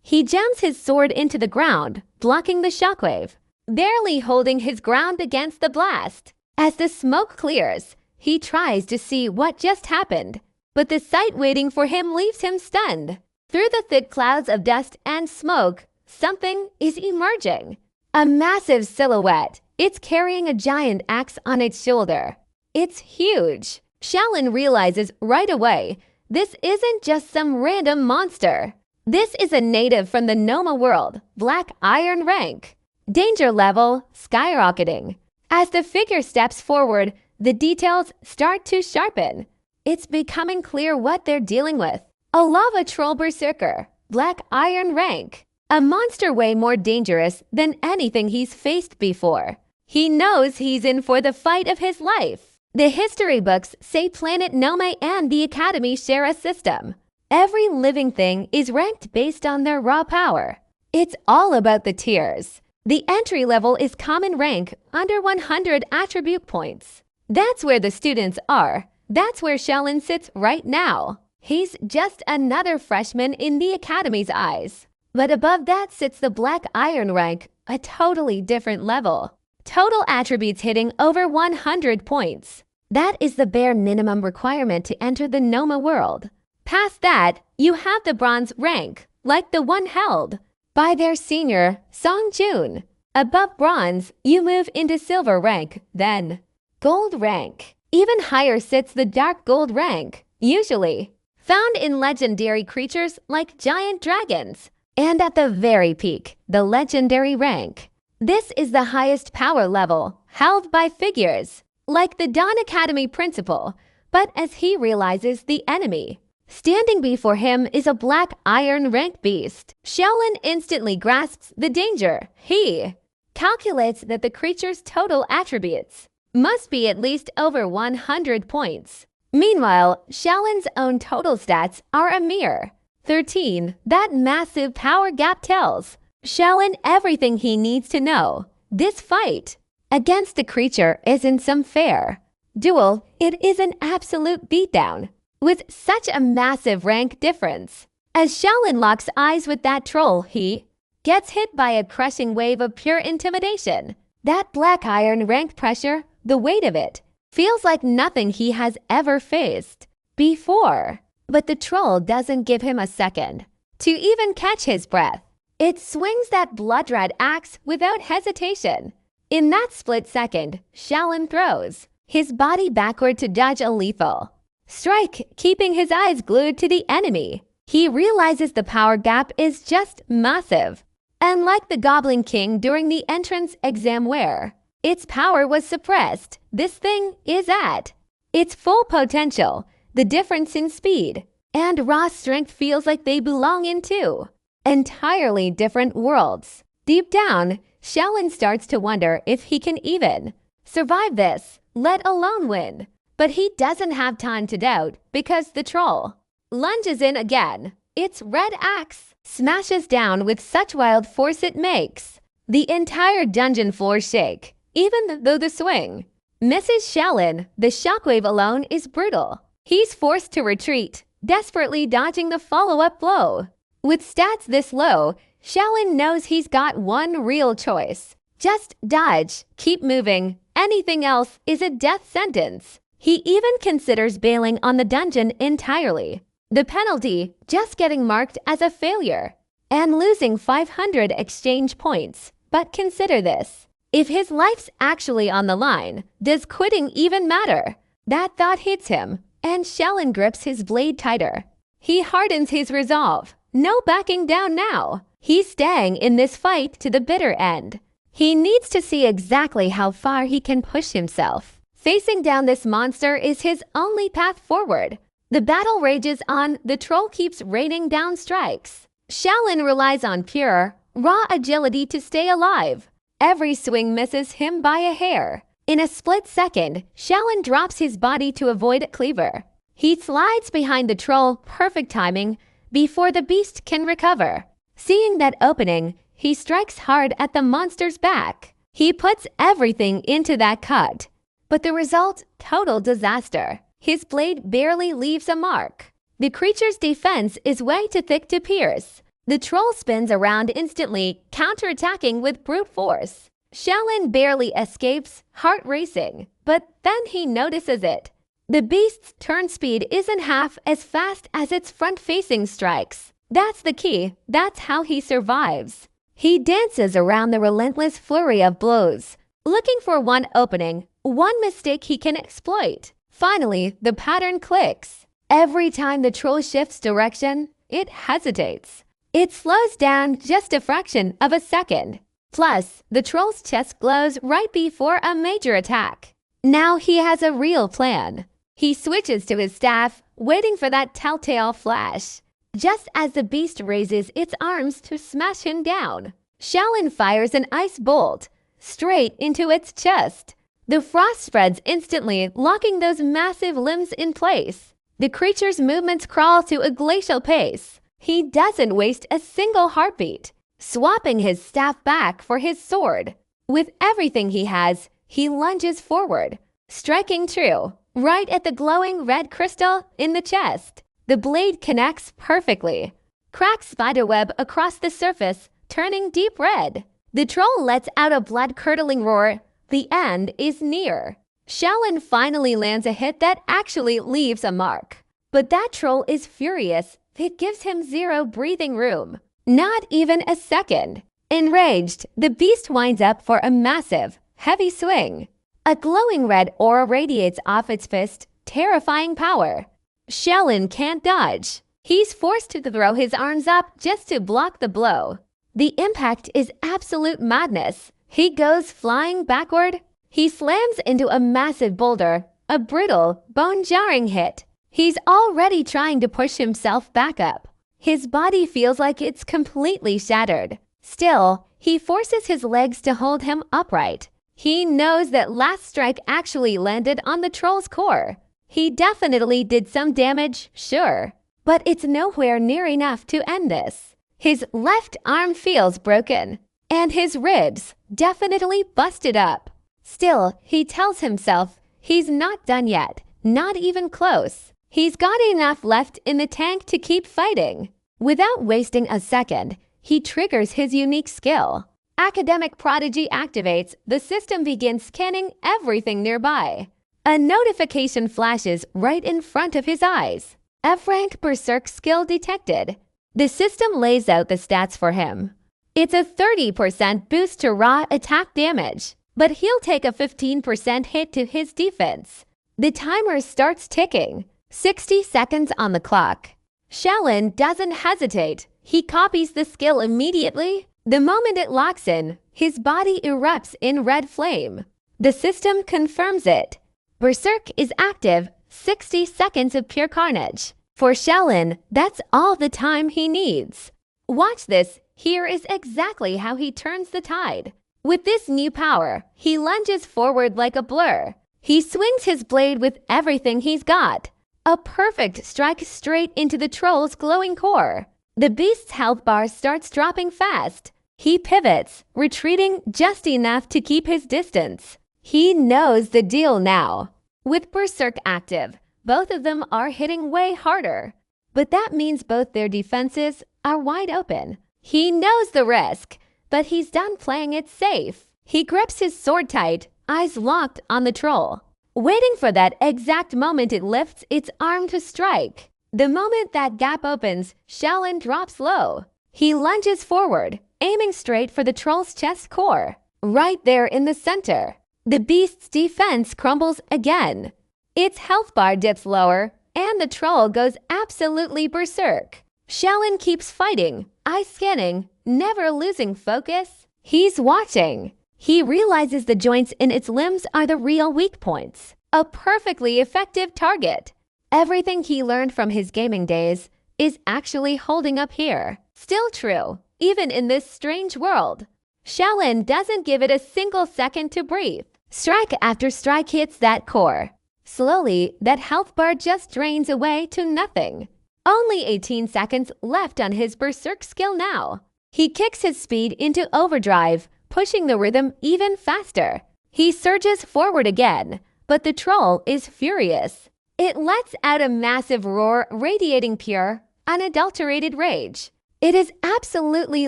He jams his sword into the ground, blocking the shockwave, barely holding his ground against the blast. As the smoke clears, he tries to see what just happened, but the sight waiting for him leaves him stunned. Through the thick clouds of dust and smoke, something is emerging. A massive silhouette. It's carrying a giant axe on its shoulder. It's huge. Shaolin realizes right away, this isn't just some random monster. This is a native from the Noma world, Black Iron rank. Danger level skyrocketing. As the figure steps forward, the details start to sharpen. It's becoming clear what they're dealing with. A lava troll berserker, Black Iron rank. A monster way more dangerous than anything he's faced before. He knows he's in for the fight of his life. The history books say Planet Nome and the Academy share a system. Every living thing is ranked based on their raw power. It's all about the tiers. The entry level is common rank under 100 attribute points. That's where the students are. That's where Shaolin sits right now. He's just another freshman in the Academy's eyes. But above that sits the Black Iron rank, a totally different level. Total attributes hitting over 100 points. That is the bare minimum requirement to enter the Noma world. Past that, you have the bronze rank, like the one held by their senior, Song Jun. Above bronze, you move into silver rank, then gold rank. Even higher sits the dark gold rank, usually found in legendary creatures like giant dragons. And at the very peak, the legendary rank. This is the highest power level, held by figures, like the Dawn Academy principal, but as he realizes the enemy. Standing before him is a Black Iron rank beast. Shaolin instantly grasps the danger. He calculates that the creature's total attributes must be at least over 100 points. Meanwhile, Shaolin's own total stats are a mere 13. That massive power gap tells Shaolin everything he needs to know. This fight against the creature isn't some fair duel. It is an absolute beatdown with such a massive rank difference. As Shaolin locks eyes with that troll, he gets hit by a crushing wave of pure intimidation. That Black Iron rank pressure, the weight of it, feels like nothing he has ever faced before. But the troll doesn't give him a second to even catch his breath. It swings that blood red axe without hesitation. In that split second, Shaolin throws his body backward to dodge a lethal strike, keeping his eyes glued to the enemy. He realizes the power gap is just massive. And like the Goblin King during the entrance exam where its power was suppressed, this thing is at its full potential. The difference in speed and raw strength feels like they belong in two entirely different worlds. Deep down, Shaolin starts to wonder if he can even survive this, let alone win. But he doesn't have time to doubt because the troll lunges in again. Its red axe smashes down with such wild force it makes the entire dungeon floor shake, even though the swing misses Shaolin. The shockwave alone is brutal. He's forced to retreat, desperately dodging the follow-up blow. With stats this low, Shaolin knows he's got one real choice. Just dodge, keep moving. Anything else is a death sentence. He even considers bailing on the dungeon entirely. The penalty, just getting marked as a failure and losing 500 exchange points. But consider this. If his life's actually on the line, does quitting even matter? That thought hits him, and Shaolin grips his blade tighter. He hardens his resolve. No backing down now. He's staying in this fight to the bitter end. He needs to see exactly how far he can push himself. Facing down this monster is his only path forward. The battle rages on, the troll keeps raining down strikes. Shaolin relies on pure, raw agility to stay alive. Every swing misses him by a hair. In a split second, Shaolin drops his body to avoid Cleaver. He slides behind the troll, perfect timing, before the beast can recover. Seeing that opening, he strikes hard at the monster's back. He puts everything into that cut. But the result? Total disaster. His blade barely leaves a mark. The creature's defense is way too thick to pierce. The troll spins around instantly, counterattacking with brute force. Shaolin barely escapes, heart racing, but then he notices it. The beast's turn speed isn't half as fast as its front-facing strikes. That's the key. That's how he survives. He dances around the relentless flurry of blows, looking for one opening, one mistake he can exploit. Finally, the pattern clicks. Every time the troll shifts direction, it hesitates. It slows down just a fraction of a second. Plus, the troll's chest glows right before a major attack. Now he has a real plan. He switches to his staff, waiting for that telltale flash. Just as the beast raises its arms to smash him down, Shaolin fires an ice bolt straight into its chest. The frost spreads instantly, locking those massive limbs in place. The creature's movements crawl to a glacial pace. He doesn't waste a single heartbeat, swapping his staff back for his sword. With everything he has, he lunges forward, striking true, right at the glowing red crystal in the chest. The blade connects perfectly. Cracks spiderweb across the surface, turning deep red. The troll lets out a blood-curdling roar. The end is near. Shaolin finally lands a hit that actually leaves a mark. But that troll is furious. It gives him zero breathing room. Not even a second. Enraged, the beast winds up for a massive, heavy swing. A glowing red aura radiates off its fist, terrifying power. Shaolin can't dodge. He's forced to throw his arms up just to block the blow. The impact is absolute madness. He goes flying backward. He slams into a massive boulder, a brittle, bone-jarring hit. He's already trying to push himself back up. His body feels like it's completely shattered. Still, he forces his legs to hold him upright. He knows that last strike actually landed on the troll's core. He definitely did some damage, sure, but it's nowhere near enough to end this. His left arm feels broken, and his ribs definitely busted up. Still, he tells himself he's not done yet, not even close. He's got enough left in the tank to keep fighting. Without wasting a second, he triggers his unique skill. Academic Prodigy activates. The system begins scanning everything nearby. A notification flashes right in front of his eyes. F-rank Berserk skill detected. The system lays out the stats for him. It's a 30% boost to raw attack damage, but he'll take a 15% hit to his defense. The timer starts ticking. 60 seconds on the clock. Shaolin doesn't hesitate. He copies the skill immediately. The moment it locks in, his body erupts in red flame. The system confirms it. Berserk is active. 60 seconds of pure carnage. For Shaolin, that's all the time he needs. Watch this. Here is exactly how he turns the tide. With this new power, he lunges forward like a blur. He swings his blade with everything he's got. A perfect strike straight into the troll's glowing core. The beast's health bar starts dropping fast. He pivots, retreating just enough to keep his distance. He knows the deal now. With Berserk active, both of them are hitting way harder. But that means both their defenses are wide open. He knows the risk, but he's done playing it safe. He grips his sword tight, eyes locked on the troll, waiting for that exact moment it lifts its arm to strike. The moment that gap opens, Shaolin drops low. He lunges forward, aiming straight for the troll's chest core, right there in the center. The beast's defense crumbles again. Its health bar dips lower, and the troll goes absolutely berserk. Shaolin keeps fighting, eyes scanning, never losing focus. He's watching. He realizes the joints in its limbs are the real weak points, a perfectly effective target. Everything he learned from his gaming days is actually holding up here. Still true, even in this strange world. Shaolin doesn't give it a single second to breathe. Strike after strike hits that core. Slowly, that health bar just drains away to nothing. Only 18 seconds left on his berserk skill now. He kicks his speed into overdrive, pushing the rhythm even faster. He surges forward again, but the troll is furious. It lets out a massive roar radiating pure, unadulterated rage. It is absolutely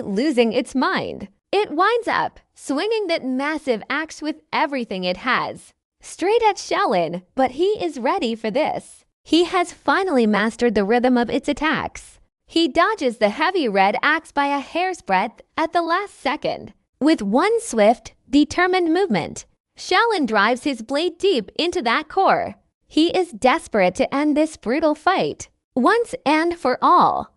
losing its mind. It winds up, swinging that massive axe with everything it has. Straight at Shaolin, but he is ready for this. He has finally mastered the rhythm of its attacks. He dodges the heavy red axe by a hair's breadth at the last second. With one swift, determined movement, Shaolin drives his blade deep into that core. He is desperate to end this brutal fight, once and for all.